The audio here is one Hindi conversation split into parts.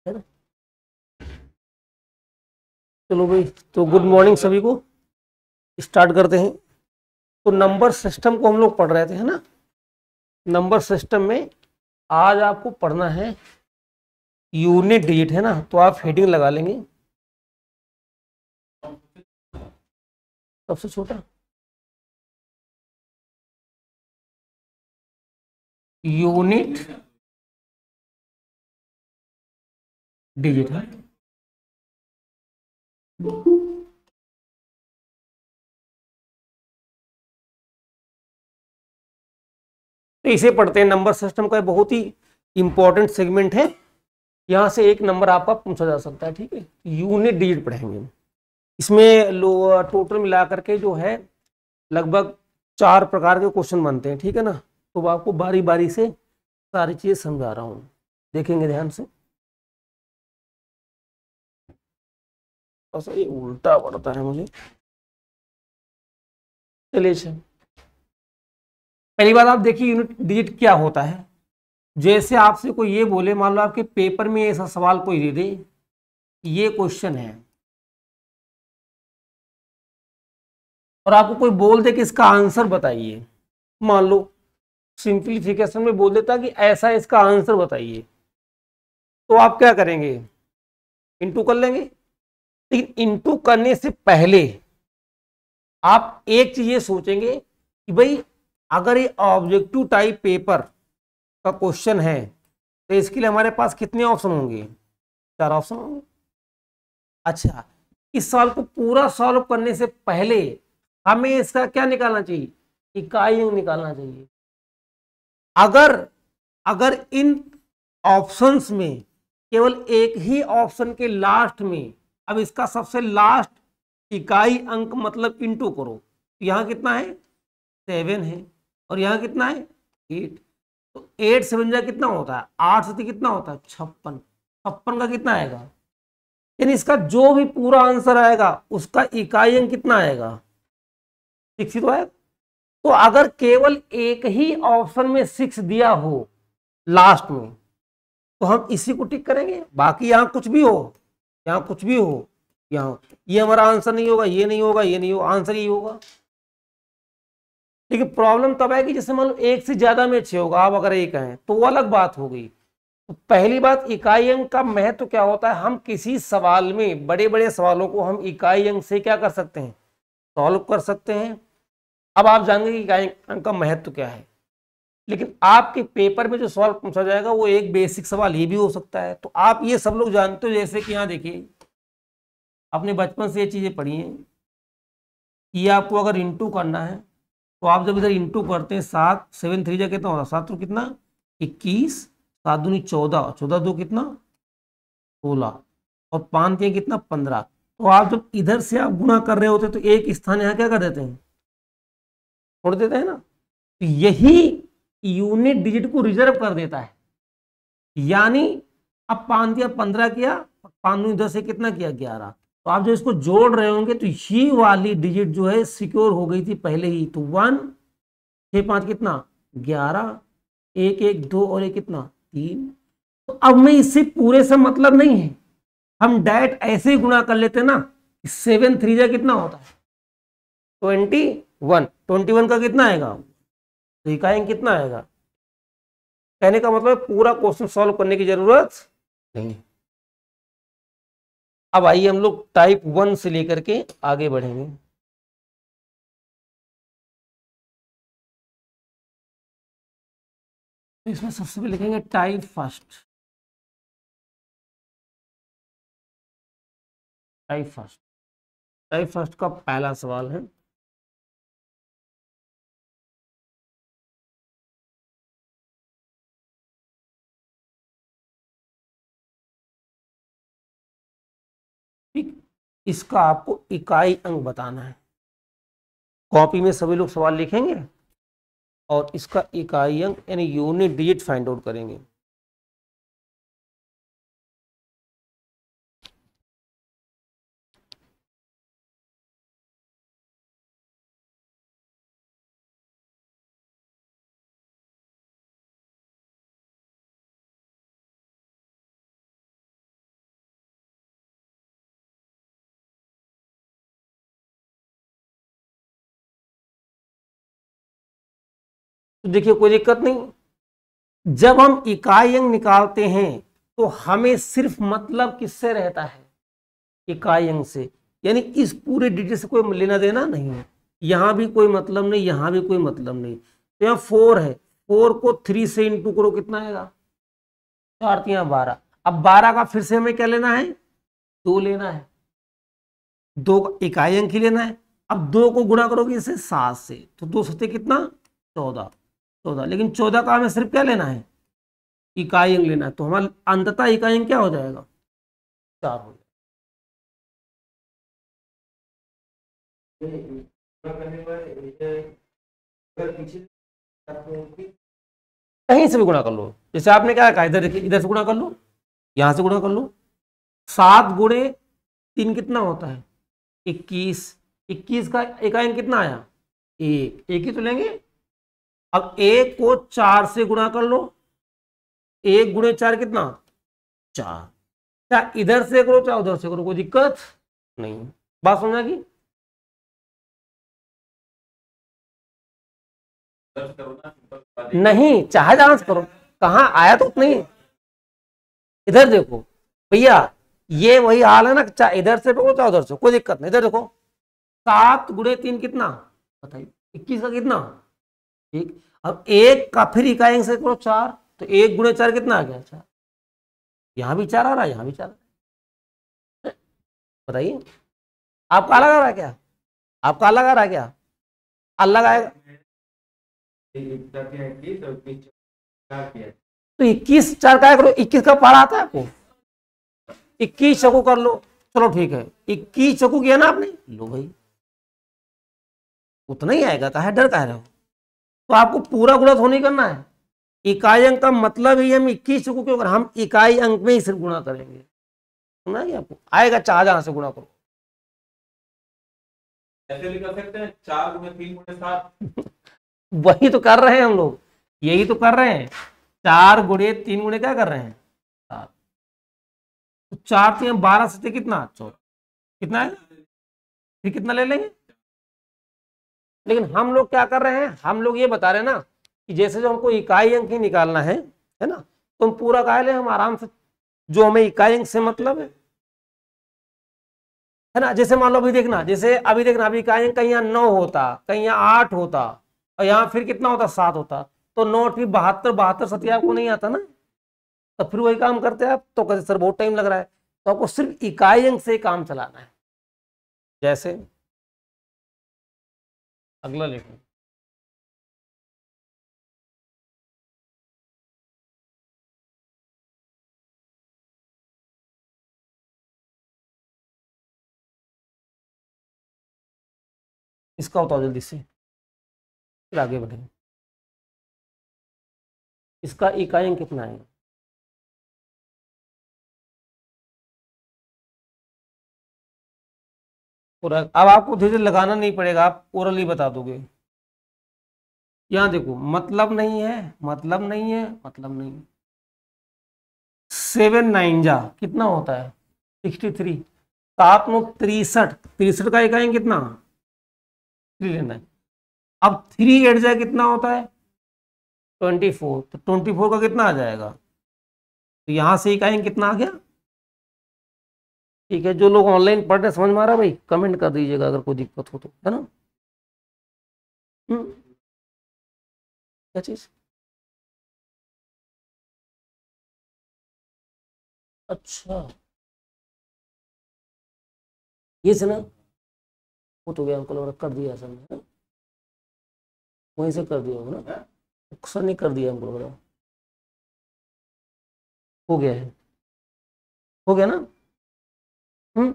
है ना। चलो भाई, तो गुड मॉर्निंग सभी को, स्टार्ट करते हैं। तो नंबर सिस्टम को हम लोग पढ़ रहे थे, है ना। नंबर सिस्टम में आज आपको पढ़ना है यूनिट डिजिट, है ना। तो आप हेडिंग लगा लेंगे, सबसे छोटा यूनिट डिजिट है। तो इसे पढ़ते हैं। नंबर सिस्टम का बहुत ही इंपॉर्टेंट सेगमेंट है, यहां से एक नंबर आपका पूछा जा सकता है, ठीक है। यूनिट डिजिट पढ़ेंगे इसमें। टोटल मिला करके जो है लगभग 4 प्रकार के क्वेश्चन बनते हैं, ठीक है ना। तो आपको बारी बारी से सारी चीजें समझा रहा हूं, देखेंगे ध्यान से। ये उल्टा पड़ता है मुझे। चलिए अच्छा, पहली बात आप देखिए यूनिट डिजिट क्या होता है। जैसे आपसे कोई ये बोले, मान लो आपके पेपर में ऐसा सवाल कोई दे दे, ये क्वेश्चन है, और आपको कोई बोल दे कि इसका आंसर बताइए। मान लो सिंप्लीफिकेशन में बोल देता कि ऐसा इसका आंसर बताइए, तो आप क्या करेंगे, इंटू कर लेंगे। लेकिन इंटू करने से पहले आप एक चीज ये सोचेंगे कि भाई अगर ये ऑब्जेक्टिव टाइप पेपर का क्वेश्चन है तो इसके लिए हमारे पास कितने ऑप्शन होंगे, 4 ऑप्शन होंगे। अच्छा, इस सवाल को पूरा सॉल्व करने से पहले हमें इसका क्या निकालना चाहिए, इकाई अंक निकालना चाहिए। अगर अगर इन ऑप्शंस में केवल एक ही ऑप्शन के लास्ट में, अब इसका सबसे लास्ट इकाई अंक मतलब इंटू करो, तो यहां कितना है 7 है, और यहां कितना है 8। तो 8 7 जा कितना होता है, 8 से कितना होता है 56। 56 का कितना आएगा, यानी इसका जो भी पूरा आंसर आएगा उसका इकाई अंक कितना आएगा, 6 ही तो आएगा। तो अगर केवल एक ही ऑप्शन में 6 दिया हो लास्ट में, तो हम इसी को टिक करेंगे। बाकी यहां कुछ भी हो, यहां कुछ भी हो, यहां ये हमारा आंसर नहीं होगा, ये नहीं होगा, ये नहीं होगा, आंसर ही होगा। लेकिन प्रॉब्लम तब है कि जैसे मान लो एक से ज्यादा में 6 होगा, आप अगर एक हैं तो वो अलग बात हो गई। तो पहली बात, इकाई अंक का महत्व क्या होता है, हम किसी सवाल में बड़े बड़े सवालों को हम इकाई अंक से क्या कर सकते हैं, सॉल्व कर सकते हैं। अब आप जानेंगे कि इकाई अंक का महत्व क्या है। लेकिन आपके पेपर में जो सवाल पूछा जाएगा वो एक बेसिक सवाल ये भी हो सकता है। तो आप ये सब लोग जानते हो, जैसे कि यहाँ देखिए आपने बचपन से ये चीजें पढ़ी हैं कि आपको अगर इंटू करना है तो आप जब इधर इंटू करते हैं, 7 7 3 जा कितना होता है, 7 तो कितना 21, 7 दूनी 14, 14 दो कितना 16, और 5 के कितना 15। तो आप जब इधर से आप गुणा कर रहे होते तो एक स्थान यहाँ क्या कर देते हैं, छोड़ देते हैं ना। तो यही यूनिट डिजिट को रिजर्व कर देता है। यानी अब 5 दिया 15 किया, 5 10 से कितना किया 11। तो आप जो इसको जोड़ रहे होंगे तो ये वाली डिजिट जो है सिक्योर हो गई थी पहले ही। तो 1 6 5 कितना 11, 1 1 2 और एक कितना 3। तो अब में इससे पूरे से मतलब नहीं है, हम डायरेक्ट ऐसे ही गुणा कर लेते ना। 7 3 जा कितना होता है 21, 21 का कितना आएगा, तो इकाई कितना आएगा। कहने का मतलब पूरा क्वेश्चन सॉल्व करने की जरूरत नहीं। अब आइए हम लोग टाइप 1 से लेकर के आगे बढ़ेंगे। तो इसमें सबसे पहले लिखेंगे type first. Type first, type first का पहला सवाल है, ठीक। इसका आपको इकाई अंक बताना है। कॉपी में सभी लोग सवाल लिखेंगे और इसका इकाई अंक यानी यूनिट डिजिट फाइंड आउट करेंगे। तो देखिए कोई दिक्कत नहीं। जब हम इकाई अंक निकालते हैं तो हमें सिर्फ मतलब किससे रहता है, इकाई अंक से, यानी इस पूरे डिजिट से कोई लेना देना नहीं है। यहां भी कोई मतलब नहीं, यहां भी कोई मतलब नहीं। तो यहाँ 4 है, 4 को 3 से इंटू करो, कितना आएगा, 4 3 12। अब 12 का फिर से हमें क्या लेना है, 2 लेना है, 2 का इकाई अंक ही लेना है। अब 2 को गुणा करोगे इसे 7 से, तो 2 सत्ते कितना, 14, 14। लेकिन 14 का हमें सिर्फ क्या लेना है, इकाई अंक लेना है। तो हमारा अंततः इकाई अंक क्या हो जाएगा, 4 हो जाएगा। कहीं से भी गुणा कर लो, जैसे आपने क्या कहा, इधर देखिए, इधर से गुणा कर लो, यहां से गुणा कर लो। 7 गुणे 3 कितना होता है, 21। 21 का इकाई अंक कितना आया, एक, एक ही तो लेंगे। अब 1 को 4 से गुणा कर लो, 1 गुणे 4 कितना, 4। क्या इधर से करो चाहे उधर से करो, कोई दिक्कत नहीं। बात समझा की, नहीं चाहे जहां से करो, कहाँ आया तो उतना ही। इधर देखो भैया, ये वही हाल है ना, चाहे इधर से पकड़ो चाहे उधर से, कोई दिक्कत नहीं। इधर देखो, 7 गुणे 3 कितना, बताइए, 21 का कितना, एक। अब 1 का फिर इकाई अंक से करो 4, तो 1 गुणे 4 कितना आ गया, 4। यहां भी 4 आ रहा है, यहां भी 4 आ रहा है। बताइए, आपका अलग आ रहा है क्या, आपका अलग आ रहा है क्या, अलग आएगा। तो 21 4 का करो, 21 का पारा आता है आपको, 21 चौको कर लो, चलो ठीक है, 21 चौको किया ना आपने, लो भाई उतना ही आएगा, कहा डर कह रहे हो। तो आपको पूरा गुणा तो नहीं करना है, इकाई अंक का मतलब ही हम 21 चौको क्यों, हम इकाई अंक में ही सिर्फ गुणा करेंगे, सुना कि आपको आएगा, चाह जहां से गुणा करो। ऐसे भी कर सकते हैं, 4 गुणे 3 गुणे 7। वही तो कर रहे हैं हम लोग, यही तो कर रहे हैं, 4 गुणे 3 गुणे क्या कर रहे हैं, 7। तो 4 3 12 से कितना, 14, कितना है, फिर कितना ले लेंगे। लेकिन हम लोग क्या कर रहे हैं, हम लोग ये बता रहे हैं ना कि जैसे जो हमको इकाई अंक ही निकालना है ना, तो हम पूरा कहा ले, हम आराम से, जो हमें इकाई अंक से मतलब है ना। जैसे मान लो अभी देखना, जैसे अभी देखना, अभी इकाई अंक कहीं यहाँ 9 होता, कहीं यहाँ 8 होता, और यहाँ फिर कितना होता, 7 होता, तो 9 भी 72, 72 सत्या आपको नहीं आता ना, तो फिर वही काम करते हैं आप, तो कहते सर बहुत टाइम लग रहा है। तो आपको सिर्फ इकाई अंक से काम चलाना है। जैसे अगला लिखो, इसका बताओ जल्दी से, फिर आगे बढ़े। इसका इकाई अंक कितना है, पूरा। अब आपको धीरे धीरे लगाना नहीं पड़ेगा, आप ओरली बता दोगे। यहां देखो, मतलब नहीं है, मतलब नहीं है, मतलब नहीं है। 7 9 जा कितना होता है, 63। 7 9 63, 63 का इकाई अंक कितना, 3 लेना है। अब 3 8 जा कितना होता है, 24, तो 24 का कितना आ जाएगा, तो यहां से इकाई अंक कितना आ गया। ठीक है, जो लोग ऑनलाइन पढ़ रहे समझ में आ रहा है भाई, कमेंट कर दीजिएगा अगर कोई दिक्कत हो तो, है ना। क्या चीज, अच्छा, ये से ना, वो तो गया अंकल, कर दिया सर ने, वहीं से कर दिया होगा ना, सर ने कर दिया हमको लग रहा है। हो गया है, हो गया ना। हम्म,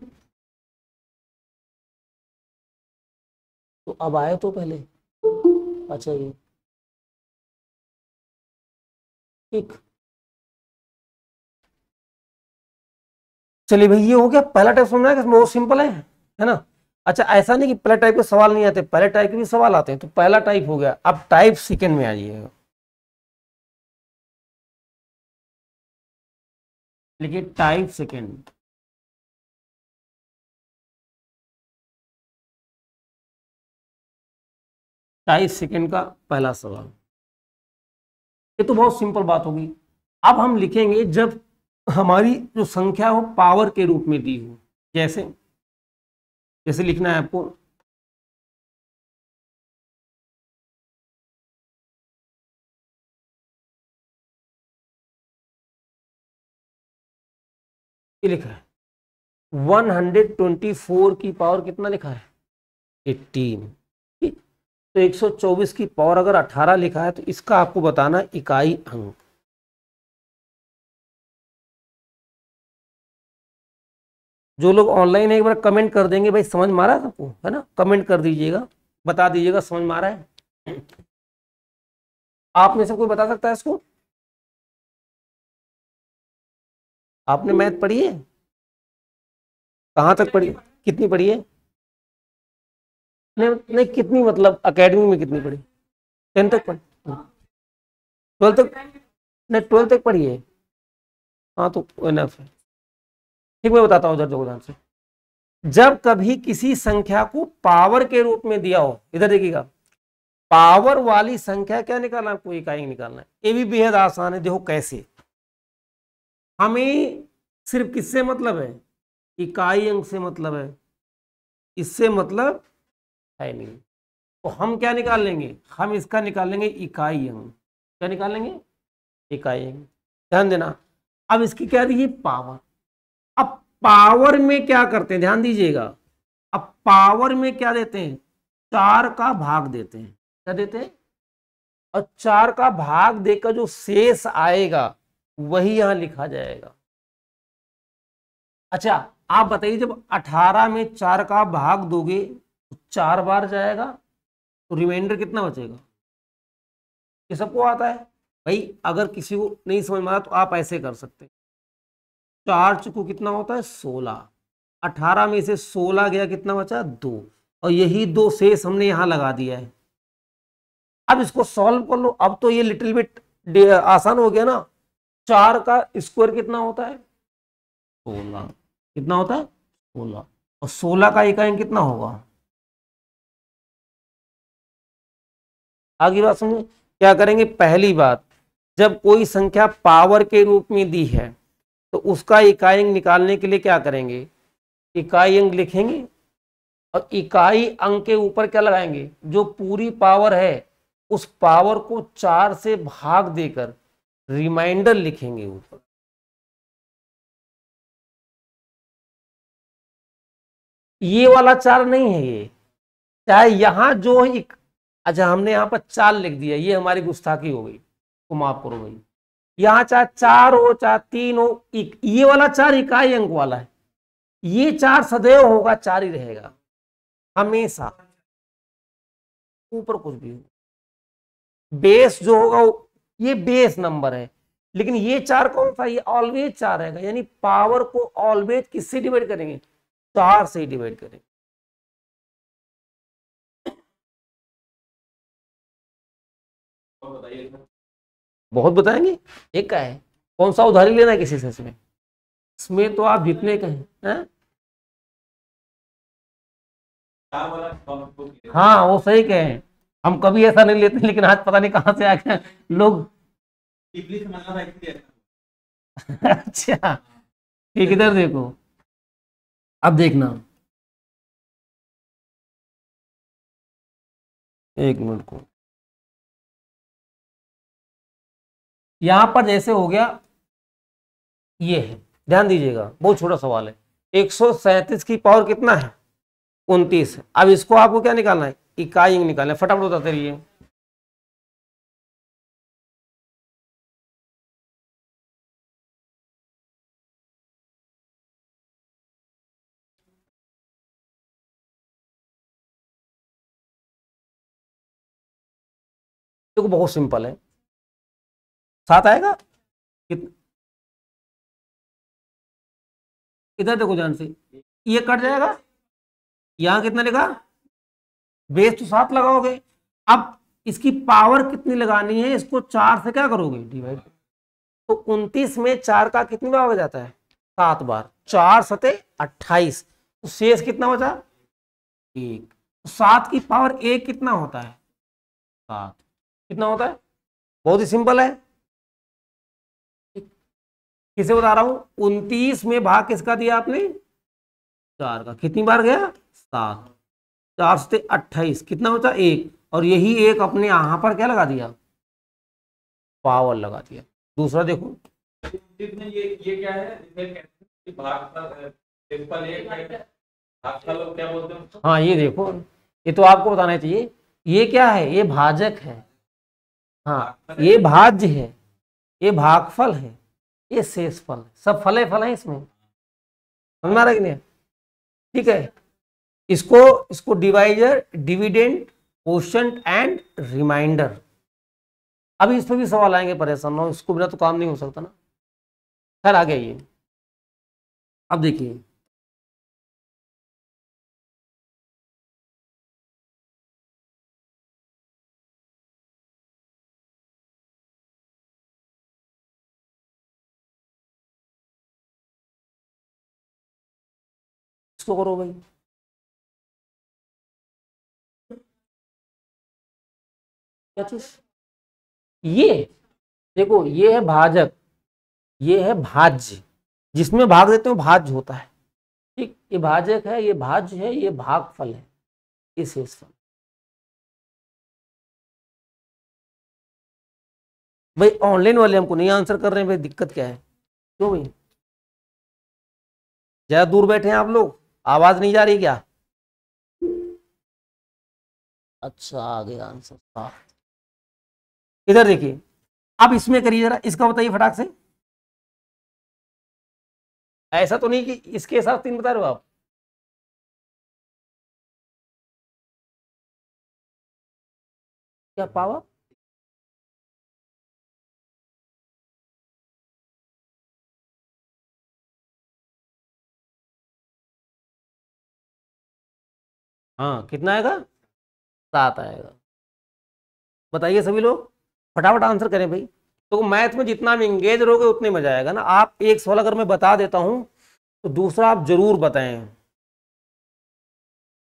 तो अब आए तो पहले, अच्छा ये ठीक। चलिए भाई, ये हो गया पहला टाइप, समझ में आया कि बहुत सिंपल है ना। अच्छा, ऐसा नहीं कि पहले टाइप के सवाल नहीं आते, पहले टाइप के भी सवाल आते हैं, तो पहला टाइप हो गया। अब टाइप सेकंड में आ जाइएगा, लिखिए टाइप सेकंड। टाइप सेकंड का पहला सवाल, ये तो बहुत सिंपल बात होगी। अब हम लिखेंगे जब हमारी जो संख्या हो पावर के रूप में दी हो, जैसे जैसे लिखना है आपको, ये लिखा है 124 की पावर कितना लिखा है 18। ठीक, तो 124 की पावर अगर 18 लिखा है तो इसका आपको बताना इकाई अंक। जो लोग ऑनलाइन है एक बार कमेंट कर देंगे भाई समझ में आ रहा है सबको, है ना, कमेंट कर दीजिएगा, बता दीजिएगा समझ में आ रहा है। आप में से कोई बता सकता है इसको? आपने मैथ पढ़ी है? कहाँ तक पढ़ी, कितनी पढ़ी है? नहीं नहीं, कितनी मतलब एकेडमी में कितनी पढ़ी? 10 तक पढ़ी? 12 तक? नहीं 12 तक पढ़ी है। हाँ तो इनफ है। ठीक, मैं बताता हूँ, इधर देखो ध्यान से। जब कभी किसी संख्या को पावर के रूप में दिया हो, इधर देखिएगा, पावर वाली संख्या क्या निकालना है आपको, इकाई निकालना है। ये भी बेहद आसान है, देखो कैसे। हमें सिर्फ किससे मतलब है, इकाई अंक से मतलब है, इससे मतलब है नहीं। तो हम क्या निकाल लेंगे, हम इसका निकाल लेंगे इकाई अंक। क्या निकाल लेंगे, इकाई अंक। ध्यान देना, अब इसकी क्या दी पावर। अब पावर में क्या करते हैं, ध्यान दीजिएगा, अब पावर में क्या देते हैं, 4 का भाग देते हैं। क्या देते हैं, और 4 का भाग देकर जो शेष आएगा वही यहां लिखा जाएगा। अच्छा आप बताइए, जब 18 में 4 का भाग दोगे तो 4 बार जाएगा, तो रिमाइंडर कितना बचेगा? ये सबको आता है भाई, अगर किसी को नहीं समझ में आया तो आप ऐसे कर सकते हैं। 4 चुको कितना होता है 16, 18 में से 16 गया, कितना बचा 2, और यही 2 शेष हमने यहां लगा दिया है। अब इसको सॉल्व कर लो, अब तो ये लिटिल बिट आसान हो गया ना। 4 का स्क्वायर कितना होता है 16, कितना होता है 16, और 16 का इकाई कितना होगा। आगे बात समझे, क्या करेंगे, पहली बात, जब कोई संख्या पावर के रूप में दी है तो उसका इकाई अंक निकालने के लिए क्या करेंगे, इकाई अंक लिखेंगे, और इकाई अंक के ऊपर क्या लगाएंगे, जो पूरी पावर है उस पावर को 4 से भाग देकर रिमाइंडर लिखेंगे ऊपर। ये वाला 4 नहीं है, ये चाहे यहां जो अच्छा हमने यहां पर 4 लिख दिया, ये हमारी गुस्ताखी हो गई, तो माफ करो भाई। यहां चाहे 4 हो चाहे 3 हो, ये वाला 4 इकाई अंक वाला है, ये 4 सदैव होगा, 4 ही रहेगा हमेशा, ऊपर कुछ भी हो। बेस जो होगा ये बेस नंबर है, लेकिन ये 4 कौन सा, ये ऑलवेज 4 रहेगा। यानी पावर को ऑलवेज किससे डिवाइड करेंगे, 4 से डिवाइड करेंगे। बहुत बताएंगे, एक का है, कौन सा उधारी लेना है किसी से, इसमें इसमें तो आप जितने कहें हैं? हाँ वो सही कहें, हम कभी ऐसा नहीं लेते, लेकिन आज पता नहीं कहां से आ गए लोग। अच्छा ठीक, इधर देखो, अब देखना, एक मिनट को, यहां पर जैसे हो गया, ये है, ध्यान दीजिएगा, बहुत छोटा सवाल है। 137 की पावर कितना है 29। अब इसको आपको क्या निकालना है, इकाई अंक निकालना है, फटाफट बताते रहिए। देखो बहुत सिंपल है, 7 आएगा इधर देखो ध्यान से, ये कट जाएगा, यहां कितना लिखा, बेस तो 7 लगाओगे, अब इसकी पावर कितनी लगानी है, इसको 4 से क्या करोगे डिवाइड, तो 29 में 4 का कितनी बार हो जाता है 7 बार, 4 सते 28, तो शेष कितना बचा 1, 7 की पावर 1 कितना होता है 7, कितना होता है, बहुत ही सिंपल है। किसे बता रहा हूं, 29 में भाग किसका दिया आपने, 4 का। कितनी बार गया, 7, 4 से 28, कितना होता है 1, और यही 1 अपने यहां पर क्या लगा दिया, पावर लगा दिया। दूसरा देखो, ये क्या है, भागफल क्या बोलते हैं। हाँ ये देखो, ये तो आपको बताना चाहिए, ये क्या है, ये भाजक है, हाँ ये भाज्य है, ये भागफल है, ये शेषफल है, सब फल है इसमें, समझ में आ रहा है कि नहीं। ठीक है, इसको divisor, dividend, quotient and remainder. अभी इस पर भी सवाल आएंगे, परेशान ना हो, इसको बिना तो काम नहीं हो सकता ना। खैर आ गया ये। अब देखिए, इसको करो भाई, क्या चीज, ये देखो, ये है भाजक, ये है भाज्य, जिसमें भाग देते हो भाज्य होता है। ठीक, ये भाजक है, ये भाज्य है, ये भागफल है, ये शेषफल। भाई ऑनलाइन वाले हमको नहीं आंसर कर रहे हैं भाई, दिक्कत क्या है, क्यों भाई, ज्यादा दूर बैठे हैं आप लोग, आवाज नहीं जा रही क्या। अच्छा आ गया आंसर साफ। इधर देखिए, अब इसमें करिए जरा, इसका बताइए फटाक से। ऐसा तो नहीं कि इसके साथ 3 बता रहे हो आप, क्या पावर, हाँ कितना आएगा, 7 आएगा। बताइए सभी लोग, फटाफट आंसर करें भाई। तो मैथ में जितना भी इंगेज रहोगे उतने मजा आएगा ना। आप एक सवाल अगर मैं बता देता हूं तो दूसरा आप जरूर बताएं।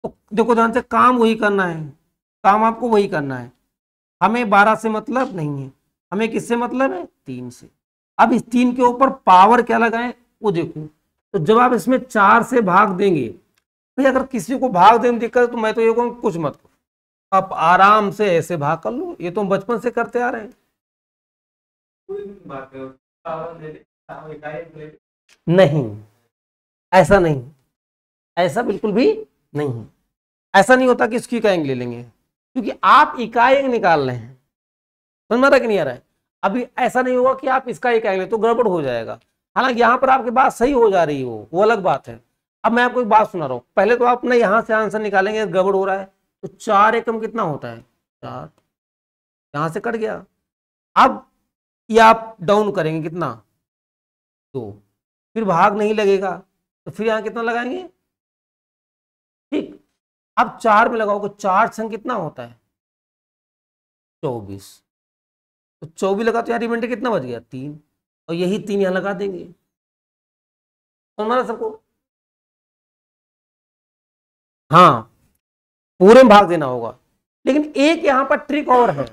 तो देखो ध्यान से, काम वही करना है, काम आपको वही करना है। हमें 12 से मतलब नहीं है, हमें किससे मतलब है, 3 से। अब इस 3 के ऊपर पावर क्या लगाएं वो देखो। तो जब आप इसमें 4 से भाग देंगे, भाई अगर किसी को भाग देने में दिक्कत है तो मैं तो ये कहूँ कुछ मत करो, आप आराम से ऐसे भाग कर लो, ये तो हम बचपन से करते आ रहे हैं। नहीं, ऐसा नहीं, ऐसा बिल्कुल भी नहीं। ऐसा नहीं होता कि इसकी इकाई ले लेंगे, क्योंकि आप इकाई निकाल रहे हैं, समझ में आ रहा कि नहीं आ रहा है। अभी ऐसा नहीं होगा कि आप इसका इकाई ले तो गड़बड़ हो जाएगा। हालांकि यहाँ पर आपकी बात सही हो जा रही हो, वो अलग बात है। अब मैं आपको एक बात सुना रहा हूँ, पहले तो आप ना यहाँ से आंसर निकालेंगे, गड़बड़ हो रहा है तो 4 एकम कितना होता है, 4, यहां से कट गया। अब ये आप डाउन करेंगे कितना, 2, फिर भाग नहीं लगेगा तो फिर यहां कितना लगाएंगे, ठीक। अब 4 में लगाओगे, 4 संग कितना होता है, 24, तो 24 लगा तो यार रिमाइंडर कितना बच गया, 3, और यही 3 यहां लगा देंगे। समझ रहा सबको, हाँ पूरे में भाग देना होगा। लेकिन एक यहां पर ट्रिक और है,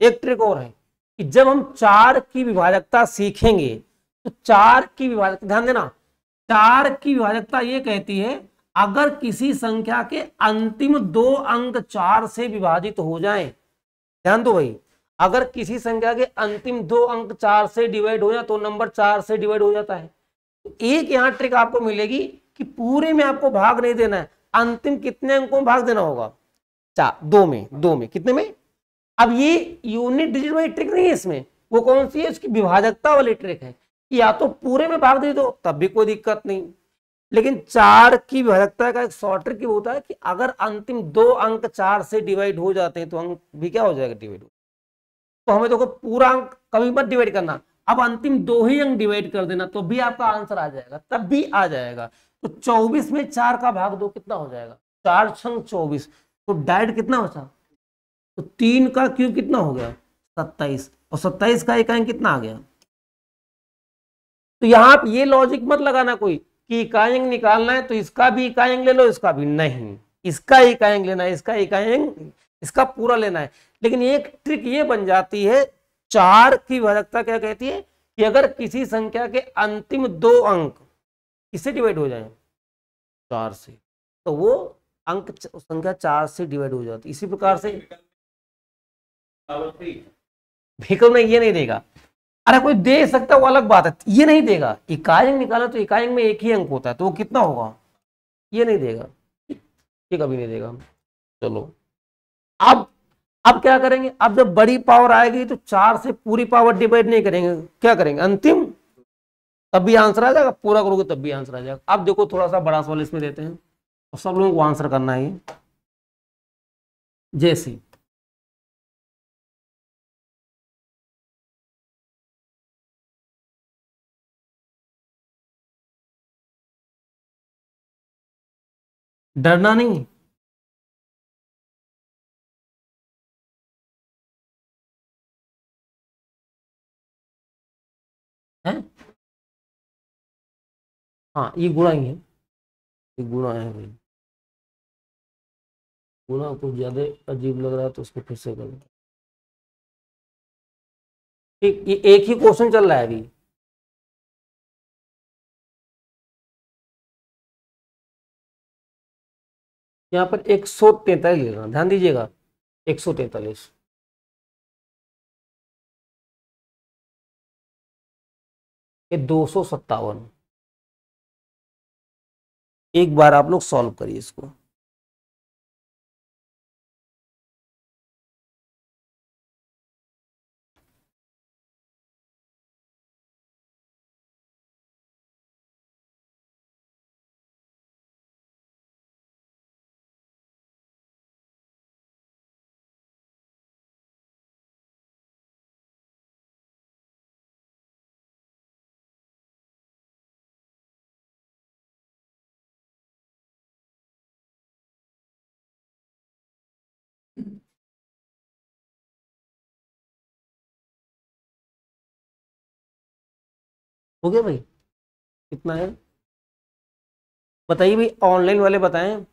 एक ट्रिक और है कि जब हम 4 की विभाजकता सीखेंगे तो 4 की विभाजकता, ध्यान देना, 4 की विभाजकता ये कहती है अगर किसी संख्या के अंतिम 2 अंक 4 से विभाजित हो जाएं, ध्यान दो भाई, अगर किसी संख्या के अंतिम 2 अंक 4 से डिवाइड हो जाए तो नंबर 4 से डिवाइड हो जाता है। तो एक यहां ट्रिक आपको मिलेगी कि पूरे में आपको भाग नहीं देना है, अंतिम कितने अंकों में भाग देना होगा, 4, 2 में कितने में। अब ये यूनिट डिजिट वाली ट्रिक नहीं है इसमें, वो कौन सी है, उसकी विभाजकता वाली ट्रिक है। या तो पूरे में भाग दे दो तब भी कोई दिक्कत नहीं, लेकिन 4 की विभाजकता का एक शॉर्ट ट्रिक होता है कि अगर अंतिम 2 अंक 4 से डिवाइड हो जाते हैं तो अंक भी क्या हो जाएगा, डिवाइड हो। तो हमें देखो पूरा अंक कभी मत डिवाइड करना, अब अंतिम 2 ही अंक डिवाइड कर देना तो भी आपका आंसर आ जाएगा, तब भी आ जाएगा। तो 24 में 4 का भाग 2 कितना हो जाएगा, 4 छंग 24, तो डायरेक्ट कितना बचा, तो 3 का क्यूब कितना हो गया, 27, और 27 का इकाई कितना आ गया। तो यहां आप ये लॉजिक मत लगाना कोई कि इकाई निकालना है तो इसका भी इकाई ले लो, इसका भी नहीं, इसका इकाई लेना है, इसका इकाई, इसका पूरा लेना है। लेकिन एक ट्रिक ये बन जाती है, 4 की विभाजकता क्या कहती है कि अगर किसी संख्या के अंतिम 2 अंक किससे डिवाइड हो जाए, 4 से, तो वो अंक संख्या 4 से डिवाइड हो जाती है। इसी प्रकार से व्हीकल में ये नहीं देगा, अरे कोई दे सकता है वो अलग बात है, ये नहीं देगा। इकाई अंक निकाला तो इकाई अंक में एक ही अंक होता है, तो वो कितना होगा, ये नहीं देगा, ये कभी नहीं देगा। चलो अब क्या करेंगे, अब जब बड़ी पावर आएगी तो 4 से पूरी पावर डिवाइड नहीं करेंगे, क्या करेंगे अंतिम, तब भी आंसर आ जाएगा, पूरा करोगे तब भी आंसर आ जाएगा। अब देखो थोड़ा सा बड़ा सवाल इसमें देते हैं और सब लोगों को आंसर करना है। जैसे डरना नहीं, है हाँ ये गुणा ही है, ये गुणा है भाई, गुणा कुछ ज्यादा अजीब लग रहा है तो उसको फिर से करो। ठीक, ये एक ही क्वेश्चन चल रहा है अभी। यहाँ पर 143 लेना, ध्यान दीजिएगा 143, ये 257। एक बार आप लोग सॉल्व करिए इसको। हो गया भाई, कितना है बताइए भाई, ऑनलाइन वाले बताएं।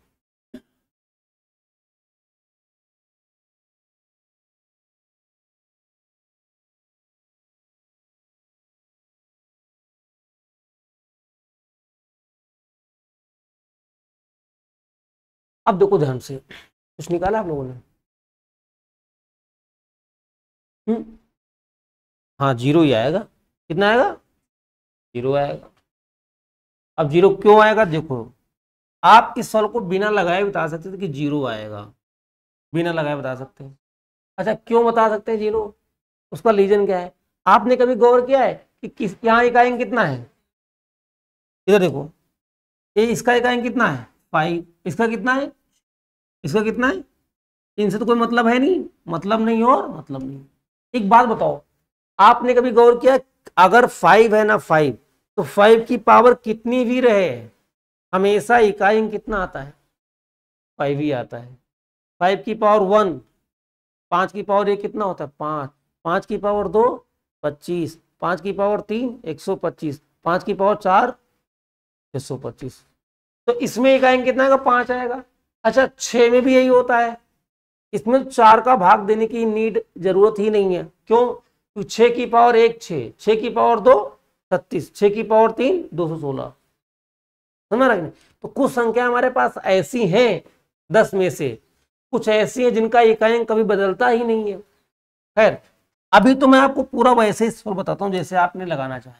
अब देखो ध्यान से, कुछ निकाला आप लोगों ने? हाँ जीरो ही आएगा, कितना आएगा, जीरो आएगा। अब जीरो क्यों आएगा, देखो आप इस सवाल को बिना लगाए बता सकते थे कि जीरो आएगा, बिना लगाए बता सकते हैं। अच्छा क्यों बता सकते हैं जीरो, उसका रीजन क्या है, आपने कभी गौर किया है कि किस यहाँ इकाई अंक कितना है, इधर देखो, ये इसका इकाई अंक कितना है 5, इसका कितना है, इसका कितना है, इनसे तो कोई मतलब है नहीं, मतलब नहीं और मतलब नहीं। एक बात बताओ, आपने कभी गौर किया अगर 5 है ना 5, तो 5 की पावर कितनी भी रहे हमेशा इकाई अंक कितना आता है, 5 ही आता है। 5 की पावर 1, 5 की पावर 1 कितना होता है 5, 5 की पावर 2 25, 5 की पावर 3 125, 5 की पावर 4 625, तो इसमें इकाई अंक कितना आएगा 5 आएगा। अच्छा 6 में भी यही होता है, इसमें 4 का भाग देने की नीड जरूरत ही नहीं है, क्यों, तो 6 की पावर 1 6, 6 की पावर 2 36, 6 की पावर 3 216, समझ रहे हैं? तो कुछ संख्या हमारे पास ऐसी हैं 10 में से, कुछ ऐसी हैं जिनका इकाई अंक कभी बदलता ही नहीं है। खैर अभी तो मैं आपको पूरा वैसे ही सवाल बताता हूं जैसे आपने लगाना चाहे।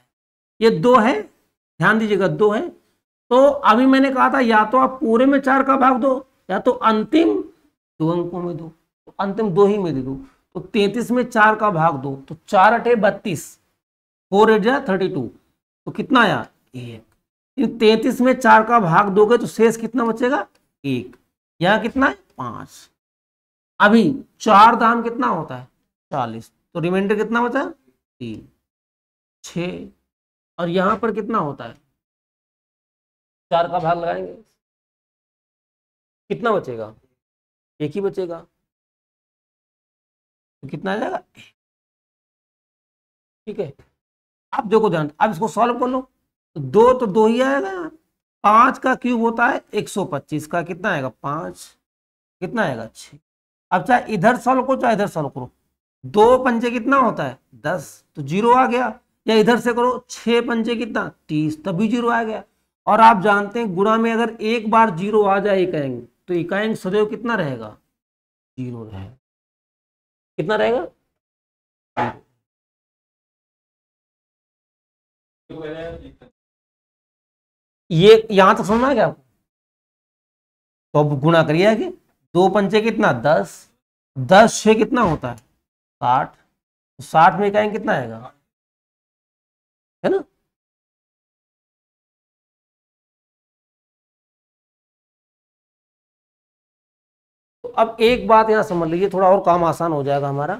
ये 2 है, ध्यान दीजिएगा 2 है, तो अभी मैंने कहा था या तो आप पूरे में 4 का भाग दो या तो अंतिम 2 अंकों में दो, तो अंतिम 2 ही में दे दो। तो 33 में 4 का भाग दो तो 4 अठे 32, 4 8 जा 32, तो कितना आया 1। 33 में 4 का भाग दोगे तो शेष कितना बचेगा 1, यहाँ कितना है 5। अभी 4 दाम कितना होता है 40, तो रिमाइंडर कितना बचा 3 6, और यहां पर कितना होता है 4 का भाग लगाएंगे कितना बचेगा, 1 ही बचेगा, तो कितना आ जाएगा, ठीक है। अब देखो ध्यान, अब इसको सॉल्व कर लो, तो 2 तो 2 ही आएगा, 5 का क्यूब होता है 125 का कितना आएगा 5, कितना आएगा 6। अब चाहे इधर सॉल्व करो चाहे इधर सॉल्व करो, 2 पंजे कितना होता है 10, तो 0 आ गया, या इधर से करो 6 पंचे कितना 30, तभी जीरो आ गया। और आप जानते हैं गुणा में अगर एक बार जीरो आ जाए इकाई अंक, तो इकाई अंक सदैव कितना रहेगा, जीरो रहेगा। कितना रहेगा, तो पहले ये यहां तक समझना है क्या आपको। तो अब गुणा करिए आगे, 2 पंचे कितना 10, 10 6 कितना होता है 60, 60 में इकाई अंक कितना आएगा, है ना। तो अब एक बात यहां समझ लीजिए, थोड़ा और काम आसान हो जाएगा हमारा।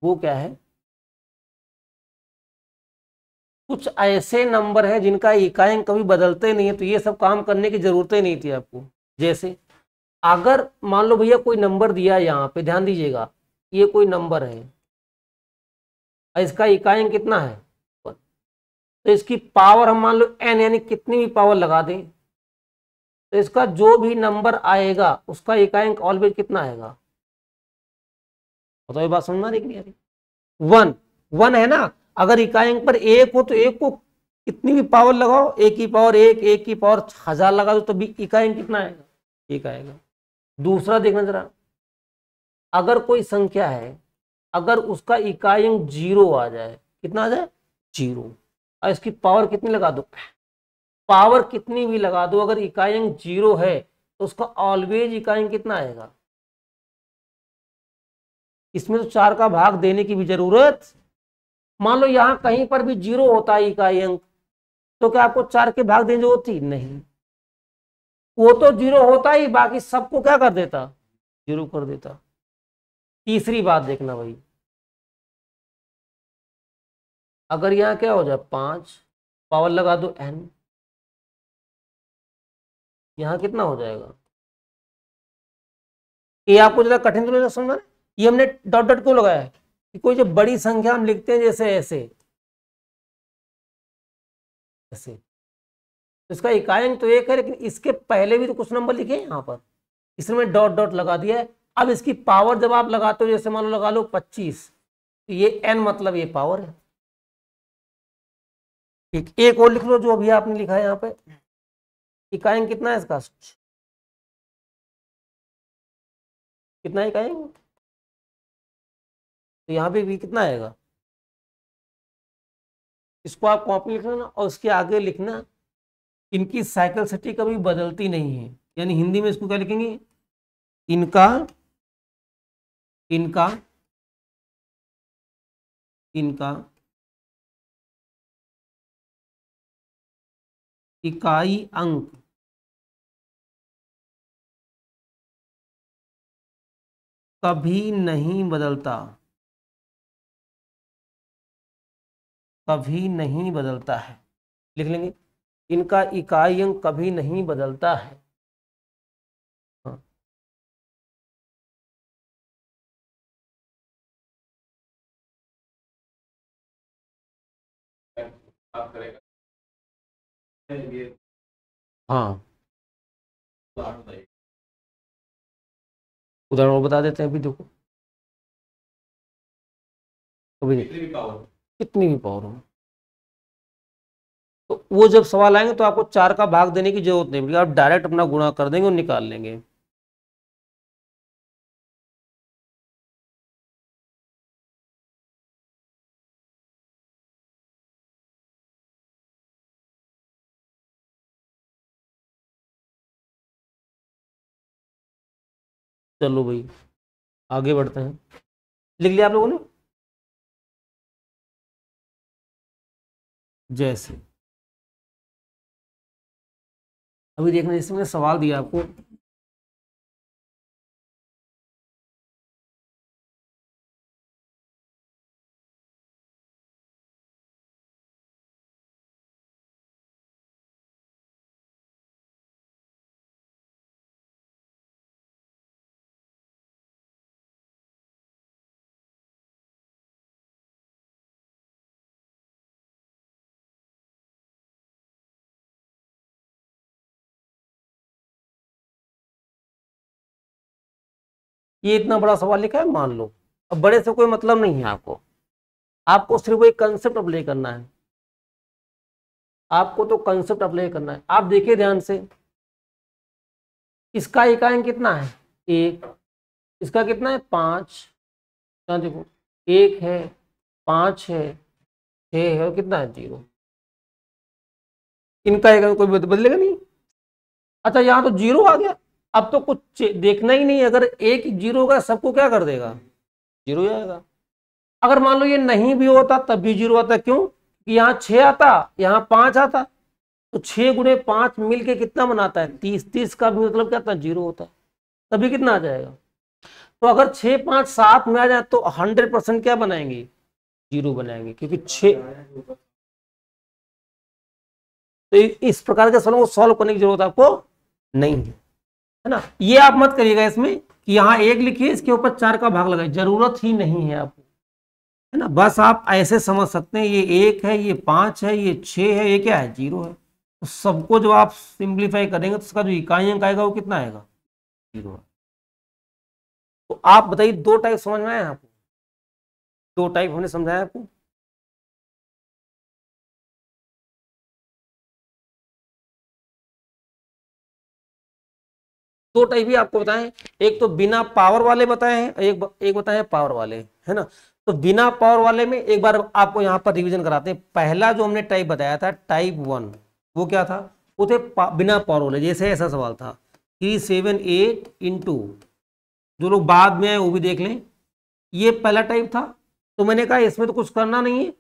वो क्या है, कुछ ऐसे नंबर हैं जिनका इकाई अंक कभी बदलते नहीं है, तो ये सब काम करने की जरूरत ही नहीं थी आपको। जैसे अगर मान लो भैया कोई नंबर दिया है, यहाँ पे ध्यान दीजिएगा, ये कोई नंबर है और इसका इकाई अंक कितना है, तो इसकी पावर हम मान लो n, यानी कितनी भी पावर लगा दें, तो इसका जो भी नंबर आएगा उसका इकाई अंक ऑलवेज कितना आएगा, तो ये बात समझना नहीं आ रही। 1 1 है ना, अगर इकाई अंक पर एक हो तो एक को कितनी भी पावर लगाओ, एक की पावर एक, एक की पावर 1000 लगा दो, तो भी इकाई अंक कितना आएगा, एक आएगा। दूसरा देखना जरा, अगर कोई संख्या है, अगर उसका इकाई अंक 0 आ जाए, कितना आ जाए 0, और इसकी पावर कितनी लगा दो, पावर कितनी भी लगा दो, अगर इकाई अंक 0 है तो उसका ऑलवेज इकाई अंक कितना आएगा। इसमें तो 4 का भाग देने की भी जरूरत, मान लो यहां कहीं पर भी 0 होता है इकाई अंक, तो क्या आपको 4 के भाग देने होती, नहीं, वो तो 0 होता ही, बाकी सबको क्या कर देता, 0 कर देता। तीसरी बात देखना भाई, अगर यहां क्या हो जाए 5, पावर लगा दो n, यहां कितना हो जाएगा, ये आपको ज्यादा कठिन तो नहीं समझना है? ये हमने डॉट डॉट क्यों लगाया है कि कोई जो बड़ी संख्या हम लिखते हैं जैसे ऐसे ऐसे, तो इसका इकाई अंक तो एक है, लेकिन इसके पहले भी तो कुछ नंबर लिखे हैं यहाँ पर, इसमें डॉट डॉट लगा दिया है। अब इसकी पावर जब आप लगाते हो, जैसे मान लो लगा लो 25, तो ये n मतलब ये पावर है। ठीक, एक और लिख लो जो अभी आपने लिखा है यहाँ पे, इकाई अंक कितना है इसका, कितना इकाई अंक, तो यहाँ पे भी कितना आएगा, इसको आप कॉपी लिखना ना, और उसके आगे लिखना इनकी साइक्लिसिटी कभी बदलती नहीं है, यानी हिंदी में इसको क्या लिखेंगे, इनका इनका इनका इकाई अंक कभी नहीं बदलता, कभी नहीं बदलता है, लिख लेंगे, इनका इकाई अंक कभी नहीं बदलता है। हाँ, आप करेगा ये हाँ, उदाहरण बताइए। उदाहरण और बता देते हैं, अभी देखो, अभी देखो, कितनी भी पावर, कितनी भी पावर हो, तो वो जब सवाल आएंगे तो आपको 4 का भाग देने की जरूरत नहीं पड़ेगी, आप डायरेक्ट अपना गुणा कर देंगे और निकाल लेंगे। चलो भाई आगे बढ़ते हैं, लिख लिया आप लोगों ने, जैसे अभी देखना, जैसे मैंने सवाल दिया आपको, ये इतना बड़ा सवाल लिखा है मान लो, अब बड़े से कोई मतलब नहीं है आपको, आपको सिर्फ एक कंसेप्ट अप्लाई करना है, आपको तो कंसेप्ट अप्लाई करना है। आप देखिए ध्यान से, इसका इकाई कितना है 1, इसका कितना है 5, देखो 1 है, 5 है, 6 है और कितना है 0। इनका इकाई कोई बदलेगा नहीं। अच्छा यहाँ तो 0 आ गया, अब तो कुछ देखना ही नहीं, अगर एक 0 होगा सबको क्या कर देगा 0 आएगा। अगर मान लो ये नहीं भी होता तब भी 0 आता, क्यों? यहाँ 6 आता, यहाँ 5 आता, तो 6 गुणे 5 मिलके कितना बनाता है 30, 30 का भी मतलब क्या था 0 होता है, तभी कितना आ जाएगा। तो अगर 6 5 7 में आ जाए तो 100% क्या बनाएंगे 0 बनाएंगे, क्योंकि 6। तो इस प्रकार के सवालों को सॉल्व करने की जरूरत आपको नहीं है ना। ये आप मत करिएगा इसमें कि यहाँ 1 लिखिए इसके ऊपर 4 का भाग लगाइए, जरूरत ही नहीं है आपको, है ना। बस आप ऐसे समझ सकते हैं ये 1 है, ये 5 है, ये 6 है, ये क्या है 0 है। तो सबको जब आप सिंप्लीफाई करेंगे तो उसका जो इकाई अंक आएगा वो कितना आएगा 0 है। तो आप बताइए 2 टाइप समझ में आए आपको, 2 टाइप हमने समझाया आपको। दो टाइप ही आपको बताएं, एक तो बिना पावर वाले बताए हैं, एक बताए पावर वाले, है ना। तो बिना पावर वाले में एक बार आपको यहाँ पर रिवीजन कराते हैं। पहला जो हमने टाइप बताया था टाइप 1, वो क्या था, वो थे बिना पावर वाले। जैसे ऐसा सवाल था 378 इंटू, जो लोग बाद में आए वो भी देख लें, ये पहला टाइप था। तो मैंने कहा इसमें तो कुछ करना नहीं है,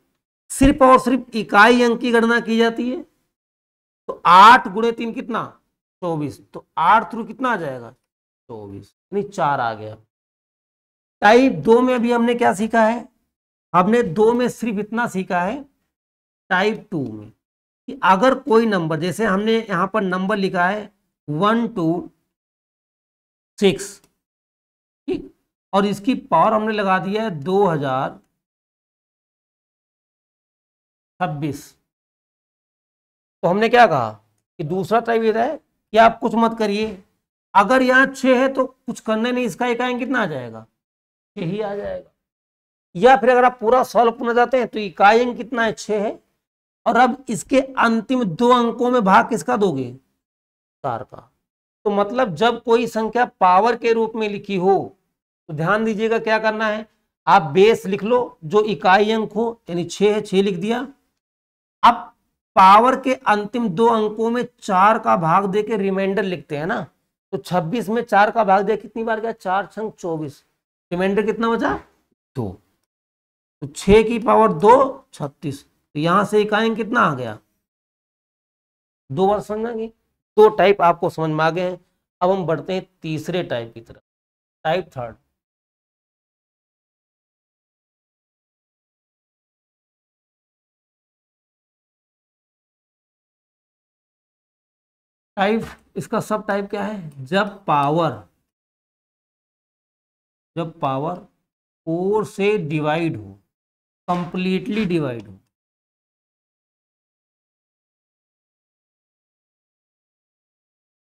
सिर्फ और सिर्फ इकाई अंक की गणना की जाती है। तो 8 गुणे 3 कितना 24, तो 8 थ्रू कितना आ जाएगा 24, यानी 4 आ गया। टाइप 2 में अभी हमने क्या सीखा है, हमने 2 में सिर्फ इतना सीखा है टाइप 2 में कि अगर कोई नंबर, जैसे हमने यहां पर नंबर लिखा है 1 2 6, ठीक, और इसकी पावर हमने लगा दिया है 2026, तो हमने क्या कहा कि दूसरा टाइप ये है कि आप कुछ मत करिए, अगर यहाँ 6 है तो कुछ करने नहीं, इसका इकाई कितना आ जाएगा 6 ही आ जाएगा। या फिर अगर आप पूरा सॉल्व करना चाहते हैं तो इकाई अंक कितना है 6 है, और अब इसके अंतिम 2 अंकों में भाग किसका दोगे 4 का। तो मतलब जब कोई संख्या पावर के रूप में लिखी हो तो ध्यान दीजिएगा क्या करना है, आप बेस लिख लो जो इकाई अंक हो, यानी 6 है 6 लिख दिया। अब पावर के अंतिम 2 अंकों में 4 का भाग देके रिमाइंडर लिखते हैं ना, तो 26 में 4 का भाग दे कितनी बार गया 4 छंग 24, रिमाइंडर कितना बचा 2, तो 6 की पावर 2 36, तो यहां से इकाई अंक कितना आ गया 2 बार। समझना कि 2 टाइप आपको समझ में आ गए हैं। अब हम बढ़ते हैं तीसरे टाइप की तरफ, टाइप 3। टाइप, इसका सब टाइप क्या है, जब पावर 4 से डिवाइड हो, कंप्लीटली डिवाइड हो,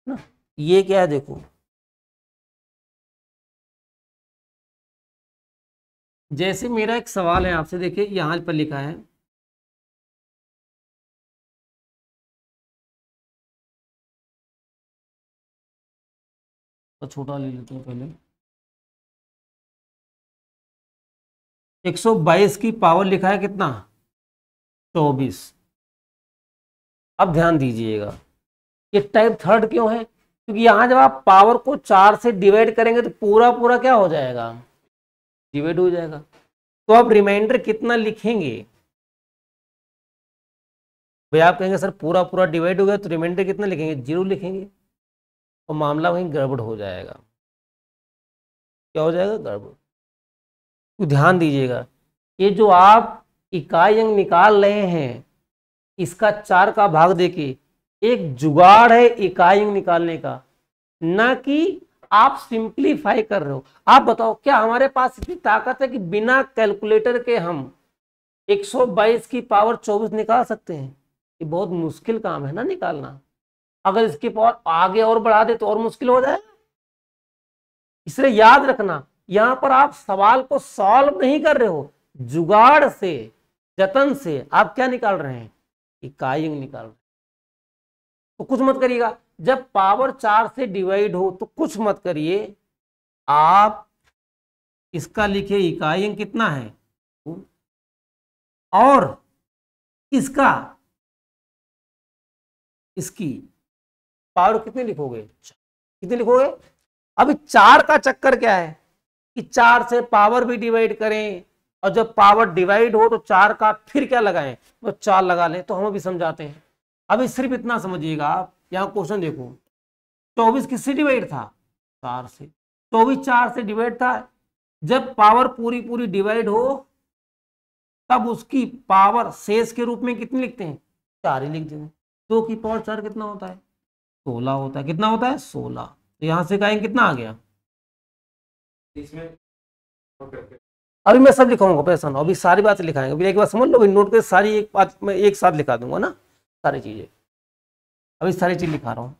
ना। ये क्या है देखो, जैसे मेरा एक सवाल है आपसे, देखिए यहां पर लिखा है तो छोटा ले लेते हैं पहले, 122 की पावर लिखा है कितना 24। अब ध्यान दीजिएगा ये टाइप 3 क्यों है, क्योंकि यहां जब आप पावर को 4 से डिवाइड करेंगे तो पूरा पूरा क्या हो जाएगा डिवाइड हो जाएगा। तो आप रिमाइंडर कितना लिखेंगे, भाई आप कहेंगे सर पूरा पूरा डिवाइड हो गया तो रिमाइंडर कितना लिखेंगे 0 लिखेंगे, और मामला वहीं गड़बड़ हो जाएगा। क्या हो जाएगा गड़बड़। तो ध्यान दीजिएगा ये जो आप इकाई अंक निकाल रहे हैं इसका 4 का भाग देके एक जुगाड़ है इकाई अंक निकालने का, ना कि आप सिंप्लीफाई कर रहे हो। आप बताओ क्या हमारे पास इतनी ताकत है कि बिना कैलकुलेटर के हम 122 की पावर 24 निकाल सकते हैं? ये बहुत मुश्किल काम है ना निकालना। अगर इसकी पावर आगे और बढ़ा दे तो और मुश्किल हो जाए। इसलिए याद रखना यहां पर आप सवाल को सॉल्व नहीं कर रहे हो, जुगाड़ से, जतन से आप क्या निकाल रहे हैं, इकाई अंक निकाल रहे हैं। तो कुछ मत करिएगा, जब पावर 4 से डिवाइड हो तो कुछ मत करिए, आप इसका लिखिए इकाई अंक कितना है, और इसका, इसकी पावर कितनी लिखोगे, कितनी लिखोगे। अभी 4 का चक्कर क्या है कि 4 से पावर भी डिवाइड करें, और जब पावर डिवाइड हो तो 4 का फिर क्या लगाएं, तो 4 लगा लें। तो हम अभी समझाते हैं। अभी सिर्फ इतना समझिएगा आप, यहाँ क्वेश्चन देखो, 24 किससे डिवाइड था, 4 से। 24 4 से डिवाइड था। जब पावर पूरी पूरी डिवाइड हो तब उसकी पावर शेष के रूप में कितनी लिखते हैं, 4 ही लिख देंगे। 2 की पावर 4 कितना होता है, 16 होता है। कितना होता है, 16। तो यहां से कहेंगे कितना आ गया, इसमें करके अभी मैं सब लिखाऊंगा, पैसा ना, अभी सारी बातें लिखाएंगे। अभी एक बार समझ लो, नोट पे सारी एक बात मैं एक साथ लिखा दूंगा ना, सारी चीजें। अभी सारी चीज लिखा रहा हूं,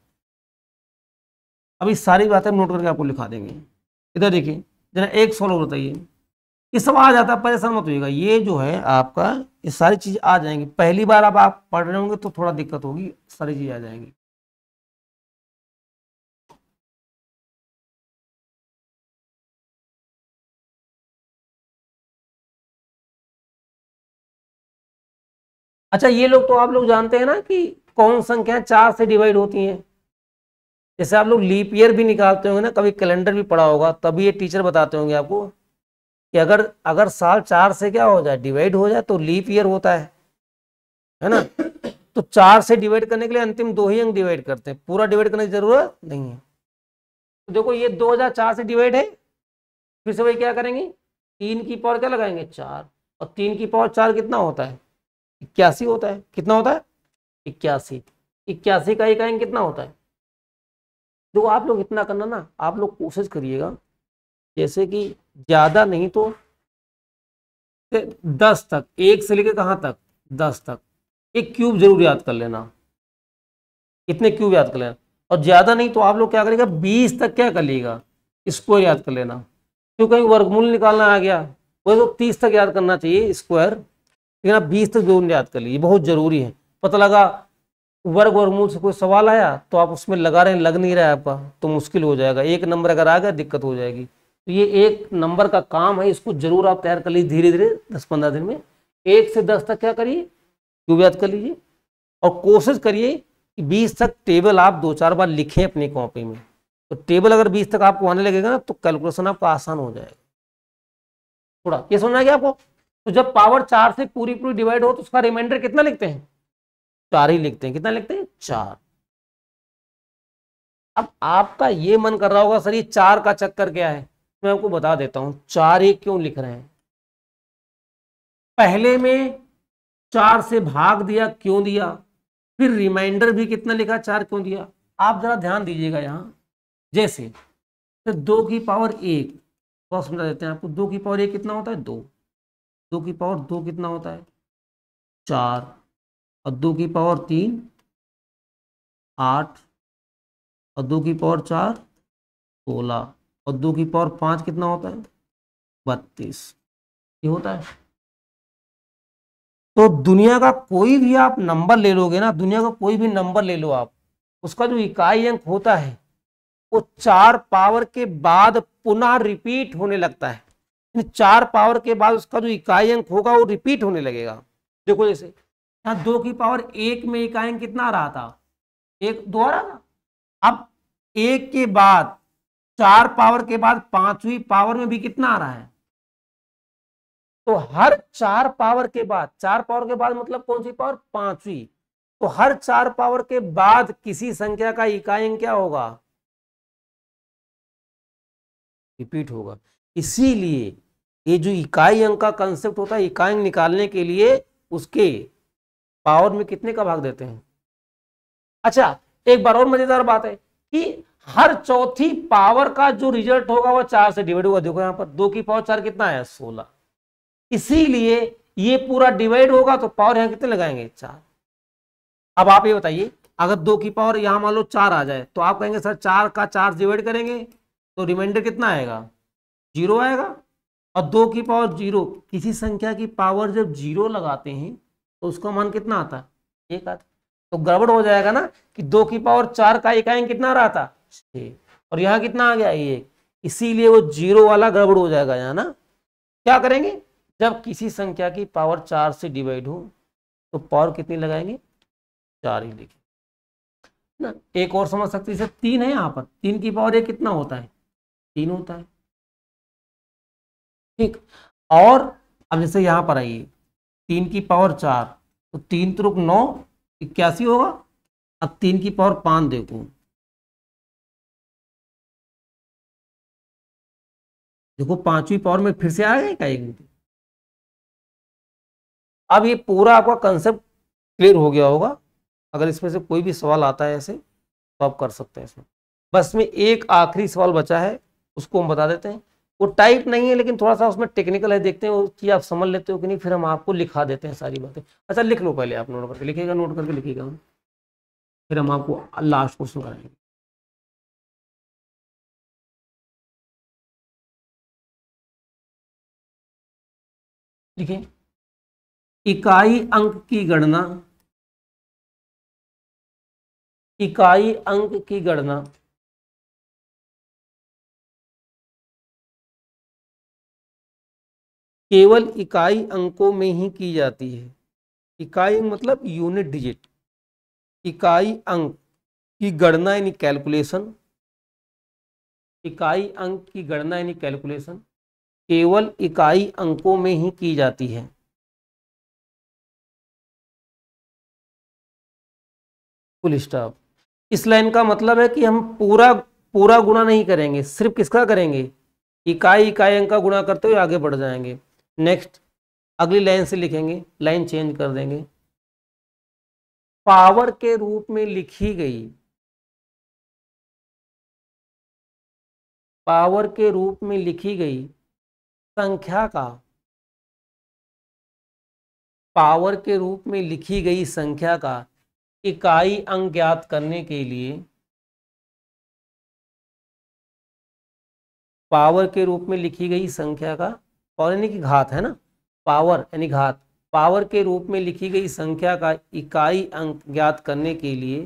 अभी सारी बातें नोट करके आपको लिखा देंगे। इधर देखिए जरा, एक सॉल्व बताइए, ये सब आ जाता है, परेशान मत होइएगा। ये जो है आपका, ये सारी चीज आ जाएंगी। पहली बार अब आप पढ़ रहे होंगे तो थोड़ा दिक्कत होगी, सारी चीज आ जाएंगी। अच्छा, ये लोग तो आप लोग जानते हैं ना कि कौन संख्या 4 से डिवाइड होती हैं। जैसे आप लोग लीप ईयर भी निकालते होंगे ना, कभी कैलेंडर भी पढ़ा होगा, तभी ये टीचर बताते होंगे आपको कि अगर अगर साल 4 से क्या हो जाए, डिवाइड हो जाए, तो लीप ईयर होता है ना। तो 4 से डिवाइड करने के लिए अंतिम 2 ही अंक डिवाइड करते हैं, पूरा डिवाइड करने की जरूरत नहीं है। तो देखो ये 2004 से डिवाइड है, फिर से वही क्या करेंगे, 3 की पावर क्या लगाएंगे, 4, और 3 की पावर 4 कितना होता है, 81 होता है। कितना होता है, 81। 81 का इकाई अंक कितना होता है। जो आप लोग इतना करना ना, आप लोग कोशिश करिएगा, जैसे कि ज्यादा नहीं तो 10 तक, 1 से लेकर कहाँ तक, 10 तक एक क्यूब जरूर याद कर लेना, इतने क्यूब याद कर लेना। और ज्यादा नहीं तो आप लोग क्या करेगा, 20 तक क्या कर लीजिएगा, स्क्वायर याद कर लेना। क्यों, कहीं वर्गमूल निकालना आ गया, वो तो 30 तक याद करना चाहिए स्क्वायर, लेकिन आप 20 तक जरूर याद कर लीजिए, बहुत जरूरी है। पता लगा वर्गमूल से कोई सवाल आया तो आप उसमें लगा रहे हैं, लग नहीं रहा है आपका, तो मुश्किल हो जाएगा। 1 नंबर अगर आ गया दिक्कत हो जाएगी। तो ये 1 नंबर का काम है, इसको जरूर आप तैयार कर लीजिए धीरे धीरे, 10-15 दिन में। 1 से 10 तक क्या करिए, क्यूब याद कर लीजिए, और कोशिश करिए कि 20 तक टेबल आप 2-4 बार लिखें अपनी कॉपी में। तो टेबल अगर 20 तक आपको आने लगेगा ना, तो कैलकुलेशन आपका आसान हो जाएगा। थोड़ा ये समझ आ गया आपको। तो जब पावर 4 से पूरी पूरी डिवाइड हो तो उसका रिमाइंडर कितना लिखते हैं, 4 ही लिखते हैं। कितना लिखते हैं, 4। अब आपका ये मन कर रहा होगा सर ये 4 का चक्कर क्या है, मैं आपको बता देता हूं 4 ही क्यों लिख रहे हैं। पहले में 4 से भाग दिया, क्यों दिया, फिर रिमाइंडर भी कितना लिखा, 4 क्यों दिया। आप जरा ध्यान दीजिएगा यहां, जैसे तो 2 की पावर 1, बहुत समझा देते हैं आपको। 2 की पावर 1 कितना होता है, 2। 2 की पावर 2 कितना होता है, 4। और 2 की पावर 3 8, और 2 की पावर 4 16, और 2 की पावर 5 कितना होता है, 32। ये होता है। तो दुनिया का कोई भी आप नंबर ले लोगे ना, दुनिया का कोई भी नंबर ले लो आप, उसका जो इकाई अंक होता है वो 4 पावर के बाद पुनः रिपीट होने लगता है। 4 पावर के बाद उसका जो इकाई अंक होगा वो रिपीट होने लगेगा। देखो जैसे यहाँ 2 की पावर 1 में इकाई अंक कितना आ रहा था, 1 2 आ रहा था। अब 1 के बाद 4 पावर के बाद 5वीं पावर में भी कितना आ रहा है। तो हर 4 पावर के बाद, 4 पावर के बाद मतलब कौन सी पावर, 5वीं। तो हर 4 पावर के बाद किसी संख्या का इकाई अंक क्या होगा, रिपीट होगा। इसीलिए ये जो इकाई अंक का कंसेप्ट होता है, इकाई अंक निकालने के लिए उसके पावर में कितने का भाग देते हैं। अच्छा, एक बार और मजेदार बात है कि हर चौथी पावर का जो रिजल्ट होगा वो 4 से डिवाइड होगा। देखो यहाँ पर 2 की पावर 4 कितना है, 16। इसीलिए ये पूरा डिवाइड होगा तो पावर यहाँ कितने लगाएंगे, 4। अब आप ये बताइए, अगर 2 की पावर यहाँ मान लो 4 आ जाए तो आप कहेंगे सर 4 का 4 डिवाइड करेंगे तो रिमाइंडर कितना आएगा, 0 आएगा। और 2 की पावर 0, किसी संख्या की पावर जब 0 लगाते हैं तो उसका मान कितना आता है, 1 आता। तो गड़बड़ हो जाएगा ना कि 2 की पावर 4 का इकाई कितना रहा था, 6, और यहाँ कितना आ गया 1, इसीलिए वो 0 वाला गड़बड़ हो जाएगा यहाँ ना। क्या करेंगे, जब किसी संख्या की पावर 4 से डिवाइड हो तो पावर कितनी लगाएंगे, 4 ही लिखेंगे ना। एक और समझ सकते हैं, 3 है यहाँ पर, 3 की पावर 1 कितना होता है, 3 होता है, ठीक। और अब जैसे यहां पर आइए, 3 की पावर 4, तो 3 त्रिक 9, 81 होगा। अब 3 की पावर 5 देखो, देखो 5वीं पावर में फिर से आ गए क्या, एक। अब ये पूरा आपका कंसेप्ट क्लियर हो गया होगा। अगर इसमें से कोई भी सवाल आता है ऐसे तो आप कर सकते हैं इसमें। बस में एक आखिरी सवाल बचा है, उसको हम बता देते हैं। वो टाइप नहीं है लेकिन थोड़ा सा उसमें टेक्निकल है, देखते हैं वो चीज आप समझ लेते हो कि नहीं, फिर हम आपको लिखा देते हैं सारी बातें। अच्छा लिख लो पहले, आप नोट करके लिखिएगा, नोट करके लिखिएगा, फिर हम आपको लास्ट क्वेश्चन कराएंगे। देखिए, इकाई अंक की गणना, इकाई अंक की गणना केवल इकाई अंकों में ही की जाती है। इकाई मतलब यूनिट डिजिट। इकाई अंक की गणना यानी कैलकुलेशन, इकाई अंक की गणना यानी कैलकुलेशन केवल इकाई अंकों में ही की जाती है। Full stop. इस लाइन का मतलब है कि हम पूरा पूरा गुणा नहीं करेंगे, सिर्फ किसका करेंगे, इकाई इकाई अंक का गुणा करते हुए आगे बढ़ जाएंगे। नेक्स्ट अगली लाइन से लिखेंगे, लाइन चेंज कर देंगे। पावर के रूप में लिखी गई, पावर के रूप में लिखी गई संख्या का, पावर के रूप में लिखी गई संख्या का इकाई अंक ज्ञात करने के लिए, पावर के रूप में लिखी गई संख्या का, पावर यानी कि घात है ना, पावर यानी घात, पावर के रूप में लिखी गई संख्या का इकाई अंक ज्ञात करने के लिए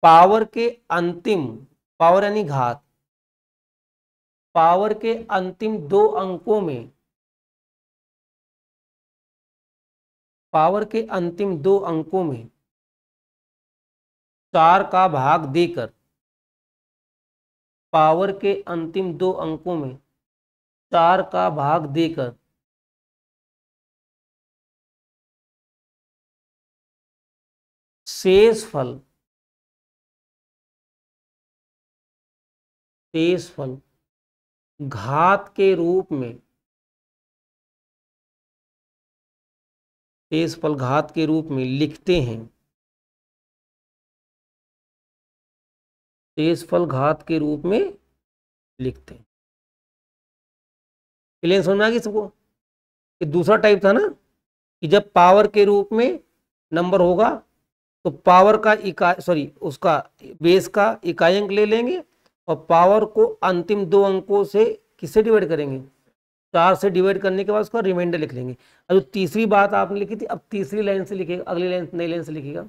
पावर के अंतिम, पावर यानी घात, पावर के अंतिम 2 अंकों में, पावर के अंतिम 2 अंकों में 4 का भाग देकर, पावर के अंतिम 2 अंकों में 4 का भाग देकर शेषफल, शेषफल घात के रूप में, शेषफल घात के रूप में लिखते हैं, शेषफल घात के रूप में लिखते हैं। क्लियर समझ में आ गई सबको। कि दूसरा टाइप था ना कि जब पावर के रूप में नंबर होगा तो पावर का इकाई, सॉरी उसका बेस का इकाई अंक ले लेंगे और पावर को अंतिम 2 अंकों से किससे डिवाइड करेंगे, 4 से डिवाइड करने के बाद उसका रिमाइंडर लिख लेंगे। अब जो तीसरी बात आपने लिखी थी, अब तीसरी लाइन से लिखेगा, अगली लाइन नई लाइन से लिखेगा।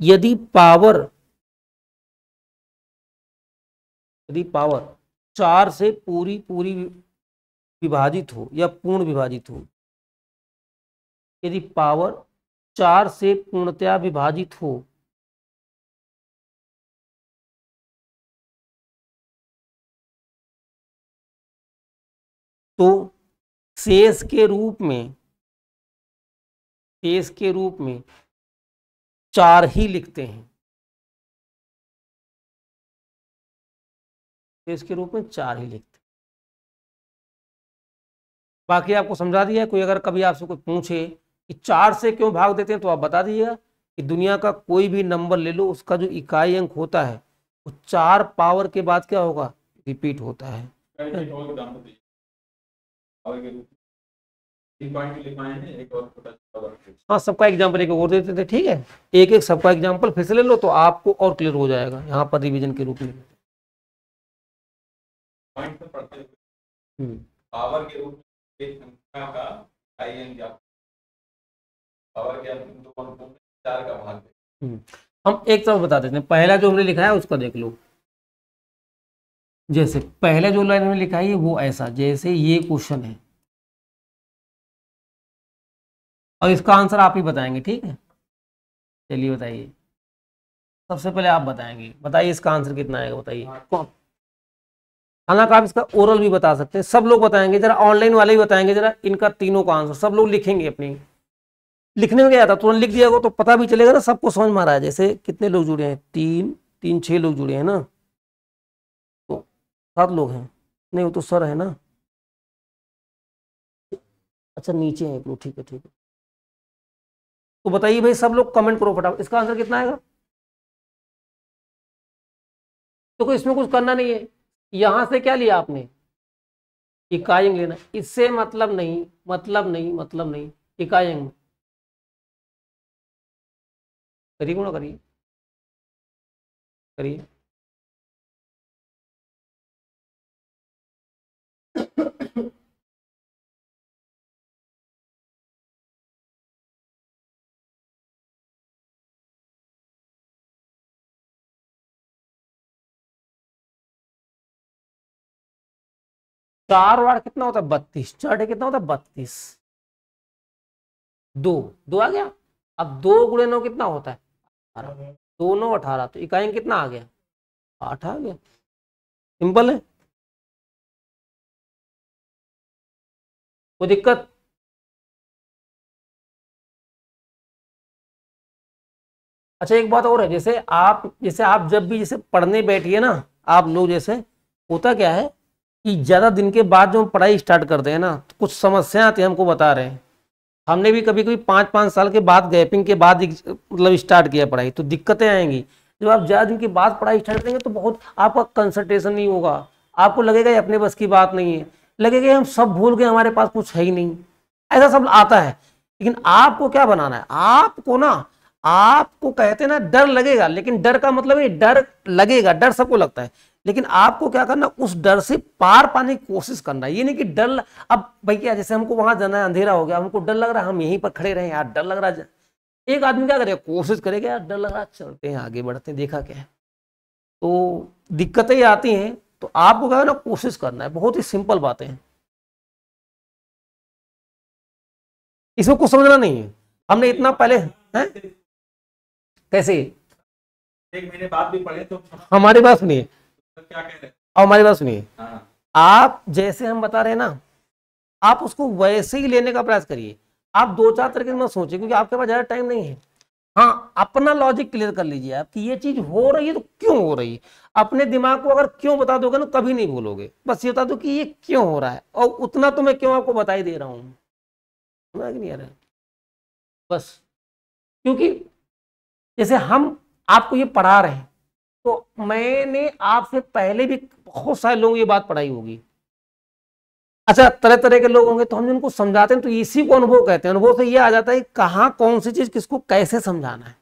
यदि पावर, यदि पावर 4 से पूरी पूरी विभाजित हो या पूर्ण विभाजित हो, यदि पावर 4 से पूर्णतया विभाजित हो तो शेष के रूप में, शेष के रूप में 4 ही लिखते हैं, शेष के रूप में 4 ही लिखते हैं। बाकी आपको समझा दिया है। कोई अगर कभी आपसे कोई पूछे कि 4 से क्यों भाग देते हैं तो आप बता दीजिएगा कि दुनिया का कोई भी नंबर ले लो, उसका जो इकाई अंक होता है वो 4 पावर के बाद क्या होगा, रिपीट होता है। हाँ सबका एग्जाम्पल एक और देते थे, ठीक है, एक एक सबका एग्जाम्पल फिर से ले लो तो आपको और क्लियर हो जाएगा यहाँ पर रिवीजन के रूप में। पॉइंट पे पढ़ते हुए हम्म, पावर के रूप में एक संख्या का IN या पावर के दो अंकों में 4 का भाग है। हम एक तरफ बता देते हैं, पहला जो हमने लिखा है उसका देख लो। जैसे पहले जो लाइन में लिखा है वो ऐसा, जैसे ये क्वेश्चन है और इसका आंसर आप ही बताएंगे, ठीक है। चलिए बताइए, सबसे पहले आप बताएंगे, बताइए इसका आंसर कितना आएगा, बताइए। हालांकि आप इसका ओरल भी बता सकते हैं, सब लोग बताएंगे, जरा ऑनलाइन वाले भी बताएंगे, जरा इनका तीनों का आंसर सब लोग लिखेंगे अपनी। लिखने में क्या आता, तुरंत लिख दिया तो पता भी चलेगा ना, सबको समझ में आ रहा है। जैसे कितने लोग जुड़े हैं, 6 लोग जुड़े हैं ना, तो 7 लोग हैं, नहीं वो तो सर है ना, अच्छा नीचे है एक लोग, ठीक है ठीक है। तो बताइए भाई, सब लोग कमेंट करो फटाफट, इसका आंसर कितना आएगा। तो कोई इसमें कुछ करना नहीं है, यहां से क्या लिया आपने, इकाई अंक लेना, इससे मतलब नहीं, मतलब नहीं, मतलब नहीं, इकाई अंक करिए, ना करिए, करिए। चार और 8 कितना होता है, 32, 4 कितना होता है, 32, दो दो आ गया। अब 2 गुणे 9 कितना होता है, 18, 2 9 18, तो इकाई अंक कितना आ गया, 8 आ गया, सिंपल है, कोई दिक्कत। अच्छा एक बात और है, जैसे आप जब भी जैसे पढ़ने बैठिए ना, आप लोग जैसे, होता क्या है कि ज्यादा दिन के बाद जो हम पढ़ाई स्टार्ट करते हैं ना, तो कुछ समस्या आती है, हमको बता रहे हैं। हमने भी कभी कभी 5-5 साल के बाद गैपिंग के बाद मतलब स्टार्ट किया पढ़ाई, तो दिक्कतें आएंगी। जब आप ज्यादा दिन के बाद पढ़ाई स्टार्ट करेंगे तो बहुत आपका कंसंट्रेशन नहीं होगा, आपको लगेगा ये अपने बस की बात नहीं है, लगेगा हम सब भूल गए, हमारे पास कुछ है ही नहीं, ऐसा सब आता है। लेकिन आपको क्या बनाना है, आपको ना, आपको कहते हैं ना डर लगेगा, लेकिन डर का मतलब है, डर लगेगा, डर सबको लगता है, लेकिन आपको क्या करना, उस डर से पार पाने की कोशिश करना। ये नहीं कि डर, अब भाई क्या, जैसे हमको वहां जाना है, अंधेरा हो गया, हमको डर लग रहा है, हम यहीं पर खड़े रहे यार, डर लग रहा है। एक आदमी क्या करेगा, कोशिश करेगा यार डर लग रहा है, चलते हैं आगे बढ़ते हैं, देखा क्या है। तो दिक्कतें आती हैं, तो आपको क्या है ना, कोशिश करना है, बहुत ही सिंपल बातें हैं, इसमें कुछ समझना नहीं है। हमने इतना पहले है, कैसे, 1 महीने बाद भी पढ़े तो हमारी बात सुनिए, क्या कह रहे हैं। और हमारी बात सुनिए, हाँ, आप जैसे हम बता रहे हैं ना, आप उसको वैसे ही लेने का प्रयास करिए। आप 2-4 तरीके से मत सोचिए, क्योंकि आपके पास ज्यादा टाइम नहीं है। हाँ, अपना लॉजिक क्लियर कर लीजिए आप कि ये चीज हो रही है तो क्यों हो रही है। अपने दिमाग को अगर क्यों बता दोगे ना, कभी नहीं भूलोगे, बस ये बता दो कि ये क्यों हो रहा है, और उतना तो मैं क्यों आपको बता ही दे रहा हूं, समझ नहीं आ रहा है बस। क्योंकि जैसे हम आपको ये पढ़ा रहे हैं, तो मैंने आपसे पहले भी बहुत सारे लोगों ये बात पढ़ाई होगी। अच्छा, तरह तरह के लोग होंगे, तो हम जिनको समझाते हैं तो इसी को अनुभव कहते हैं। अनुभव से ये आ जाता है कहाँ कौन सी चीज किसको कैसे समझाना है,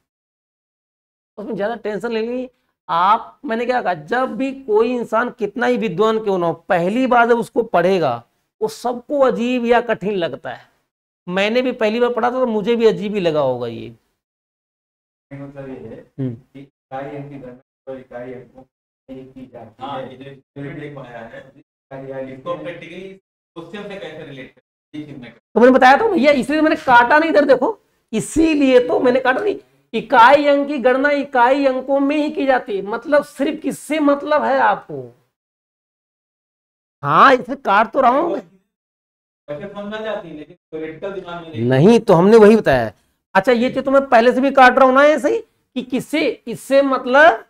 उसमें ज्यादा टेंशन लेनी। आप, मैंने क्या कहा, जब भी कोई इंसान कितना ही विद्वान क्यों ना हो, पहली बार जब उसको पढ़ेगा वो सबको अजीब या कठिन लगता है। मैंने भी पहली बार पढ़ा था तो मुझे भी अजीब ही लगा होगा ये। मतलब ये है कि इकाई अंक की गणना तो इकाई अंकों में की जाती हाँ, है। ये जो लिख पाया है, इसको प्रैक्टिकली क्वेश्चन से कैसे रिलेट कर, ये सीखने का। तो मैंने बताया था भैया, इसलिए मैंने काटा नहीं इधर, देखो इसीलिए तो मैंने काटा नहीं। इकाई अंक की गणना इकाई अंकों में ही की जाती है, मतलब सिर्फ किससे मतलब है आपको। हाँ, इसे काट तो रहा हूं मैं, वैसे समझ में जाती है, लेकिन थ्योरेटिकल दिमाग में नहीं तो हमने वही बताया। अच्छा, ये चीज तो मैं पहले से भी काट रहा हूं ना ऐसे ही, कि किससे, इससे मतलब,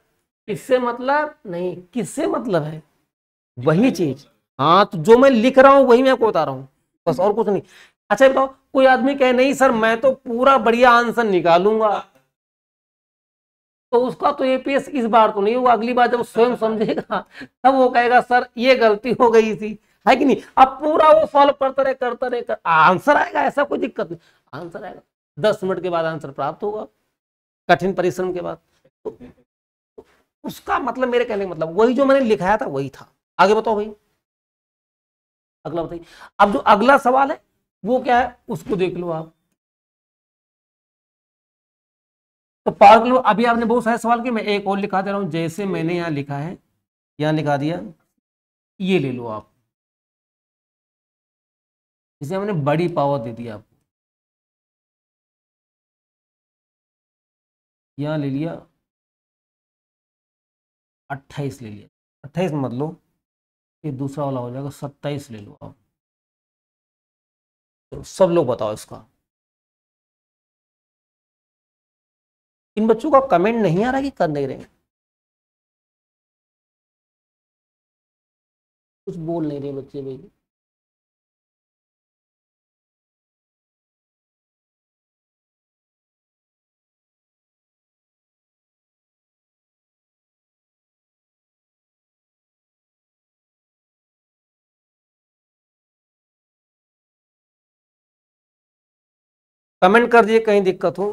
इससे मतलब नहीं, किससे मतलब है, वही चीज। हाँ, तो जो मैं लिख रहा हूं वही मैं आपको बता रहा हूं, बस और कुछ नहीं। अच्छा बताओ, कोई आदमी कहे नहीं सर मैं तो पूरा बढ़िया आंसर निकालूंगा, तो उसका तो एपीएस इस बार तो नहीं होगा, अगली बार जब स्वयं समझेगा तब वो कहेगा सर ये गलती हो गई थी, है कि नहीं। अब पूरा वो सॉल्व करता रहे आंसर आएगा, ऐसा कोई दिक्कत नहीं, आंसर आएगा, 10 मिनट के बाद आंसर प्राप्त होगा, कठिन परिश्रम के बाद। तो उसका मतलब, मेरे कहने का मतलब वही जो मैंने लिखाया था वही था। आगे बताओ भाई। अगला बताइए। अब जो अगला सवाल है वो क्या है उसको देख लो आप। तो पावर किलो अभी आपने बहुत सारे सवाल किए, मैं एक और लिखा दे रहा हूं, जैसे मैंने यहाँ लिखा है, यहाँ लिखा दिया, ये ले लो आप, इसे हमने बड़ी पावर दे दी आपको, यहाँ ले लिया 28 ले लिया, 28 मत लो, ये दूसरा वाला हो जाएगा, 27 ले लो आप। तो सब लोग बताओ इसका। इन बच्चों का कमेंट नहीं आ रहा कि कर नहीं रहे, कुछ बोल नहीं रहे बच्चे भाई। कमेंट कर दिए कहीं दिक्कत हो।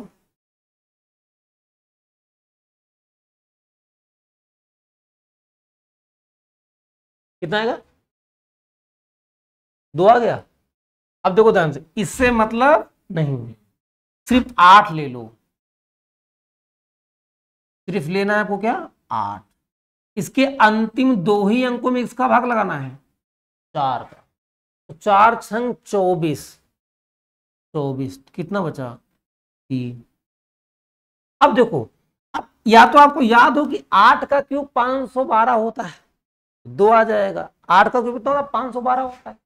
कितना आएगा? 2 आ गया। अब देखो ध्यान से, इससे मतलब नहीं, सिर्फ 8 ले लो, सिर्फ लेना है आपको क्या? 8। इसके अंतिम 2 ही अंकों में इसका भाग लगाना है 4 का, तो 4 छंग 24, 24 कितना बचा? 3। अब देखो, अब या तो आपको याद हो कि 8 का क्यूब 512 होता है, 2 आ जाएगा। 8 का क्यूब कितना होता है? 512 होता है।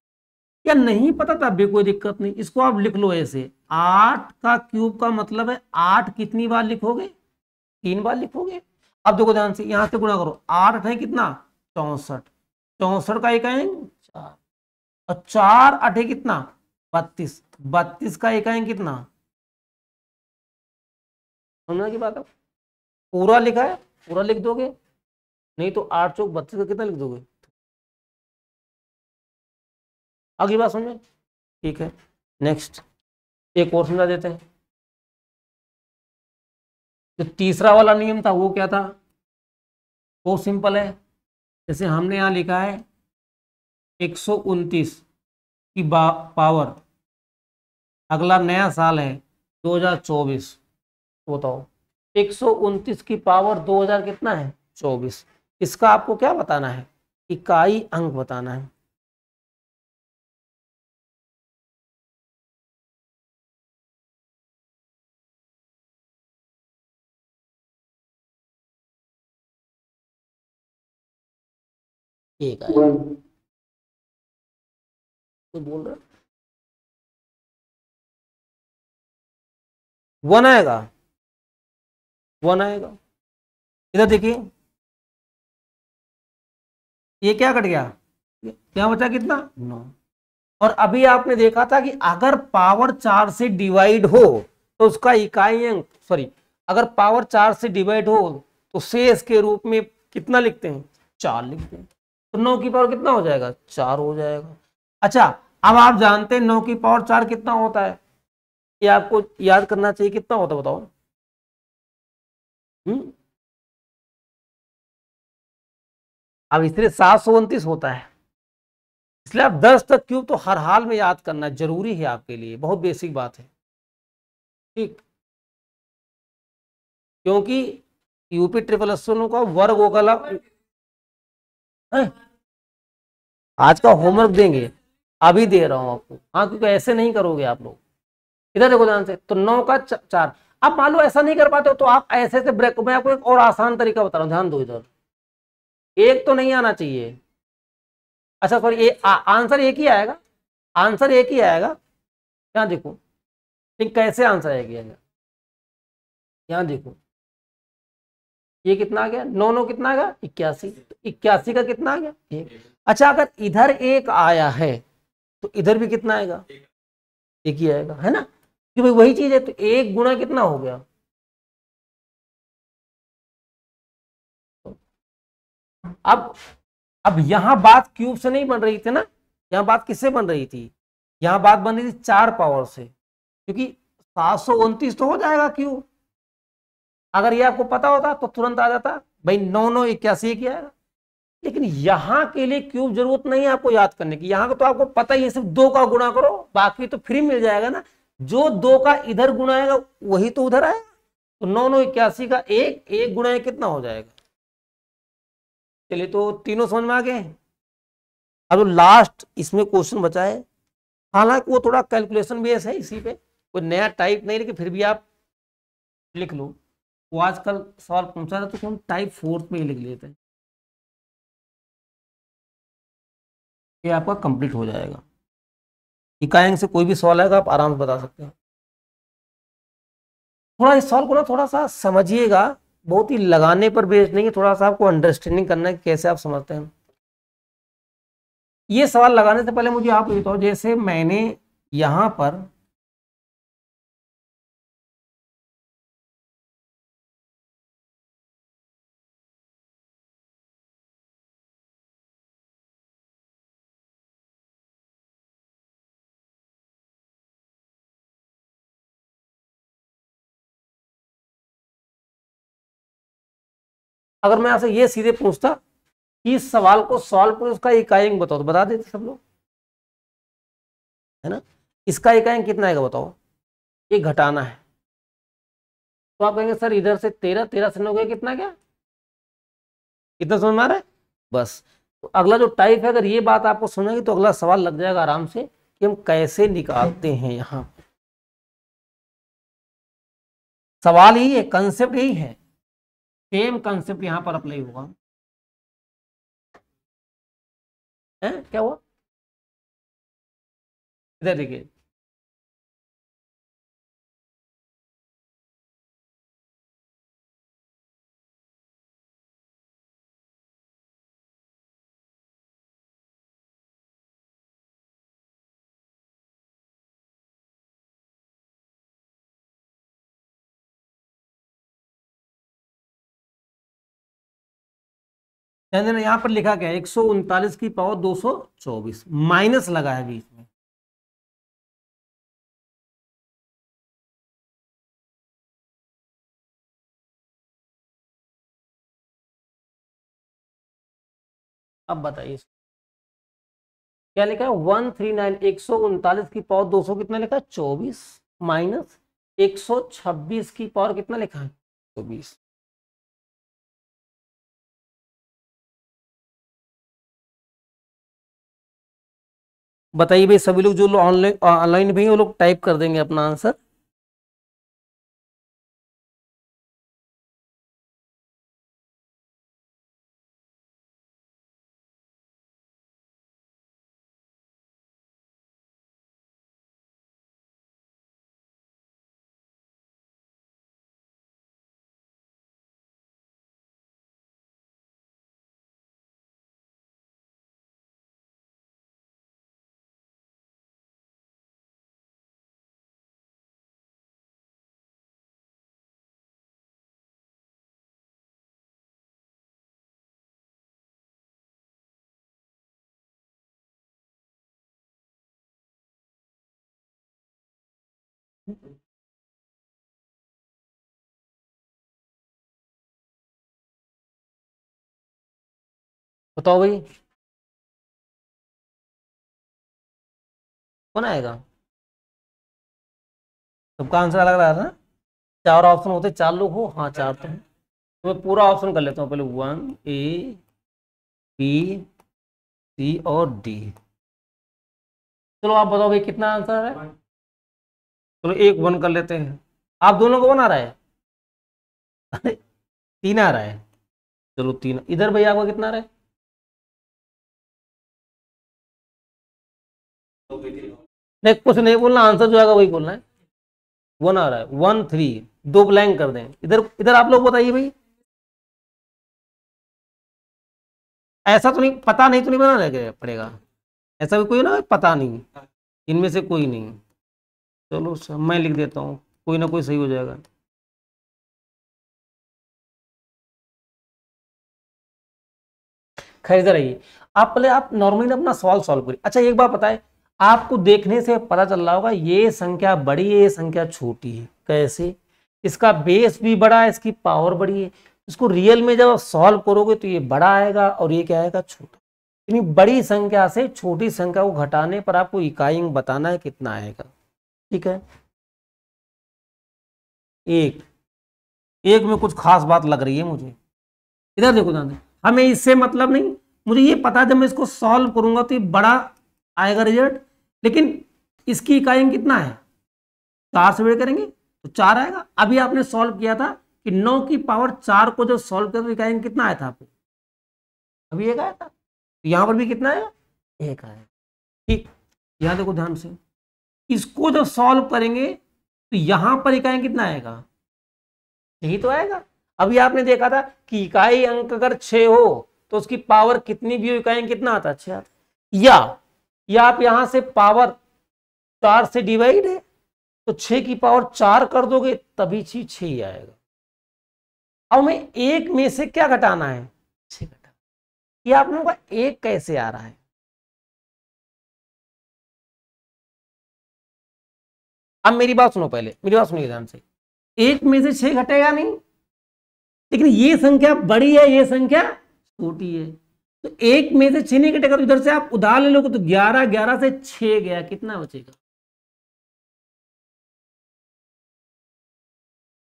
या नहीं पता तब भी कोई दिक्कत नहीं, इसको आप लिख लो ऐसे, 8 का क्यूब का मतलब है 8 कितनी बार लिखोगे? 3 बार लिखोगे। अब देखो ध्यान से, यहां से गुणा करो, 8 है कितना? 64, 64 का इकाई 4, और 4 8 कितना? 32, 32 का इकाई कितना? समझना की बात है? पूरा लिखा है, पूरा लिख दोगे, नहीं तो 8 चौक 32 का कितना लिख दोगे? अगली बात समझे? ठीक है, नेक्स्ट एक और समझा देते हैं। जो तीसरा वाला नियम था वो क्या था? वो सिंपल है, जैसे हमने यहां लिखा है 129 की पावर, अगला नया साल है 2024, तो बताओ 129 की पावर 2000 कितना है? 24। इसका आपको क्या बताना है? इकाई अंक बताना है। एक आएगा, तो बोल रहा 1 आएगा, 1 आएगा। इधर देखिए, ये क्या कट गया? क्या बचा? कितना? 9। और अभी आपने देखा था कि अगर पावर 4 से डिवाइड हो तो उसका इकाई अंक, सॉरी, अगर पावर 4 से डिवाइड हो तो शेष के रूप में कितना लिखते हैं? 4 लिखते हैं। तो 9 की पावर कितना हो जाएगा? 4 हो जाएगा। अच्छा, अब आप जानते हैं 9 की पावर 4 कितना होता है? ये आपको याद करना चाहिए, कितना होता है बताओ? अब इसलिए 729 होता है, इसलिए आप 10 तक क्यूब तो हर हाल में याद करना जरूरी है आपके लिए, बहुत बेसिक बात है, ठीक। क्योंकि यूपी ट्रिपल एसओ का वर्ग होगा, आज का होमवर्क देंगे, अभी दे रहा हूं आपको, हाँ, क्योंकि ऐसे नहीं करोगे आप लोग। इधर देखो ध्यान से, तो 9 का 4। अब मान लो ऐसा नहीं कर पाते हो तो आप ऐसे से ब्रेक, मैं आपको एक और आसान तरीका बता रहा हूं, ध्यान दो इधर, एक तो नहीं आना चाहिए। अच्छा सॉरी, आंसर एक ही आएगा, आंसर एक ही आएगा। यहाँ देखो, ठीक, कैसे आंसर आएगा? यहाँ देखो, ये कितना आ गया? 9 9 कितना आ गया? 81। तो 81 का कितना आ गया? 1। अच्छा, अगर इधर 1 आया है तो इधर भी कितना आएगा? 1 ही आएगा, है ना? क्योंकि भाई वही चीज है, तो 1 गुना कितना हो गया? अब यहां बात क्यूब से नहीं बन रही थी ना, यहां बात किससे बन रही थी? यहां बात बन रही थी 4 पावर से, क्योंकि 729 तो हो जाएगा क्यूब। अगर ये आपको पता होता तो तुरंत आ जाता भाई, 9 9 81 की आएगा। लेकिन यहां के लिए क्यूब जरूरत नहीं है आपको याद करने की, यहां का तो आपको पता ही है, सिर्फ 2 का गुणा करो, बाकी तो फ्री मिल जाएगा ना। जो 2 का इधर गुणा आएगा वही तो उधर आएगा। तो 9 9 81 का एक गुणा कितना हो जाएगा। चलिए तो तीनों समझ में आ गए। अब जो लास्ट इसमें क्वेश्चन बचा है, हालांकि वो थोड़ा कैलकुलेशन बेस है, इसी पे कोई नया टाइप नहीं, लेकिन फिर भी आप लिख लो। वो आजकल सवाल पूछा था तो हम टाइप 4 में ही लिख लेते हैं, ये आपका कंप्लीट हो जाएगा। इकाई अंक से कोई भी सवाल आएगा आप आराम से बता सकते हैं। थोड़ा इस सवाल को ना थोड़ा सा समझिएगा, बहुत ही लगाने पर बेस्ड नहीं है, थोड़ा सा आपको अंडरस्टैंडिंग करना है कैसे आप समझते हैं। ये सवाल लगाने से पहले मुझे आप बताओ, जैसे मैंने यहां पर अगर मैं आपसे ये सीधे पूछता कि इस सवाल को सॉल्व करो, उसका इकाई अंक बताओ, तो बता देते सब लोग, है ना। इसका इकाई अंक कितना आएगा बताओ, ये घटाना है। तो आप कहेंगे सर इधर से 13 13 से 9 गया कितना, क्या कितना समझ में आ रहा है। बस तो अगला जो टाइप है, अगर ये बात आपको समझेगी तो अगला सवाल लग जाएगा आराम से कि हम कैसे निकालते हैं। यहाँ सवाल यही है, कंसेप्ट यही है, सेम कंसेप्ट यहां पर अप्लाई होगा। है क्या हुआ, इधर देखिए, यहाँ पर लिखा गया 139 की पावर 224, माइनस लगा है बीच में। अब बताइए क्या लिखा है, 139 139 की पावर 200 कितना लिखा है 24, माइनस 126 की पावर कितना लिखा है 24। बताइए भाई, सभी लोग जो लोग ऑनलाइन भी हैं वो लोग टाइप कर देंगे अपना आंसर। बताओ भाई कौन आएगा, सबका आंसर अलग रहा था ना। 4 ऑप्शन होते, 4 लोग हो, हाँ 4 तो हैं। तो मैं पूरा ऑप्शन कर लेता हूँ पहले, 1 A B C और D। चलो आप बताओ भाई कितना आंसर है। चलो एक 1 कर लेते हैं, आप दोनों को 1 आ रहा है 3 आ रहा है, चलो 3। इधर भैया आपका कितना आ रहा है, नहीं कुछ नहीं बोलना, आंसर जो आएगा वही बोलना है। 1 आ रहा है, 1 3, 2 ब्लैंक कर दें। इधर इधर आप लोग बताइए भाई, ऐसा तो नहीं, पता नहीं तो नहीं बनाना पड़ेगा, ऐसा भी कोई ना पता नहीं, इनमें से कोई नहीं। चलो मैं लिख देता हूँ, कोई ना कोई सही हो जाएगा। खैर इधर आइए, आप पहले आप नॉर्मली अपना सवाल सॉल्व करिए। अच्छा एक बात बताए, आपको देखने से पता चल रहा होगा ये संख्या बड़ी है, ये संख्या छोटी है। कैसे, इसका बेस भी बड़ा है, इसकी पावर बड़ी है, इसको रियल में जब आप सॉल्व करोगे तो ये बड़ा आएगा और ये क्या आएगा, छोटा। यानी बड़ी संख्या से छोटी संख्या को घटाने पर आपको इकाई अंक बताना है कितना आएगा। ठीक है, एक में कुछ खास बात लग रही है मुझे। इधर देखो ध्यान से, हमें इससे मतलब नहीं, मुझे ये पता है जब मैं इसको सॉल्व करूंगा तो ये बड़ा आएगा रिजल्ट, लेकिन इसकी इकाई अंक कितना है, 4 से डिवाइड करेंगे तो 4 आएगा। अभी आपने सॉल्व किया था कि 9 की पावर 4 को जब सॉल्व किया तो इकाई अंक कितना आया था आपको, अभी 1 आया था। यहां पर भी कितना आया, 1 आया। ठीक, यहां देखो ध्यान से, इसको जब सॉल्व करेंगे तो यहां पर इकाई अंक कितना आएगा, यही तो आएगा। अभी आपने देखा था कि इकाई अंक अगर 6 हो तो उसकी पावर कितनी भी हो, इकाई अंक कितना आता है, 6 आता है। या आप यहां से पावर 4 से डिवाइड है तो 6 की पावर 4 कर दोगे तभी 6 ही आएगा। अब हमें 1 में से क्या घटाना है, 6 घटाना। ये आप लोगों का 1 कैसे आ रहा है, अब मेरी बात सुनो, पहले मेरी बात सुनिए ध्यान से। 1 में से 6 घटेगा नहीं, लेकिन ये संख्या बड़ी है, ये संख्या छोटी है, तो 1 में से 6 नहीं घटेगा। तो इधर से आप उधार ले लोगे तो 11 से 6 गया, कितना बचेगा।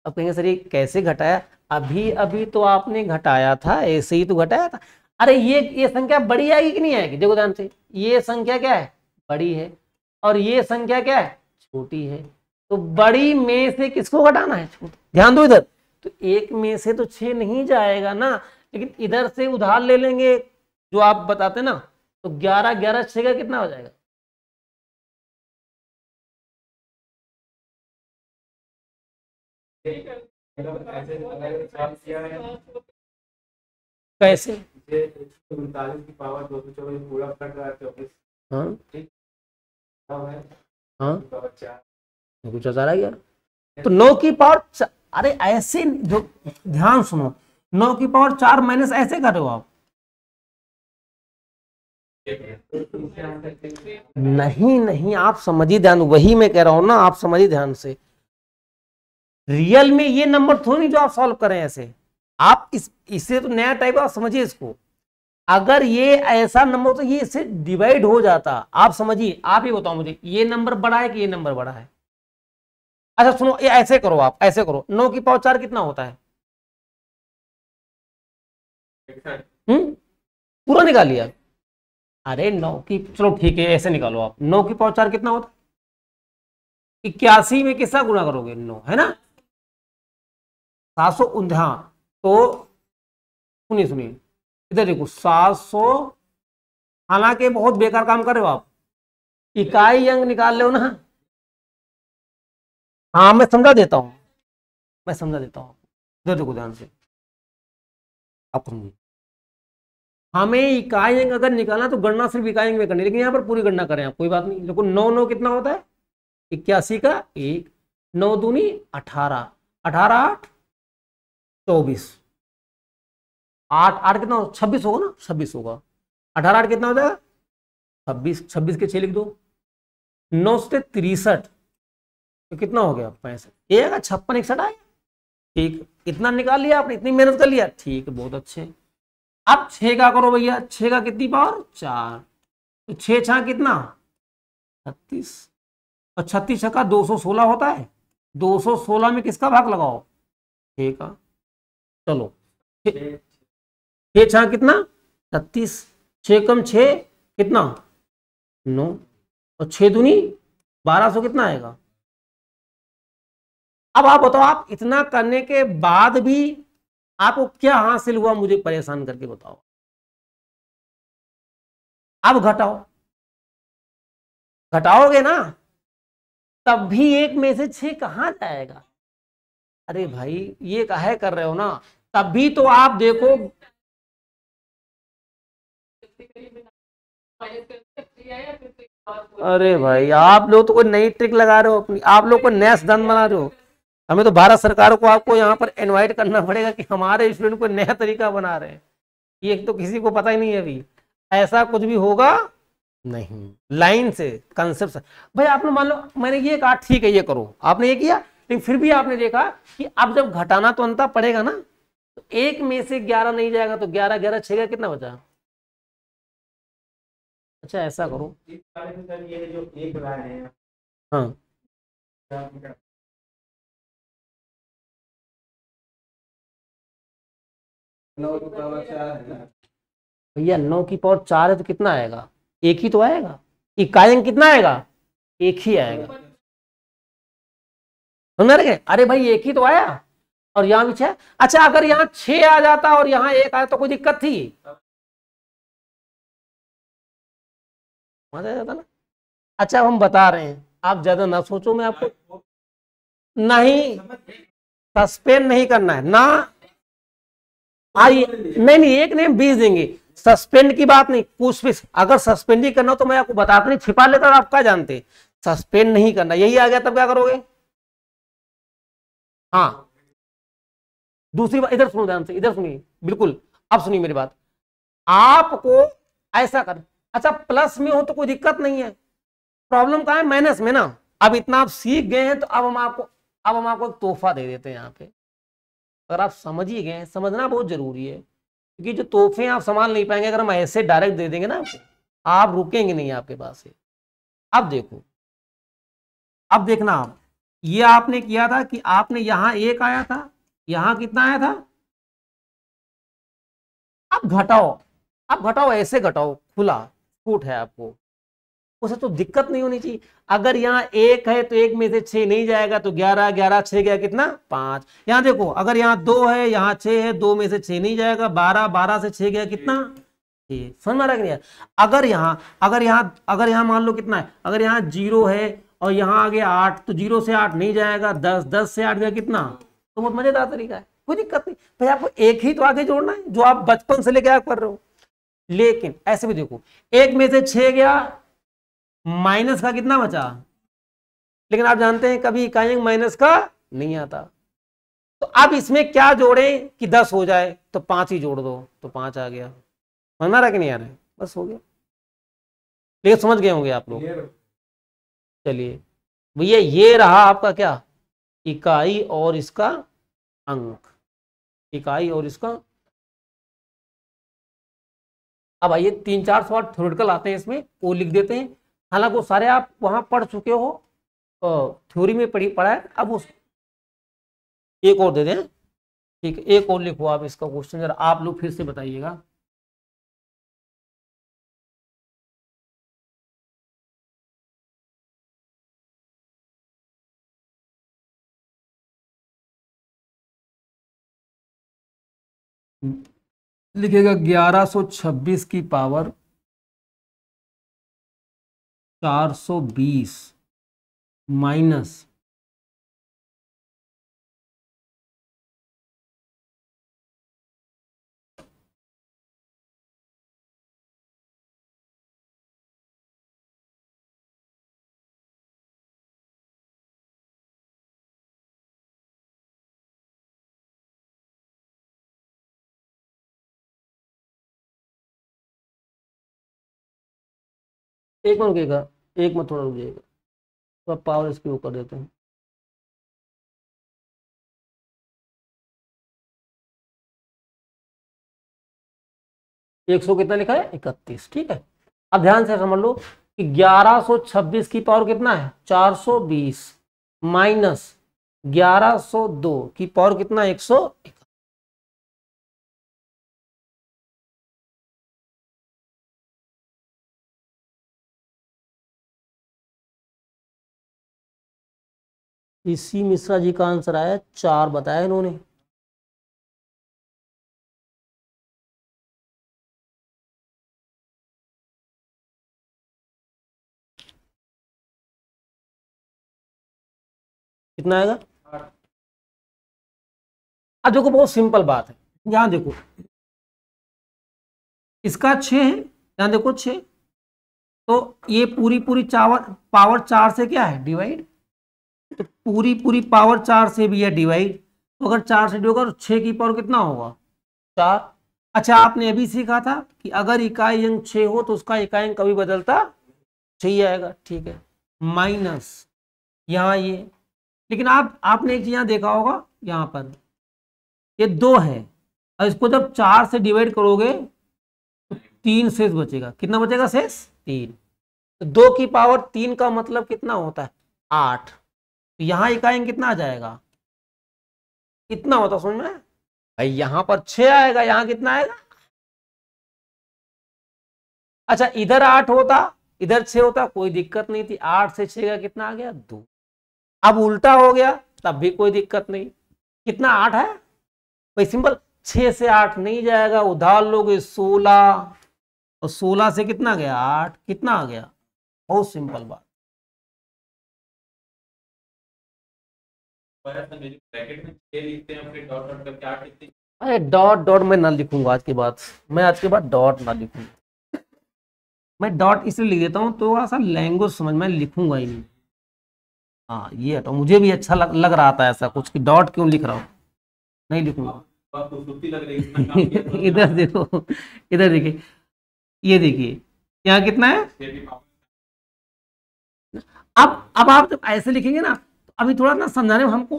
अब कहेंगे सर ये कैसे घटाया, अभी तो आपने घटाया था, ऐसे ही तो घटाया था। अरे ये संख्या बड़ी आएगी कि नहीं आएगी, देखो ध्यान से, ये संख्या क्या है, बड़ी है, और ये संख्या क्या है, छोटी है। तो बड़ी में से किसको घटाना है, छोटी। ध्यान दो इधर, तो 1 में से तो 6 नहीं जाएगा ना, लेकिन इधर से उधार ले लेंगे जो आप बताते ना, तो 11 6 का कितना हो जाएगा, कैसे, 39 की पावर 224 पूरा कट रहा है 24। हाँ ठीक है, हाँ, पावर 4 कुछ हजार आ गया। तो 9 की पावर, अरे ऐसे जो, ध्यान सुनो, 9 की पावर 4 माइनस ऐसे कर रहे हो आप, नहीं आप समझिए ध्यान, वही मैं कह रहा हूं ना, आप समझिए ध्यान से। रियल में ये नंबर थोड़ी जो आप सॉल्व करें ऐसे, आप इससे तो नया टाइप आप समझिए इसको। अगर ये ऐसा नंबर तो ये इससे डिवाइड हो जाता, आप समझिए, आप ही बताओ मुझे, ये नंबर बड़ा है कि ये नंबर बड़ा है। अच्छा सुनो, ये ऐसे करो, आप ऐसे करो, 9 की पावर 4 कितना होता है, पूरा निकाल लिया। अरे 9 की, चलो ठीक है ऐसे निकालो आप, 9 की पावर 4 कितना होता है, 81 में किसका गुणा करोगे, 9 है ना, 700। हाँ तो सुनिए इधर देखो, 700, हालांकि बहुत बेकार काम कर रहे हो आप, इकाई अंक निकाल लो ना। हाँ मैं समझा देता हूं, इधर देखो ध्यान से, आप समझिए, हमें इकाई अंक अगर निकालना तो गणना सिर्फ इकाई अंक में करनी, लेकिन यहाँ पर पूरी गणना करें आप, कोई बात नहीं। देखो 9 कितना होता है, 81 का 1, 9 दूनी 18, 18 8 24, 8 कितना, 26 होगा ना, 26 होगा, 18 8 कितना हो जाएगा, 26 के 6 लिख दो, 9 से 63, तो कितना हो गया, 65, ये आएगा 56 61 आएगा। ठीक, इतना निकाल लिया आपने, इतनी मेहनत कर लिया, ठीक है बहुत अच्छे। अब 6 का करो भैया, 6 का कितनी पावर 4, तो 6 6 कितना 36, और 36 छक्का 216 होता है, 216 में किसका भाग लगाओ, 6 का। चलो 6 6 कितना 36, 6 कम 6 कितना 9, और 6 दूनी 1200 कितना आएगा। अब आप बताओ, आप इतना करने के बाद भी आपको क्या हासिल हुआ, मुझे परेशान करके बताओ। अब घटाओगे ना, तब भी 1 में से 6 कहां जाएगा। अरे भाई ये काहे कर रहे हो ना, तब भी तो आप देखो, अरे भाई आप लोग तो कोई नई ट्रिक लगा रहे हो अपनी, आप लोग को नया सिद्धांत बना रहे हो। हमें तो भारत सरकार को आपको यहाँ पर इनवाइट करना पड़ेगा कि हमारे स्टूडेंट को नया तरीका बना रहे हैं, ये तो किसी को पता ही नहीं है अभी, ऐसा कुछ भी होगा नहीं, लाइन से कंसेप्ट। भाई आपने मान लो मैंने ये कहा ठीक है ये करो, आपने ये किया, लेकिन फिर भी आपने देखा कि अब जब घटाना तो अंततः पड़ेगा ना, तो 1 में से 11 नहीं जाएगा तो 11 11 6 कितना बचा? अच्छा ऐसा करो, इस वाले में सर ये जो एक लाए हैं हाँ नौ की पावर 4 है ना। भैया 9 की पावर 4 है तो कितना आएगा? एक ही तो आएगा। इकाई अंक कितना आएगा? एक ही आएगा। समझ रहे? अरे भाई एक ही तो आया और यहाँ भी 6। अच्छा अगर यहाँ 6 आ जाता और यहाँ 1 आया तो कोई दिक्कत थी? मजा आ जाता ना। अच्छा अब हम बता रहे हैं, आप ज्यादा ना सोचो, मैं आपको नहीं सस्पेंड नहीं करना है ना। आई नहीं नहीं, एक नहीं 20 देंगे। सस्पेंड की बात नहीं, कुछ भी अगर सस्पेंड ही करना हो तो मैं आपको बताता नहीं, छिपा लेता और आप क्या जानते। सस्पेंड नहीं करना, यही आ गया तब क्या करोगे? हाँ दूसरी बात इधर सुनो ध्यान से, इधर सुनिए बिल्कुल, अब सुनिए मेरी बात। आपको ऐसा कर, अच्छा प्लस में हो तो कोई दिक्कत नहीं है, प्रॉब्लम कहां है? माइनस में ना। अब इतना आप सीख गए हैं तो अब हम आपको एक तोहफा दे देते हैं यहाँ पे। अगर आप समझ ही गए, समझना बहुत जरूरी है, क्योंकि जो तोहफे आप संभाल नहीं पाएंगे अगर हम ऐसे डायरेक्ट दे देंगे ना आपको, आप रुकेंगे नहीं आपके पास से। अब देखो, अब देखना आप, ये आपने किया था कि आपने यहां 1 आया था, यहां कितना आया था? अब घटाओ, अब घटाओ, ऐसे घटाओ, खुला छूट है आपको, उसे तो दिक्कत नहीं होनी चाहिए। अगर यहाँ 1 है तो 1 में से 6 नहीं जाएगा तो 11 11 6 गया कितना? 5। यहाँ देखो अगर यहाँ 2 है, यहाँ 6 है, 2 में से 6 नहीं जाएगा, 12 12 से 6 गया कितना? 6। समझ में आ रहा है कि नहीं? अगर यहाँ मान लो कितना है, अगर यहाँ 0 है और यहाँ आ गया 8 तो 0 से 8 नहीं जाएगा, 10 10 से 8 गया कितना? तो बहुत मजेदार तरीका है, कोई दिक्कत नहीं भाई, आपको एक ही तो आगे जोड़ना है जो आप बचपन से लेके आप कर रहे हो। लेकिन ऐसे भी देखो, 1 में से 6 गया, माइनस का कितना बचा? लेकिन आप जानते हैं कभी इकाई अंक माइनस का नहीं आता, तो अब इसमें क्या जोड़े कि 10 हो जाए? तो 5 ही जोड़ दो तो 5 आ गया। समझ रहा कि नहीं आ रहा है? बस हो गया। लेकिन समझ गए होंगे आप लोग। चलिए भैया ये रहा आपका क्या? इकाई और इसका अंक, इकाई और इसका। अब आइए 3-4 सवाल थ्योरेटिकल आते हैं, इसमें वो लिख देते हैं। हालांकि वो सारे आप वहां पढ़ चुके हो, थ्योरी में पढ़ा है। अब उस एक और दे दें, ठीक है, एक और लिखो आप इसका क्वेश्चन, जरा आप लोग फिर से बताइएगा। लिखेगा 1126 की पावर 420 माइनस 1 में रुकेगा, 1 में थोड़ा रुक जाएगा, तो अब पावर इसके ऊपर देते हैं। एक सौ कितना लिखा है? 31। ठीक है, अब ध्यान से समझ लो कि 1126 की पावर कितना है? 420 माइनस 1102 की पावर कितना? 101। इसी मिश्रा जी का आंसर आया 4, बताया इन्होंने। कितना आएगा? अब देखो बहुत सिंपल बात है, यहां देखो इसका 6 है, यहां देखो 6, तो ये पूरी पूरी पावर 4 से क्या है? डिवाइड। तो पूरी पूरी पावर 4 से भी है डिवाइड, तो अगर 4 से डिवाइड होगा तो 6 की पावर कितना होगा? 4। अच्छा आपने अभी सीखा था कि अगर इकाई अंक 6 हो तो उसका इकाई अंक कभी बदलता 6 ही आएगा। ठीक है, माइनस यहाँ ये, लेकिन आपने एक चीज यहाँ देखा होगा, यहाँ पर ये 2 है और इसको जब 4 से डिवाइड करोगे तो 3 शेष बचेगा। कितना बचेगा शेष? 3। तो 2 की पावर 3 का मतलब कितना होता है? 8। तो यहाँ इकाई अंक कितना आ जाएगा? कितना होता समझ में भाई? यहाँ पर 6 आएगा, यहाँ कितना आएगा? अच्छा इधर 8 होता, इधर 6 होता, कोई दिक्कत नहीं थी। 8 से 6 का कितना आ गया? 2। अब उल्टा हो गया तब भी कोई दिक्कत नहीं। कितना 8 है भाई? सिंपल 6 से 8 नहीं जाएगा, उधार लोगे 16 और 16 से कितना गया? 8। कितना आ गया? बहुत सिंपल बात। ब्रैकेट में 6 लिखते हैं फिर डॉट डॉट करके 8 लिखते हैं। अरे डॉट डॉट मैं ना लिखूंगा आज के बाद, मैं आज के बाद डॉट ना लिखूंगा। मैं डॉट इसलिए लिख देता हूँ थोड़ा सा लैंग्वेज समझ में, लिखूंगा ही नहीं। हाँ ये तो मुझे भी अच्छा लग रहा था ऐसा कुछ कि डॉट क्यों लिख रहा हूँ, नहीं लिखूंगा। बात तो सुस्ती लग रही है, इतना काम किया तो इधर देखो, इधर देखिए, ये देखिए यहाँ कितना है? 6 की पावर। अब आप जब ऐसे लिखेंगे ना तो अभी थोड़ा ना समझाने में हमको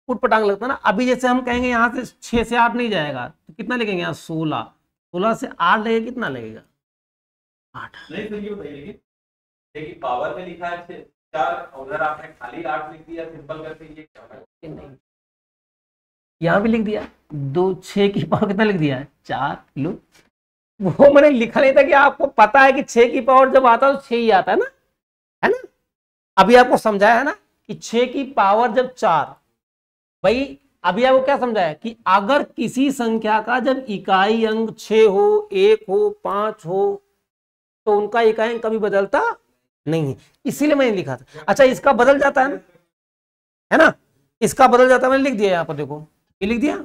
उटपटांग लगता है ना। अभी जैसे हम कहेंगे यहाँ से 6 से 8 नहीं जाएगा तो कितना लिखेंगे? यहाँ 16। 16 से 8 लगेगा, कितना लगेगा? 8। नहीं तो ये बताइए लेकिन 6 की पावर में लिखा है 4, उधर आपने खाली 8 लिख दिया सिंपल करके, ये क्या है? नहीं यहाँ भी लिख दिया 2, 6 की पावर कितना लिख दिया है? 4। लो वो मैंने लिखा नहीं था कि आपको पता है कि 6 की पावर जब आता है तो 6 ही आता है ना, है ना? अभी आपको समझाया है ना कि 6 की पावर जब 4, भाई अभी आपको क्या समझाया कि अगर किसी संख्या का जब इकाई अंक 6 हो, 1 हो, 5 हो तो उनका इकाई अंक कभी बदलता नहीं है, इसीलिए मैंने लिखा था। अच्छा इसका बदल जाता है ना, है ना? इसका बदल जाता है, मैंने लिख दिया यहाँ पर, देखो ये लिख दिया।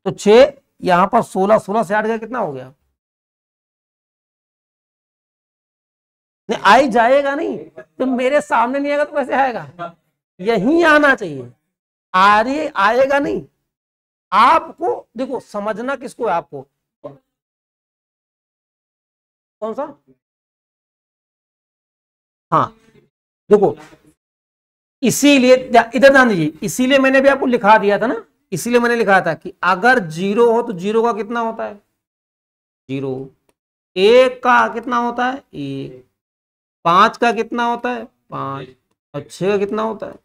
तो 6 यहाँ पर 16, 16 से 8 गया, कितना हो गया? नहीं आई जाएगा नहीं तो मेरे सामने नहीं आएगा तो कैसे आएगा? यही आना चाहिए। आएगा नहीं। आपको देखो समझना किसको है? आपको कौन सा? हाँ देखो इसीलिए इधर ध्यान दीजिए, इसीलिए मैंने भी आपको लिखा दिया था ना, इसीलिए मैंने लिखा था कि अगर 0 हो तो 0 का कितना होता है? 0। 1 का कितना होता है? 1। 5 का कितना होता है? 5। और 6 का कितना होता है?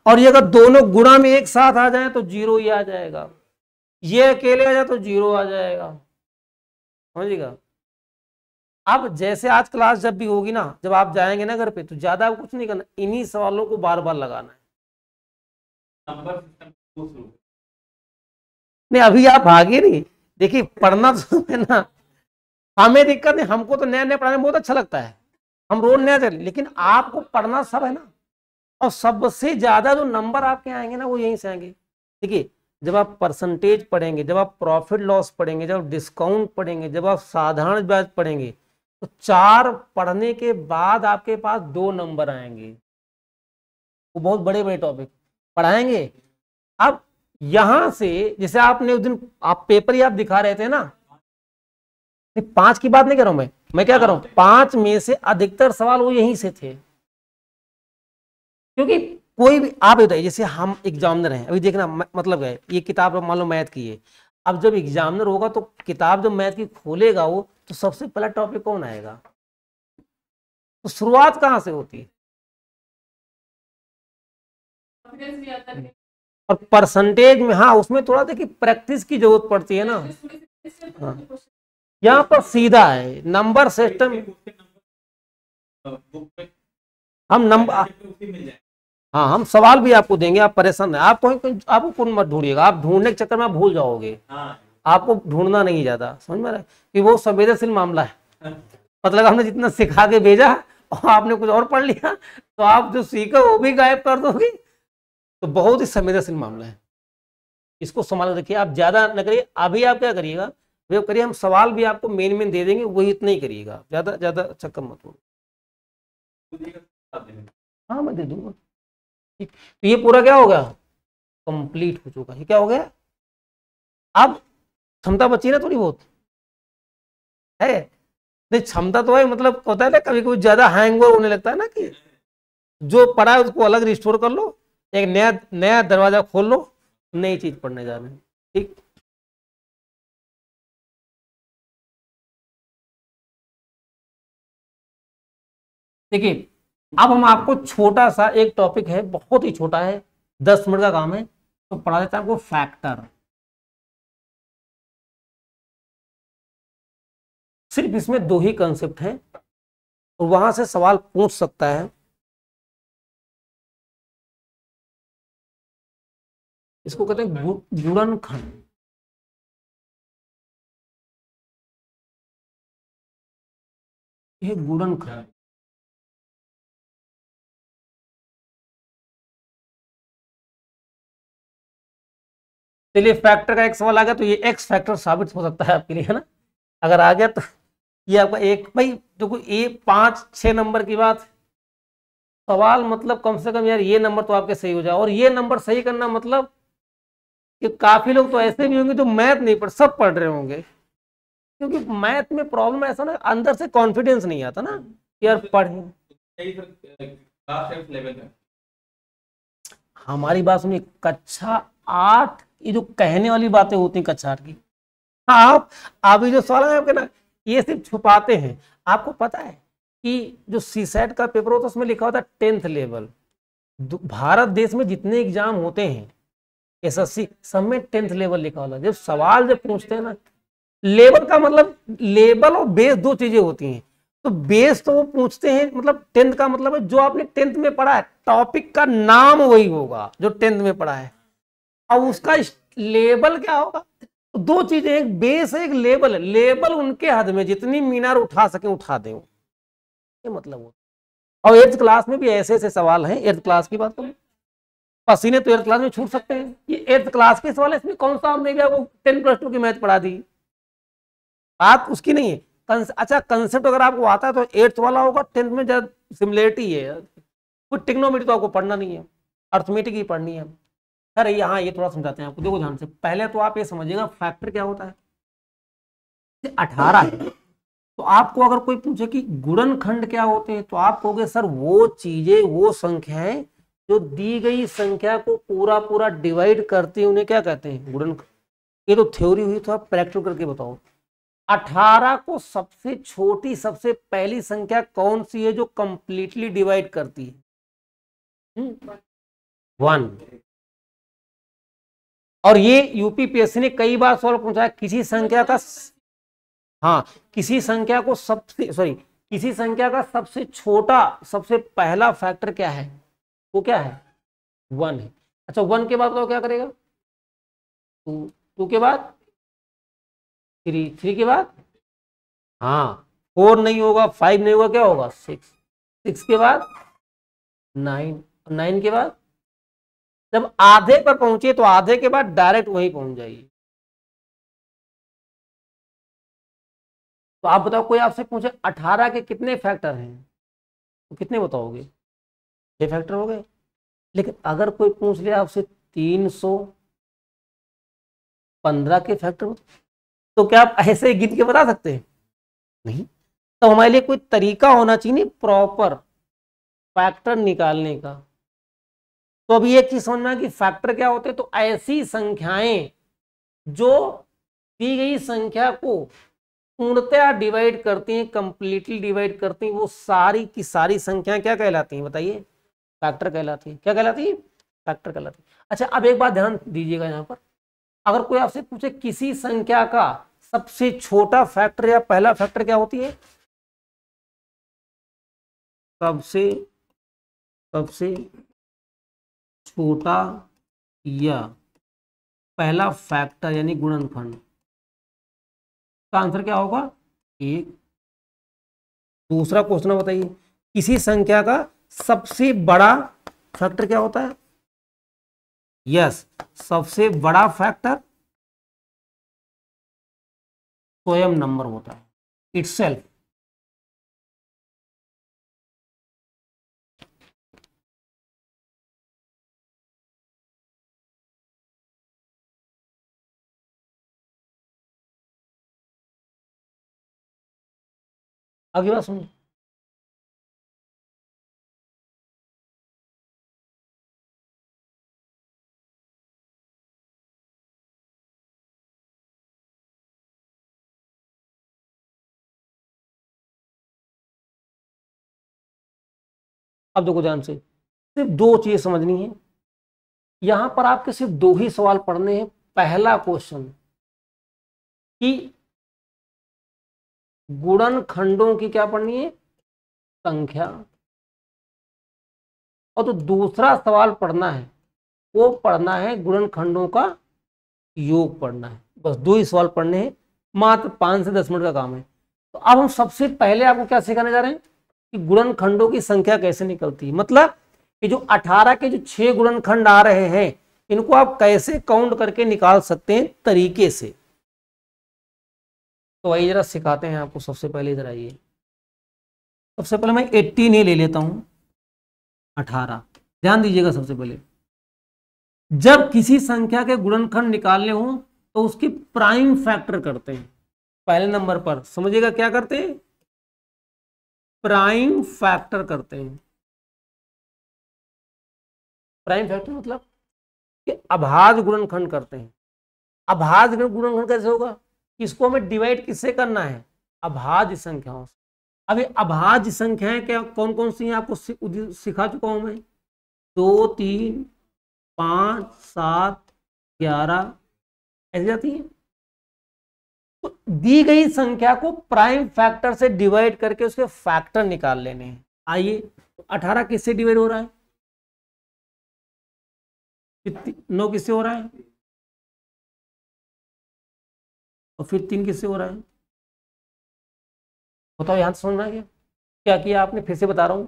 और ये अगर दोनों गुणा में एक साथ आ जाए तो 0 ही आ जाएगा, ये अकेले आ जाए तो 0 आ जाएगा, समझिएगा। अब जैसे आज क्लास जब भी होगी ना, जब आप जाएंगे ना घर पे तो ज्यादा कुछ नहीं करना, इन्हीं सवालों को बार बार लगाना है। नंबर सिस्टम नहीं अभी आप भागे नहीं, देखिए पढ़ना तो है ना, हमें दिक्कत नहीं, हमको तो नया नया पढ़ाने में बहुत अच्छा लगता है, हम रोज नया चले, लेकिन आपको पढ़ना सब है ना। और सबसे ज्यादा जो नंबर आपके आएंगे ना वो यहीं से आएंगे। देखिए जब आप परसेंटेज पढ़ेंगे, जब आप प्रॉफिट लॉस पढ़ेंगे, जब डिस्काउंट पढ़ेंगे, जब आप साधारण ब्याज पढ़ेंगे तो 4 पढ़ने के बाद आपके पास 2 नंबर आएंगे, वो बहुत बड़े बड़े टॉपिक पढ़ाएंगे। अब यहां से जैसे आपने उस दिन आप पेपर ही आप दिखा रहे थे ना, 5 की बात नहीं कर रहा हूं मैं क्या कर रहा हूं, 5 में से अधिकतर सवाल वो यहीं से थे। क्योंकि कोई भी आप बताइए, जैसे हम एग्जामिनर हैं, अभी देखना मतलब है ये किताब मान लो मैथ की है, अब जब एग्जामिनर होगा तो किताब जब मैथ की खोलेगा वो तो सबसे पहला टॉपिक कौन आएगा? तो शुरुआत कहां से होती है? और परसेंटेज में हाँ उसमें थोड़ा देखिए प्रैक्टिस की जरूरत पड़ती है ना। हाँ यहाँ पर सीधा है नंबर सिस्टम, हम नंबर हाँ हम सवाल भी आपको देंगे, आप परेशान है, आपको कौन मत ढूंढिएगा, आप ढूंढने के चक्कर में आप भूल जाओगे। आपको ढूंढना नहीं ज्यादा, समझ में रहा है कि वो संवेदनशील मामला है। मतलब हमने जितना सिखा के भेजा और आपने कुछ और पढ़ लिया तो आप जो सीखा वो भी गायब कर दोगे, तो बहुत ही संवेदनशील मामला है, इसको संभाल रखिए। आप ज्यादा न करिए, अभी आप क्या करिएगा वे करिए, हम सवाल भी आपको मेन दे देंगे, वही इतना ही करिएगा, ज्यादा चक्कर मत हो। हाँ मैं दे दूंगा। ठीक तो ये पूरा क्या हो गया? कंप्लीट हो चुका है। क्या हो गया? अब क्षमता बची ना थोड़ी बहुत है, नहीं क्षमता तो है, मतलब होता है ना कभी कभी ज्यादा हैंग होने लगता है ना, कि जो पढ़ा है उसको अलग रिस्टोर कर लो, एक नया दरवाजा खोल लो, नई चीज पढ़ने जा रहे हैं। ठीक, देखिए अब हम आपको छोटा सा एक टॉपिक है, बहुत ही छोटा है, 10 मिनट का काम है, तो पढ़ा देता है आपको फैक्टर। सिर्फ इसमें 2 ही कंसेप्ट हैं और वहां से सवाल पूछ सकता है। इसको कहते हैं गुणनखंड। ये गुणनखंड, चलिए फैक्टर का एक सवाल आ गया, तो ये एक्स फैक्टर साबित हो सकता है आपके लिए, है ना। अगर आ गया तो ये आपका एक, भाई देखो ये 5-6 नंबर की बात, सवाल मतलब कम से कम यार ये नंबर तो आपके सही हो जाए। और ये नंबर सही करना मतलब कि काफी लोग तो ऐसे भी होंगे जो मैथ नहीं पढ़, सब पढ़ रहे होंगे, क्योंकि मैथ में प्रॉब्लम ऐसा ना, अंदर से कॉन्फिडेंस नहीं आता ना कि यार पढ़े। क्लास 10 लेवल में हमारी बात सुनिए, कक्षा 8, ये जो कहने वाली बातें होती हैं कक्षा 8 की, आप अभी जो सवाल है आपके ना, ये सिर्फ छुपाते हैं। आपको पता है कि जो सीसेट का पेपर होता है उसमें लिखा होता है 10th लेवल। भारत देश में जितने एग्जाम होते हैं एसएससी, सब में 10th लेवल लिखा होता है। जब सवाल जब पूछते हैं ना, लेवल का मतलब, लेवल और बेस 2 चीजें होती हैं। तो बेस तो वो पूछते हैं, मतलब 10th का मतलब है जो आपने 10th में पढ़ा है, टॉपिक का नाम वही होगा जो 10th में पढ़ा है। अब उसका लेवल क्या होगा, 2 चीजें, एक बेस है एक लेवल है। लेवल उनके हद में जितनी मीनार उठा सके उठा दे, ये मतलब हो। और 8th क्लास में भी ऐसे ऐसे सवाल हैं, 8th क्लास की बात करूं, पसीने तो 8th क्लास में छूट सकते हैं। ये 8th क्लास के सवाल है, इसमें कौन सा हमने भी आपको 10+2 की मैथ पढ़ा दी, बात उसकी नहीं है। अच्छा कंसेप्ट अगर आपको आता है तो 8th वाला होगा, 10th में ज्यादा सिमिलरिटी है। कुछ टिग्नोमेट्री तो आपको पढ़ना नहीं है, अर्थमेटिक ही पढ़नी है। अरे यहाँ ये थोड़ा समझाते हैं आपको, देखो ध्यान से। पहले तो आप ये समझिएगा फैक्टर क्या होता है। 18 है, तो आपको अगर कोई पूछे कि गुणनखंड क्या होते हैं, तो आप कहोगे सर वो चीजें, वो संख्याएं जो दी गई संख्या को पूरा पूरा डिवाइड करती है, उन्हें क्या कहते हैं, गुणनखंड। ये तो थ्योरी हुई, तो आप प्रैक्टिकल करके बताओ। 18 को सबसे छोटी, सबसे पहली संख्या कौन सी है जो कंप्लीटली डिवाइड करती है? 1। और ये यूपीपीएससी ने कई बार सवाल पूछा है, किसी संख्या का, हाँ, किसी संख्या को सबसे, सॉरी, किसी संख्या का सबसे छोटा, सबसे पहला फैक्टर क्या है, वो क्या है, 1 है। अच्छा 1 के बाद तो क्या करेगा, 2, 2 के बाद 3, 3 के बाद, हाँ 4 नहीं होगा, 5 नहीं होगा, क्या होगा 6, 6 के बाद 9, 9 के बाद, जब आधे पर पहुंचे तो आधे के बाद डायरेक्ट वहीं पहुंच जाइए। तो आप बताओ, कोई आपसे पूछे 18 के कितने फैक्टर हैं, तो कितने बताओगे, 6 फैक्टर हो गए। लेकिन अगर कोई पूछ ले आपसे 315 के फैक्टर, तो क्या आप ऐसे ही गिन के बता सकते हैं, नहीं। तो हमारे लिए कोई तरीका होना चाहिए प्रॉपर फैक्टर निकालने का। तो अभी एक चीज समझना कि फैक्टर क्या होते हैं, तो ऐसी संख्याएं जो दी गई संख्या को पूर्णतया डिवाइड करती हैं, कंप्लीटली डिवाइड करती हैं, वो सारी की सारी संख्याएं क्या कहलाती हैं, बताइए, फैक्टर कहलाती है। क्या कहलाती है, फैक्टर कहलाती है। अच्छा अब एक बात ध्यान दीजिएगा, यहां पर अगर कोई आपसे पूछे किसी संख्या का सबसे छोटा फैक्टर या पहला फैक्टर क्या होती है, सबसे सबसे छोटा या पहला फैक्टर यानी गुणनखंड का आंसर क्या होगा, 1। दूसरा क्वेश्चन बताइए, किसी संख्या का सबसे बड़ा फैक्टर क्या होता है, यस, सबसे बड़ा फैक्टर स्वयं नंबर होता है, इटसेल्फ। अगली बात सुनिए, अब देखो ध्यान से, सिर्फ दो चीज समझनी है। यहां पर आपके सिर्फ दो ही सवाल पढ़ने हैं। पहला क्वेश्चन कि गुणनखंडों की क्या पढ़नी है, संख्या, और तो दूसरा सवाल पढ़ना है, वो पढ़ना है गुणनखंडों का योग पढ़ना है। बस दो ही सवाल पढ़ने हैं, मात्र 5 से 10 मिनट का काम है। तो अब हम सबसे पहले आपको क्या सिखाने जा रहे हैं कि गुणनखंडों की संख्या कैसे निकलती है। मतलब कि जो 18 के जो 6 गुणनखंड आ रहे हैं, इनको आप कैसे काउंट करके निकाल सकते हैं तरीके से। तो वही जरा सिखाते हैं आपको। सबसे पहले इधर आइए, सबसे पहले मैं 18 ही ले लेता हूं, 18। ध्यान दीजिएगा, सबसे पहले जब किसी संख्या के गुणनखंड निकालने हो तो उसकी प्राइम फैक्टर करते हैं। पहले नंबर पर समझिएगा क्या करते हैं, प्राइम फैक्टर करते हैं। प्राइम फैक्टर मतलब कि अभाज्य गुणनखंड करते हैं। अभाज्य गुणनखंड कैसे होगा, इसको हमें डिवाइड किससे करना है, अभाज्य संख्याओं से। अभी अभाज्य संख्याएं क्या कौन कौन सी हैं आपको सिखा चुका हूं मैं, 2, 3, 5, 7, 11 ऐसी जाती है। तो दी गई संख्या को प्राइम फैक्टर से डिवाइड करके उसके फैक्टर निकाल लेने हैं। आइए, 18 किससे डिवाइड हो रहा है, 9 किससे हो रहा है, और फिर 3 किससे हो रहा है, बताओ। यहां समझ में आ गया क्या किया आपने, फिर से बता रहा हूं।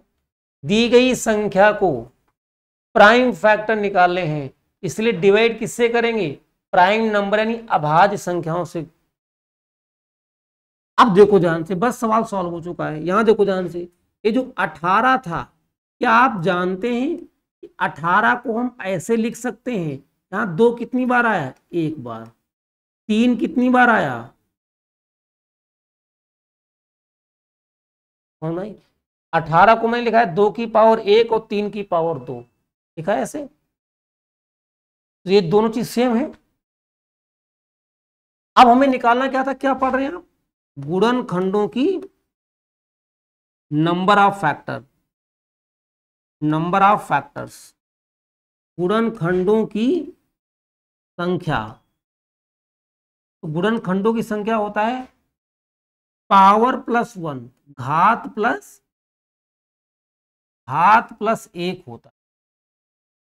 दी गई संख्या को प्राइम फैक्टर निकालने हैं, इसलिए डिवाइड किससे करेंगे, प्राइम नंबर यानी अभाज्य संख्याओं से। अब देखो ध्यान से, बस सवाल सॉल्व हो चुका है। यहां देखो ध्यान से, ये जो 18 था, क्या आप जानते हैं कि 18 को हम ऐसे लिख सकते हैं, यहां 2 कितनी बार आया, 1 बार, 3 कितनी बार आया, नहीं, 18 को मैंने लिखा है 2 की पावर 1 और 3 की पावर 2 लिखा है ऐसे। तो ये दोनों चीज सेम है। अब हमें निकालना क्या था, क्या पढ़ रहे हैं आप, गुणनखंडों की number of factor, number of factors, गुणनखंडों की संख्या। तो गुणनखंडों की संख्या होता है पावर +1, घात प्लस 1 होता है।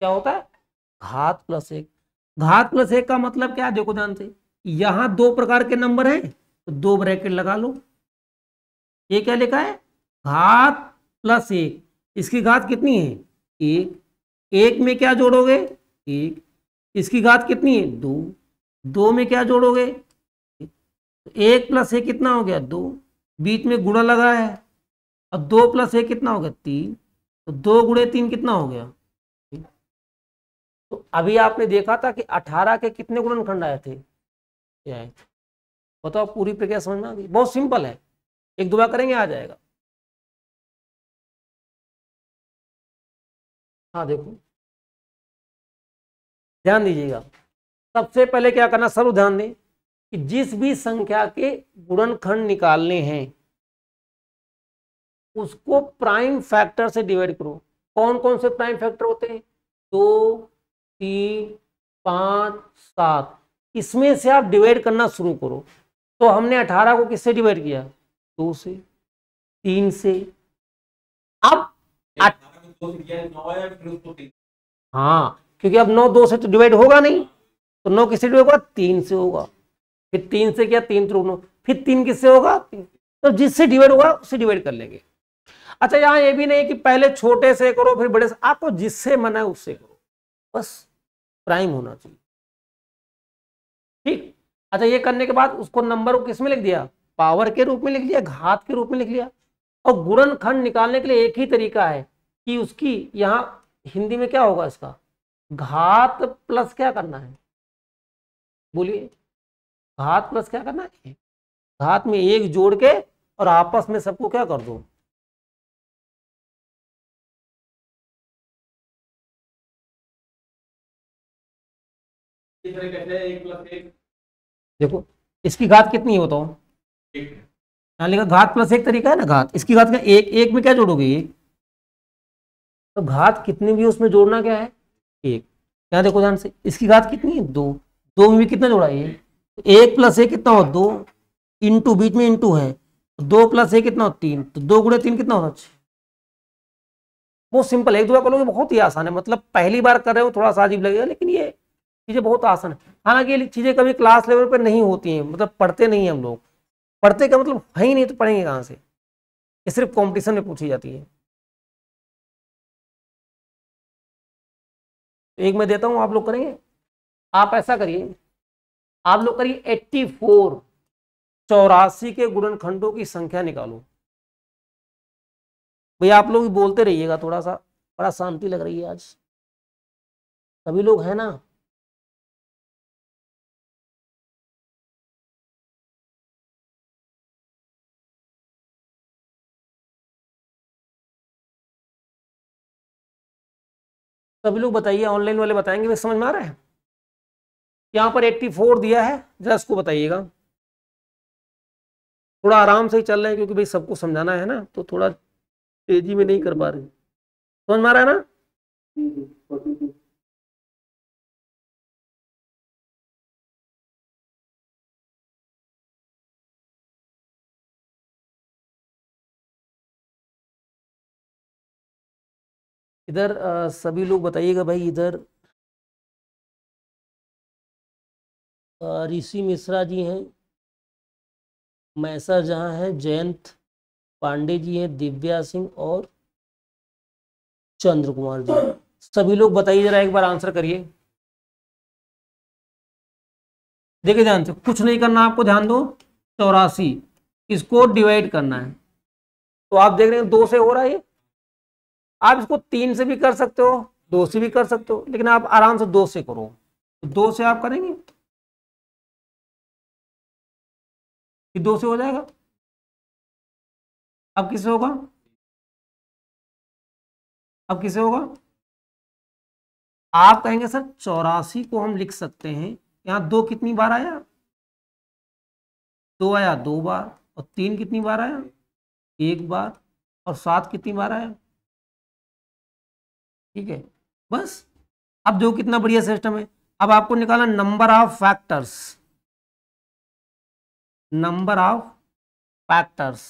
क्या होता है, घात +1। घात +1 का मतलब क्या है, देखो ध्यान से, यहां 2 प्रकार के नंबर हैं, तो 2 ब्रैकेट लगा लो। ये क्या लिखा है, घात +1, इसकी घात कितनी है, 1। 1 में क्या जोड़ोगे, 1, इसकी घात कितनी है, 2। 2 में क्या जोड़ोगे, 1 + 1 कितना हो गया, 2। बीच में गुणा लगा है, और 2 + 1 कितना हो गया, 3। तो 2 × 3 कितना हो गया। तो अभी आपने देखा था कि 18 के कितने गुणनखंड आए थे, बताओ। पूरी प्रक्रिया समझ में आ गई, बहुत सिंपल है, 1-2 बार करेंगे आ जाएगा। हाँ देखो, ध्यान दीजिएगा, सबसे पहले क्या करना, सर्व ध्यान दें कि जिस भी संख्या के गुणनखंड निकालने हैं उसको प्राइम फैक्टर से डिवाइड करो। कौन कौन से प्राइम फैक्टर होते हैं, 2, 3, 5, 7, इसमें से आप डिवाइड करना शुरू करो। तो हमने 18 को किससे डिवाइड किया, 2 से, 3 से। अब हाँ, क्योंकि अब 9 2 से तो डिवाइड होगा नहीं, तो 9 किससे डिवाइड होगा, 3 से होगा। फिर 3 से क्या, 3 3 9, फिर 3 किससे होगा, 3। तो जिससे डिवाइड होगा उससे डिवाइड कर लेंगे। अच्छा, यहां ये भी नहीं कि पहले छोटे से करो फिर बड़े से, आपको जिससे मना है उससे करो, बस प्राइम होना चाहिए, ठीक। अच्छा, ये करने के बाद उसको नंबर को किस में लिख दिया, पावर के रूप में लिख लिया, घात के रूप में लिख लिया। और गुणनखंड निकालने के लिए एक ही तरीका है कि उसकी यहां हिंदी में क्या होगा, इसका घात प्लस क्या करना है, बोलिए, घात प्लस क्या करना है, घात में 1 जोड़ के और आपस में सबको क्या कर दो, देखो इसकी घात कितनी है बताओ, यहाँ लिखा घात +1 तरीका है ना, घात, इसकी घात का 1, 1 में क्या जोड़ोगे, 1, तो घात कितनी भी उसमें जोड़ना क्या है, एक। यहाँ देखो ध्यान से, इसकी घात कितनी है, दो, दो में भी कितना जोड़ा है, एक प्लस एक कितना हो, दो, इंटू बीच में इंटू है, दो प्लस एक कितना हो, तीन, तो दो गुणे तीन कितना होता है, बहुत सिंपल है, एक दो बार करोगे बहुत ही आसान है, मतलब पहली बार कर रहे हो थोड़ा सा अजीब लगेगा, लेकिन ये चीजें बहुत आसान है। हालांकि ये चीजें कभी क्लास लेवल पर नहीं होती हैं, मतलब पढ़ते नहीं हैं हम लोग, पढ़ते का मतलब है ही नहीं, तो पढ़ेंगे कहाँ से, ये सिर्फ कंपटीशन में पूछी जाती है। एक मैं देता हूं, आप लोग करेंगे, आप ऐसा करिए, आप लोग करिए 84, 84 के गुणनखंडों की संख्या निकालो। भैया आप लोग बोलते रहिएगा थोड़ा सा, बड़ा शांति लग रही है आज, सभी लोग हैं ना। सभी लोग बताइए, ऑनलाइन वाले बताएंगे, वे समझ में आ रहा है। यहाँ पर 84 दिया है, जरा इसको बताइएगा, थोड़ा आराम से ही चल रहे हैं क्योंकि भाई सबको समझाना है ना, तो थोड़ा तेजी में नहीं कर पा रहे, समझ में आ रहा है ना। इधर सभी लोग बताइएगा भाई, इधर ऋषि मिश्रा जी हैं, मैसर जहाँ है, जयंत पांडे जी हैं, दिव्या सिंह और चंद्र कुमार जी, सभी लोग बताइए, जरा एक बार आंसर करिए। देखिए ध्यान से, कुछ नहीं करना आपको, ध्यान दो, 84 इसको डिवाइड करना है, तो आप देख रहे हैं दो से हो रहा है ये, आप इसको तीन से भी कर सकते हो, दो से भी कर सकते हो, लेकिन आप आराम से दो से करो, तो दो से आप करेंगे, कि दो से हो जाएगा, अब किससे होगा, अब किससे होगा, आप कहेंगे सर 84 को हम लिख सकते हैं, यहाँ दो कितनी बार आया, दो आया दो बार, और तीन कितनी बार आया, एक बार, और सात कितनी बार आया, ठीक है, बस। अब जो कितना बढ़िया सिस्टम है, अब आपको निकालना number of factors, number of factors,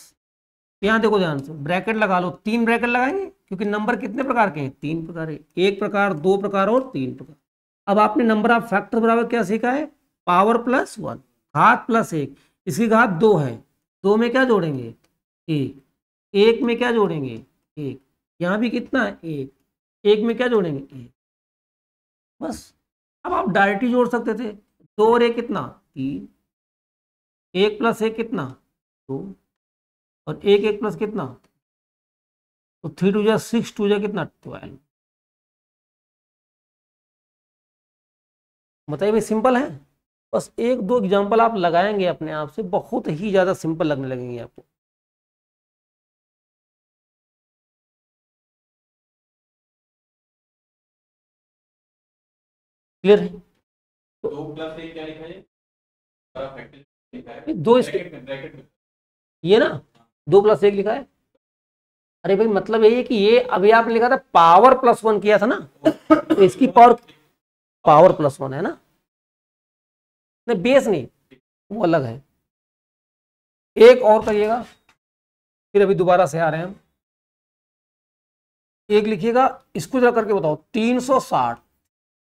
यहां देखो ध्यान से, ब्रैकेट लगा लो, तीन ब्रैकेट लगाएंगे क्योंकि नंबर कितने प्रकार के हैं, तीन प्रकार है, एक प्रकार, दो प्रकार और तीन प्रकार। अब आपने नंबर ऑफ फैक्टर बराबर क्या सीखा है, पावर प्लस वन, घात प्लस एक, इसकी घात दो है, दो में क्या जोड़ेंगे, एक, एक में क्या जोड़ेंगे, एक, यहां भी कितना है, एक में क्या जोड़ेंगे, एक, बस। अब आप डायरेक्ट ही जोड़ सकते थे, दो और एक कितना, तीन, एक प्लस एक कितना, दो, और एक एक प्लस कितना, तो थ्री टू जा सिक्स, टू जा कितना, 12। बताइए भाई, सिंपल है, बस एक दो एग्जांपल आप लगाएंगे अपने आप से, बहुत ही ज्यादा सिंपल लगने लगेंगे आपको। क्लियर है, दो प्लस एक क्या लिखा है, फैक्टर लिखा है, दो इसके, ब्रैकेट ये ना, दो प्लस एक लिखा है, अरे भाई मतलब यही है कि ये अभी आपने लिखा था पावर प्लस वन किया था ना, तो इसकी पावर, पावर प्लस वन है ना, नहीं बेस नहीं, वो अलग है। एक और करिएगा, फिर अभी दोबारा से आ रहे हैं हम, एक लिखिएगा, इसको जरा करके बताओ, 360,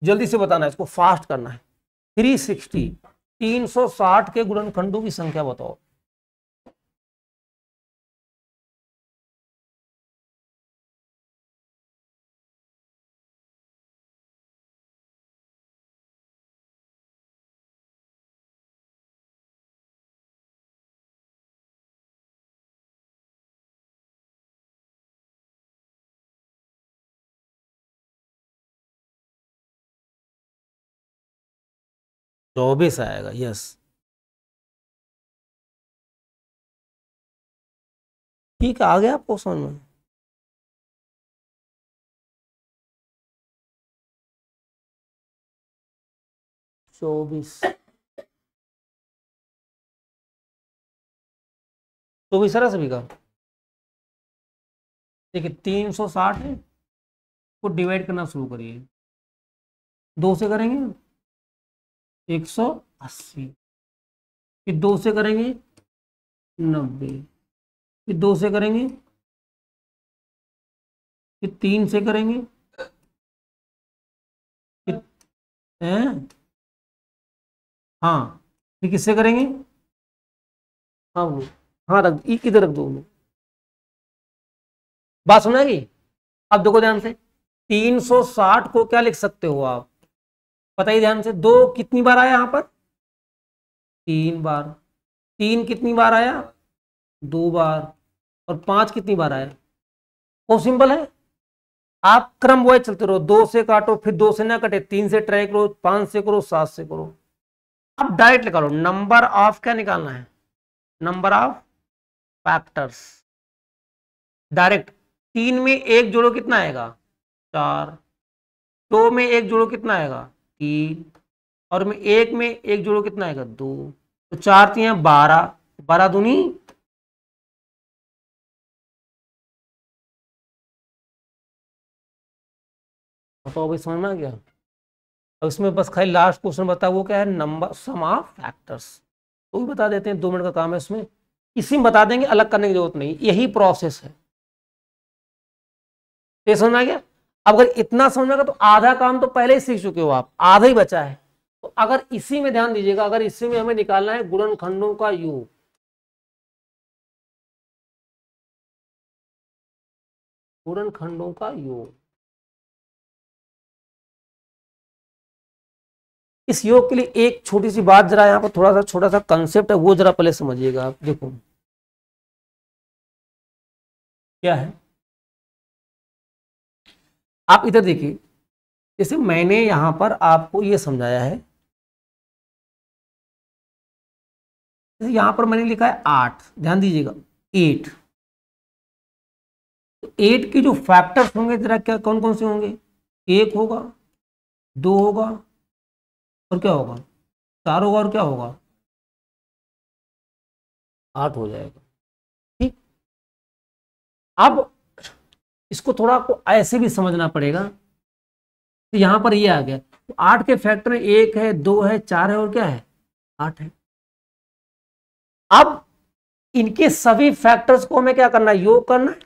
जल्दी से बताना है, इसको फास्ट करना है, 360, 360 के गुणनखंडों की संख्या बताओ। चौबीस आएगा, यस, ठीक है, आ गया आपको समझ में। चौबीस, चौबीस सभी का, देखिए 360 है, को डिवाइड करना शुरू करिए। 2 से करेंगे 180, फिर 2 से करेंगे 90, फिर 2 से करेंगे, फिर 3 से करेंगे, फिर हाँ, फिर किससे करेंगे? हाँ वो, हाँ रख, इधर रख दो। बात सुना कि अब देखो ध्यान से, 360 को क्या लिख सकते हो आप, बताइए ध्यान से। 2 कितनी बार आया यहां पर? 3 बार। 3 कितनी बार आया? 2 बार। और 5 कितनी बार आया? बहुत सिंपल है, आप क्रम वाइज चलते रहो। 2 से काटो, फिर 2 से ना कटे, 3 से ट्राई करो, 5 से करो, 7 से करो। अब डायरेक्ट निकालो, नंबर ऑफ क्या निकालना है? Number of factors. डायरेक्ट 3 में 1 जोड़ो कितना आएगा? 4। 2 में 1 जोड़ो कितना आएगा? 3। और में 1 में 1 जोड़ो कितना आएगा? 2। तो 4 3 12, 12 दूनी। तो अभी समझ में आ गया? अब इसमें बस खाली लास्ट क्वेश्चन बता, वो क्या है? Number sum of factors. तो भी बता देते हैं, 2 मिनट का काम है इसमें, इसी में बता देंगे, अलग करने की जरूरत नहीं, यही प्रोसेस है। ये समझ में आ गया? अब अगर इतना समझ में तो आधा काम तो पहले ही सीख चुके हो आप, आधा ही बचा है। तो अगर इसी में ध्यान दीजिएगा, अगर इसी में हमें निकालना है गुणनखंडों का योग, गुणनखंडों का योग, इस योग के लिए एक छोटी सी बात, जरा यहाँ पर थोड़ा सा छोटा सा कंसेप्ट है, वो जरा पहले समझिएगा आप। देखो क्या है, आप इधर देखिए, जैसे मैंने यहां पर आपको ये समझाया है, जैसे यहां पर मैंने लिखा है 8, ध्यान दीजिएगा 8। तो 8 के जो फैक्टर्स होंगे जरा क्या, कौन कौन से होंगे? 1 होगा, 2 होगा, और क्या होगा? 4 होगा, और क्या होगा? 8 हो जाएगा। ठीक, अब इसको थोड़ा आपको ऐसे भी समझना पड़ेगा। तो यहां पर ये आ गया, तो 8 के फैक्टर 1 है, 2 है, 4 है, और क्या है? 8 है। अब इनके सभी फैक्टर्स को हमें क्या करना है? योग करना है।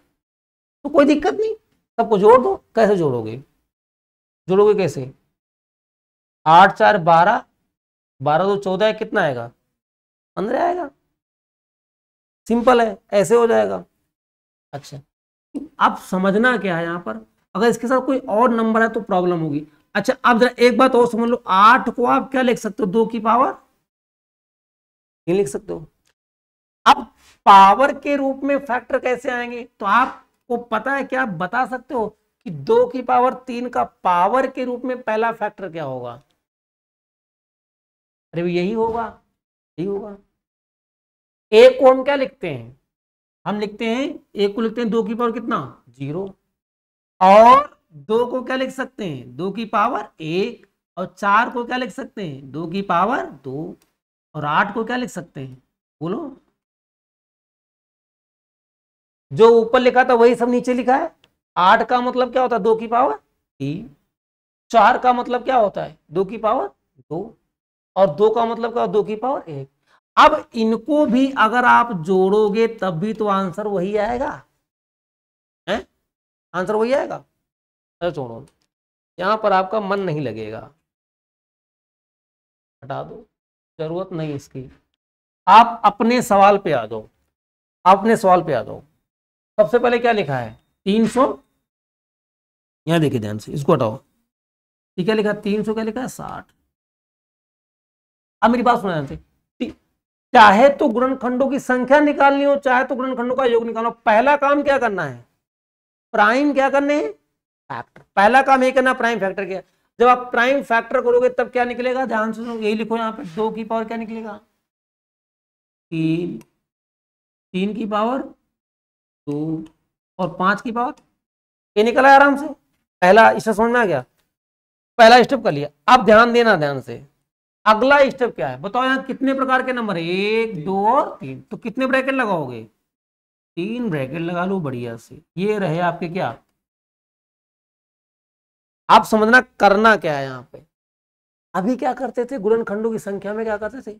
तो कोई दिक्कत नहीं, सबको जोड़ दो। कैसे जोड़ोगे? जोड़ोगे कैसे? 8 4 12, 12 2 14, कितना आएगा? 15 आएगा। सिंपल है, ऐसे हो जाएगा। अच्छा, अब समझना क्या है यहाँ पर, अगर इसके साथ कोई और नंबर है तो प्रॉब्लम होगी। अच्छा, अब जरा एक बात और समझ लो, 8 को आप क्या लिख सकते हो? 2 की पावर 3 लिख सकते हो। अब पावर के रूप में फैक्टर कैसे आएंगे? तो आपको पता है क्या, आप बता सकते हो कि 2 की पावर 3 का पावर के रूप में पहला फैक्टर क्या होगा? अरे यही होगा, यही होगा। एक को हम क्या लिखते हैं? हम लिखते हैं, एक को लिखते हैं 2 की पावर कितना? 0। और 2 को क्या लिख सकते हैं? 2 की पावर 1। और 4 को क्या लिख सकते हैं? 2 की पावर 2। और 8 को क्या लिख सकते हैं? बोलो। जो ऊपर लिखा था वही सब नीचे लिखा है। 8 का मतलब क्या होता है? 2 की पावर 3। 4 का मतलब क्या होता है? 2 की पावर 2। और 2 का मतलब क्या? 2 की पावर 1। अब इनको भी अगर आप जोड़ोगे तब भी तो आंसर वही आएगा, है? आंसर वही आएगा। अरे छोड़ो, यहां पर आपका मन नहीं लगेगा, हटा दो, जरूरत नहीं इसकी। आप अपने सवाल पे आ जाओ, अपने सवाल पे आ जाओ। सबसे पहले क्या लिखा है? 300, यहां देखिए ध्यान से, इसको हटाओ। ठीक है, लिखा 300, क्या लिखा है? 60। अब मेरी बात सुना ध्यान से, चाहे तो गुणनखंडों की संख्या निकालनी हो, चाहे तो गुणनखंडों का योग निकालना हो, पहला काम क्या करना है? प्राइम क्या करने हैं? फैक्टर। पहला काम ये करना, प्राइम फैक्टर किया। जब आप प्राइम फैक्टर करोगे तब क्या निकलेगा? ध्यान से यही लिखो यहाँ पे, 2 की पावर क्या निकलेगा? 3। 3 की पावर 2। और 5 की पावर, ये निकला है आराम से। पहला इससे समझ में आ गया, पहला स्टेप कर लिया। अब ध्यान देना, ध्यान से, अगला स्टेप क्या है बताओ? यहाँ कितने प्रकार के नंबर है? 1 2 और 3। तो कितने ब्रैकेट लगाओगे? 3 ब्रैकेट लगा लो बढ़िया से। ये रहे आपके क्या? आप समझना करना क्या है यहाँ पे। अभी क्या करते थे, गुणनखंडों की संख्या में क्या करते थे,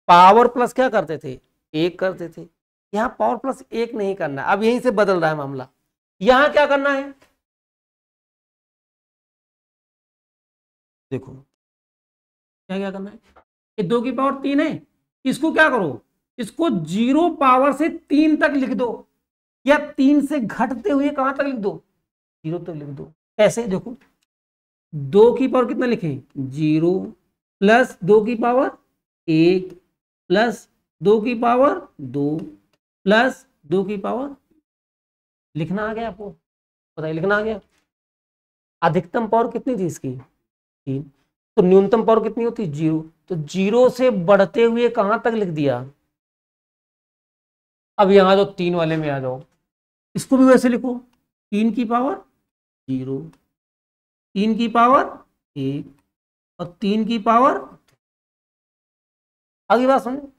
पावर प्लस क्या करते थे, 1 करते थे। यहाँ पावर प्लस 1 नहीं करना है, अब यहीं से बदल रहा है मामला। यहां क्या करना है, देखो क्या क्या करना है, ये 2 की पावर 3 है, इसको क्या करो, इसको 0 पावर से 3 तक लिख दो, या 3 से घटते हुए कहां तक लिख दो, 0 तक लिख दो। कैसे, देखो 2 की पावर कितना लिखे, 0 प्लस 2 की पावर 1 प्लस 2 की पावर 2 प्लस 2 की पावर, लिखना आ गया आपको, बताइए लिखना आ गया। अधिकतम पावर कितनी थी इसकी, 3, तो न्यूनतम पावर कितनी होती, 0, तो 0 से बढ़ते हुए कहां तक लिख दिया। अब यहां जो 3 वाले में आ जाओ, इसको भी वैसे लिखो, 3 की पावर 0, 3 की पावर 1 और 3 की पावर, आगे बात समझो।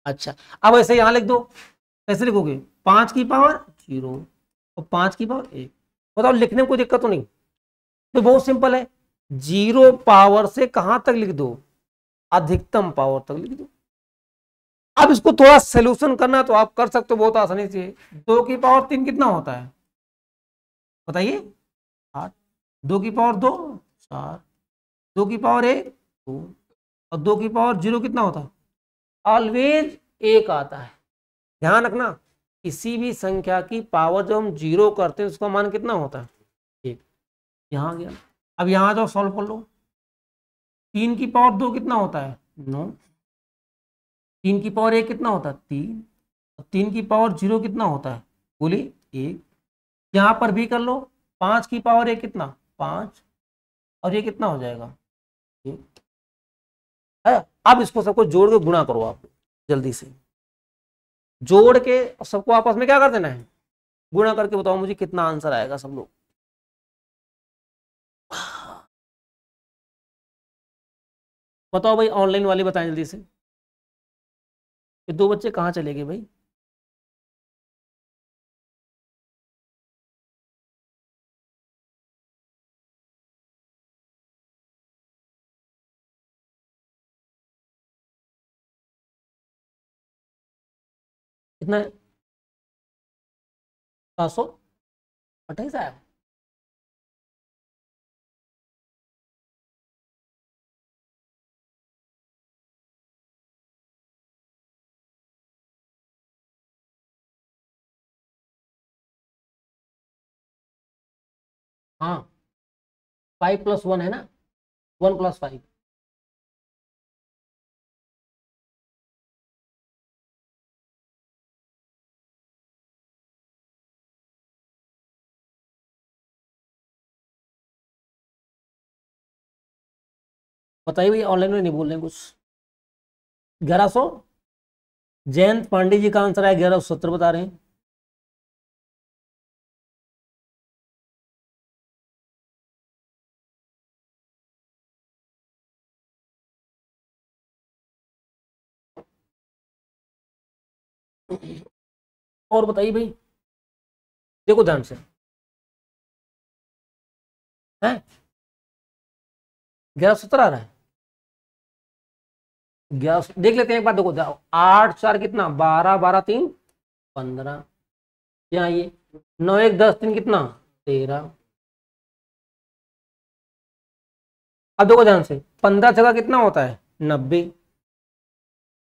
अच्छा, अब ऐसे यहां लिख दो, कैसे लिखोगे, 5 की पावर 0 और 5 की पावर 1। बताओ लिखने में कोई दिक्कत तो नहीं, तो बहुत सिंपल है, 0 पावर से कहां तक लिख दो, अधिकतम पावर तक लिख दो। अब इसको थोड़ा सोल्यूशन करना तो आप कर सकते हो बहुत आसानी से। 2 की पावर 3 कितना होता है, बताइए, 8, 2 की पावर 2 4, 2 की पावर 1 2 और 2 की पावर 0 कितना होता है, ऑलवेज 1 आता है। ध्यान रखना, किसी भी संख्या की पावर जब हम 0 करते हैं उसका मान कितना होता है, 1। यहां गया, अब यहां जाओ सॉल्व कर लो, 3 की पावर 2 कितना होता है, 9, 3 की पावर 1 कितना होता है, 3, और 3 की पावर 0 कितना होता है, बोलिए 1। यहां पर भी कर लो, 5 की पावर 1 कितना, 5, और ये कितना हो जाएगा, 1 है। अब इसको सबको जोड़ के गुणा करो, आप जल्दी से जोड़ के सबको आपस में क्या कर देना है, गुणा करके बताओ मुझे कितना आंसर आएगा सब लोग। बताओ भाई, ऑनलाइन वाले बताएं जल्दी से, ये 2 बच्चे कहाँ चले गए भाई। कितना है, 728 आया। हाँ 5 + 1 है ना, 1 + 5। बताइए भैया, ऑनलाइन में नहीं बोल रहे हैं कुछ। 1100, जयंत पांडे जी का आंसर है 1170 बता रहे हैं। और बताइए भाई, देखो ध्यान से है, 1170 आ रहा है, 11 देख लेते हैं एक बार, देखो जाओ, 8 4 कितना, 12 12 3 15, यहाँ ये 9 1 10 3 कितना, 13। अब देखो ध्यान से, 15 छक्का कितना होता है, 90,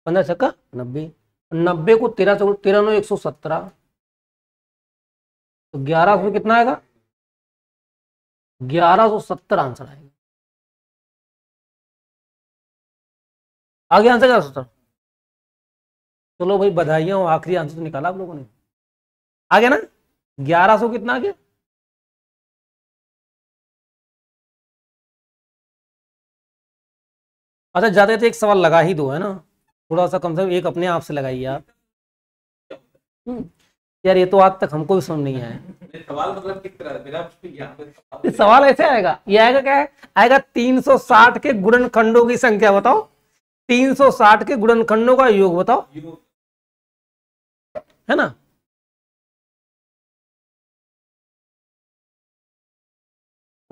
15 छक्का 90, 90 को 13 से 13 9 117, तो 1100 कितना आएगा, 1170 आंसर आएगा। आगे आंसर 1170, चलो भाई बधाइयां हो, आखिरी आंसर तो निकाला आप लोगों ने, आ गया ना, 1100 कितना आ गया। अच्छा जाते थे एक सवाल लगा ही दो, है ना, थोड़ा सा कम से कम एक अपने आप से लगाइए आप। यार ये तो आज तक हमको भी समझ नहीं आया। सवाल मतलब किस तरह बिना यहाँ पे सवाल ऐसे आएगा, ये आएगा क्या है, आएगा 360 के गुणनखंडों की संख्या बताओ, 360 के गुणनखंडों का योग बताओ, है ना।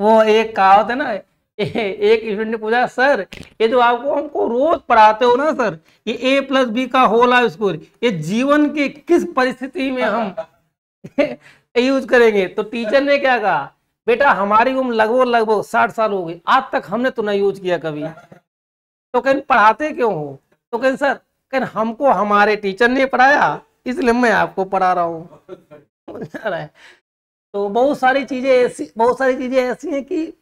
वो एक कहावत है ना, एक स्टूडेंट ने पूछा, सर ये जो आपको हमको रोज पढ़ाते हो ना सर, ये ए प्लस बी का होल स्क्वायर, ये जीवन की किस परिस्थिति में हम यूज करेंगे? तो टीचर ने क्या कहा, बेटा हमारी उम्र लगभग लगभग 60 साल हो गई, आज तक हमने तो नहीं यूज किया कभी। तो कहीं पढ़ाते क्यों हो? तो कहीं सर, कहीं हमको हमारे टीचर ने पढ़ाया, इसलिए मैं आपको पढ़ा रहा हूँ। तो बहुत सारी चीजें ऐसी हैं कि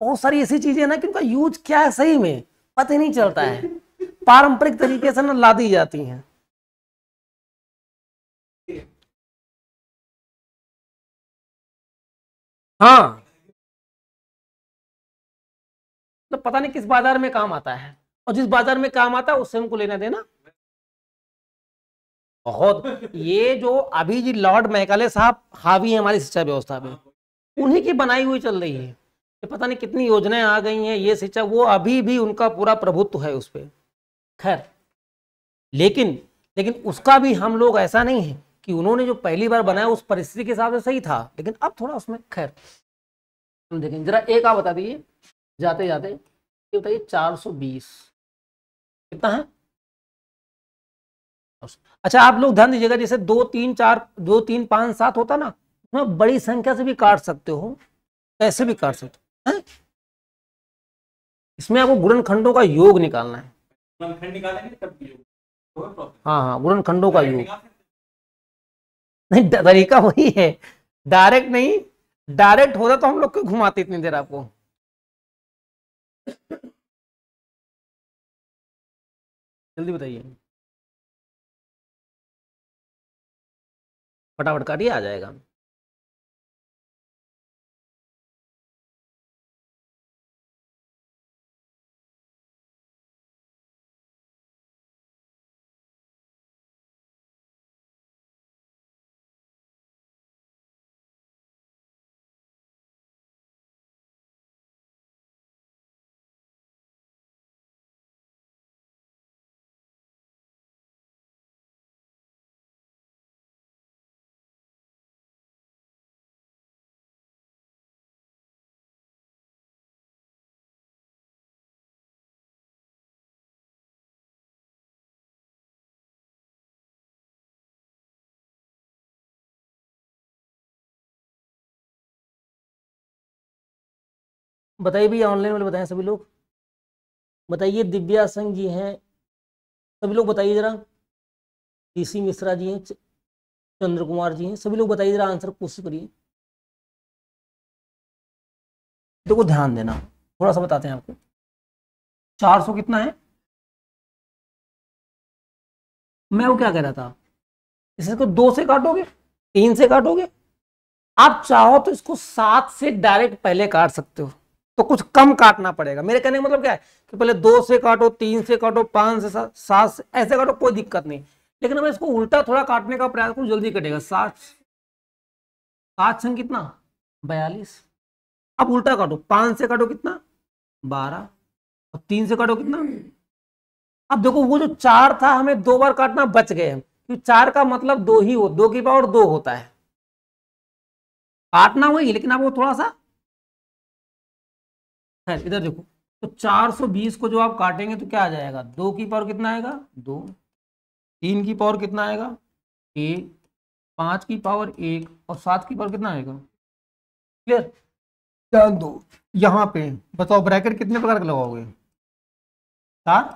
बहुत सारी ऐसी चीजें ना कि उनका यूज क्या है सही में पता ही नहीं चलता है, पारंपरिक तरीके से ना ला दी जाती हैं। हाँ, तो पता नहीं किस बाजार में काम आता है, और जिस बाजार में काम आता है उससे हमको लेना देना बहुत। ये जो अभी जी लॉर्ड मैकाले साहब हावी है हमारी शिक्षा व्यवस्था में, उन्हीं की बनाई हुई चल रही है। ये पता नहीं कितनी योजनाएं आ गई हैं, ये शिक्षा, वो अभी भी उनका पूरा प्रभुत्व है उस पर। खैर, लेकिन उसका भी हम लोग ऐसा नहीं है कि उन्होंने जो पहली बार बनाया उस परिस्थिति के हिसाब से सही था, लेकिन अब थोड़ा उसमें, खैर हम देखें जरा। एक आप बता दीजिए जाते जाते, ये बताइए 420 कितना है? अच्छा आप लोग ध्यान दीजिएगा, जैसे 2 3 4 2 3 5 7 होता ना, उसमें बड़ी संख्या से भी काट सकते हो, ऐसे भी काट सकते हो। इसमें आपको गुणनखंडों का योग निकालना है। गुणनखंड निकालेंगे तब हाँ हाँ, गुणनखंडों का योग। नहीं, तरीका वही है, डायरेक्ट नहीं। डायरेक्ट होता तो हम लोग क्यों घुमाते इतनी देर आपको। जल्दी बताइए, फटाफट काटिए, आ जाएगा। बताइए भैया, ऑनलाइन वाले बताएं सभी लोग, बताइए। दिव्या सिंह जी हैं, सभी लोग बताइए जरा। डीसी मिश्रा जी हैं, चंद्र कुमार जी हैं, सभी लोग बताइए जरा, आंसर कोशिश करिए। देखो ध्यान देना, थोड़ा सा बताते हैं आपको। 400 कितना है? मैं वो क्या कह रहा था, इसको 2 से काटोगे, 3 से काटोगे, आप चाहो तो इसको 7 से डायरेक्ट पहले काट सकते हो, तो कुछ कम काटना पड़ेगा। मेरे कहने का मतलब क्या है कि पहले 2 से काटो, 3 से काटो, 5 से 7 से, ऐसे काटो, कोई दिक्कत नहीं। लेकिन मैं इसको उल्टा थोड़ा काटने का प्रयास करूं, जल्दी कटेगा। 7 संग कितना? 42। अब उल्टा काटो, 5 से काटो कितना? 12। और 3 से काटो कितना? अब देखो वो जो 4 था, हमें 2 बार काटना बच गए हम, क्योंकि 4 का मतलब 2 ही हो, 2 की पावर 2 होता है। काटना वही, लेकिन आप वो थोड़ा सा, है इधर देखो। तो 420 को जो आप काटेंगे तो क्या आ जाएगा? 2 की पावर कितना आएगा? 2। 3 की पावर कितना आएगा? 1। 5 की पावर 1, और 7 की पावर कितना आएगा? क्लियर? ध्यान दो यहाँ पे, बताओ ब्रैकेट कितने प्रकार का लगाओगे? 7।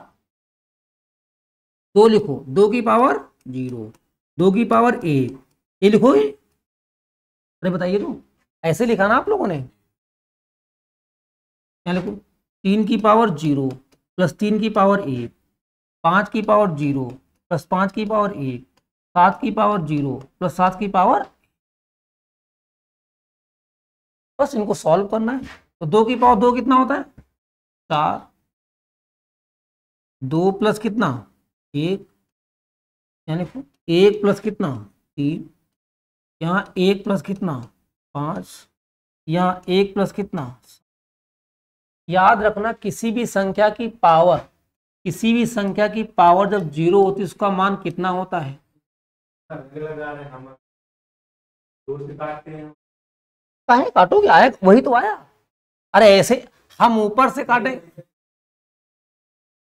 2 लिखो, 2 की पावर 0, 2 की पावर 1, ये लिखो ये। अरे बताइए तो, ऐसे लिखा ना आप लोगों ने? क्या लिखो? 3 की पावर 0 प्लस 3 की पावर 1, 5 की पावर 0 प्लस 5 की पावर 1, 7 की पावर 0 प्लस 7 की पावर, बस इनको सॉल्व करना है। तो 2 की पावर 2 कितना होता है? 4। 2 प्लस कितना? 1, यानी 1 प्लस कितना? 3। यहाँ 1 प्लस कितना? 5। यहाँ 1 प्लस कितना? याद रखना, किसी भी संख्या की पावर जब 0 होती है उसका मान कितना होता है? हम 2 से काटते हैं, काहे काटोगे, आया वही तो आया। अरे ऐसे हम ऊपर से काटे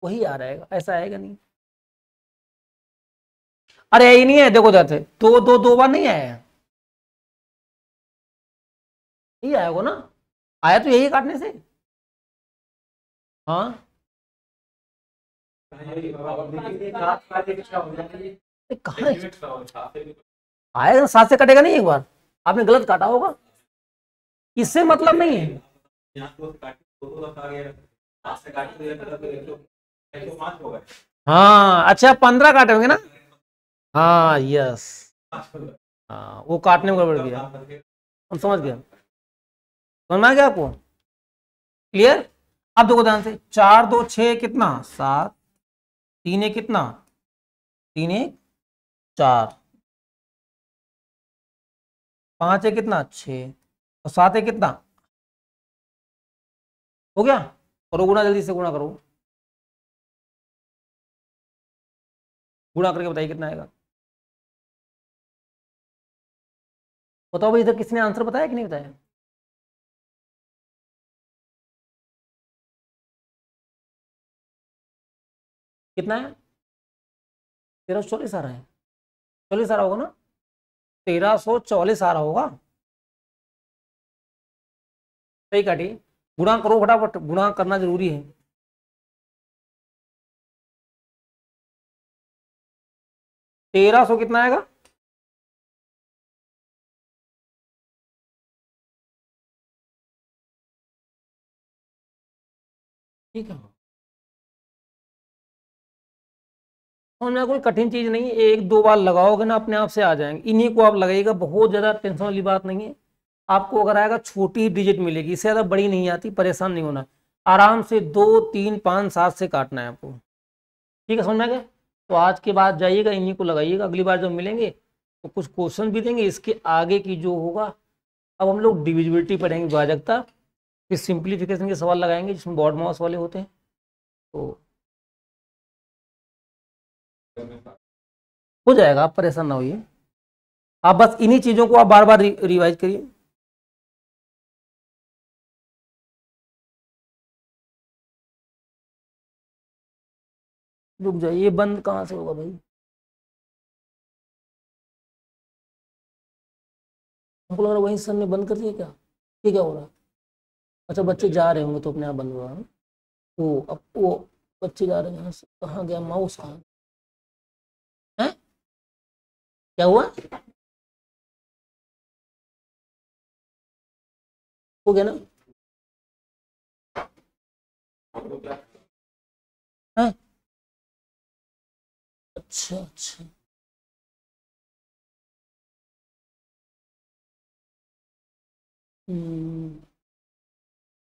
वही आ रहेगा, ऐसा आएगा नहीं। अरे यही नहीं है, देखो जाते दो दो दो बार नहीं आया, यही आया होगा ना, आया तो यही काटने से। हाँ कहा आएगा, 7 से कटेगा नहीं, एक बार आपने गलत काटा होगा, इससे मतलब नहीं है। हाँ अच्छा 15 काटे होंगे ना, हाँ यस, हाँ वो काटने में गड़बड़ गया, हम समझ गया, समझ में आ गया आपको, क्लियर। अब देखो ध्यान से, 4 2 6 कितना 7, 3 1 कितना 3 1 4, 5 1 कितना 6 और 7 1 कितना हो गया। करो गुणा, जल्दी से गुणा करो, गुणा करके बताइए कितना आएगा। बताओ भाई, इधर किसने आंसर बताया कि नहीं बताया। कितना है, 1344 आ रहा है, 44 आ रहा होगा ना, 1344 आ रहा होगा, सही काटी। गुणा करो फटाफट, गुणा करना जरूरी है। तेरह सौ कितना आएगा, ठीक है। समझ में, कोई कठिन चीज नहीं है, एक दो बार लगाओगे ना अपने आप से आ जाएंगे, इन्हीं को आप लगाइएगा, बहुत ज्यादा टेंशन वाली बात नहीं है। आपको अगर आएगा छोटी डिजिट मिलेगी, इससे ज्यादा बड़ी नहीं आती, परेशान नहीं होना, आराम से 2 3 5 7 से काटना है आपको, ठीक है, समझ में आ गया। तो आज के बाद जाइएगा, इन्हीं को लगाइएगा, अगली बार जब मिलेंगे तो कुछ क्वेश्चन भी देंगे, इसके आगे की जो होगा, अब हम लोग डिविजिबिलिटी पढ़ेंगे, भाजकता, फिर सिंप्लीफिकेशन के सवाल लगाएंगे जिसमें बॉड मास वाले होते हैं, तो हो जाएगा, आप परेशान ना होइए, आप बस इन्हीं चीजों को आप बार बार रिवाइज करिए। रुक जाइए, ये बंद कहाँ से होगा भाई, हमको लग रहा वहीं सर ने बंद कर दिया क्या, ये क्या हो रहा है। अच्छा बच्चे जा रहे होंगे तो अपने आप बंद हुआ, वो अब वो बच्चे जा रहे हैं यहाँ से, कहाँ गया माउस, कहाँ है, क्या हुआ, हो गया ना, है अच्छा अच्छा, हम्म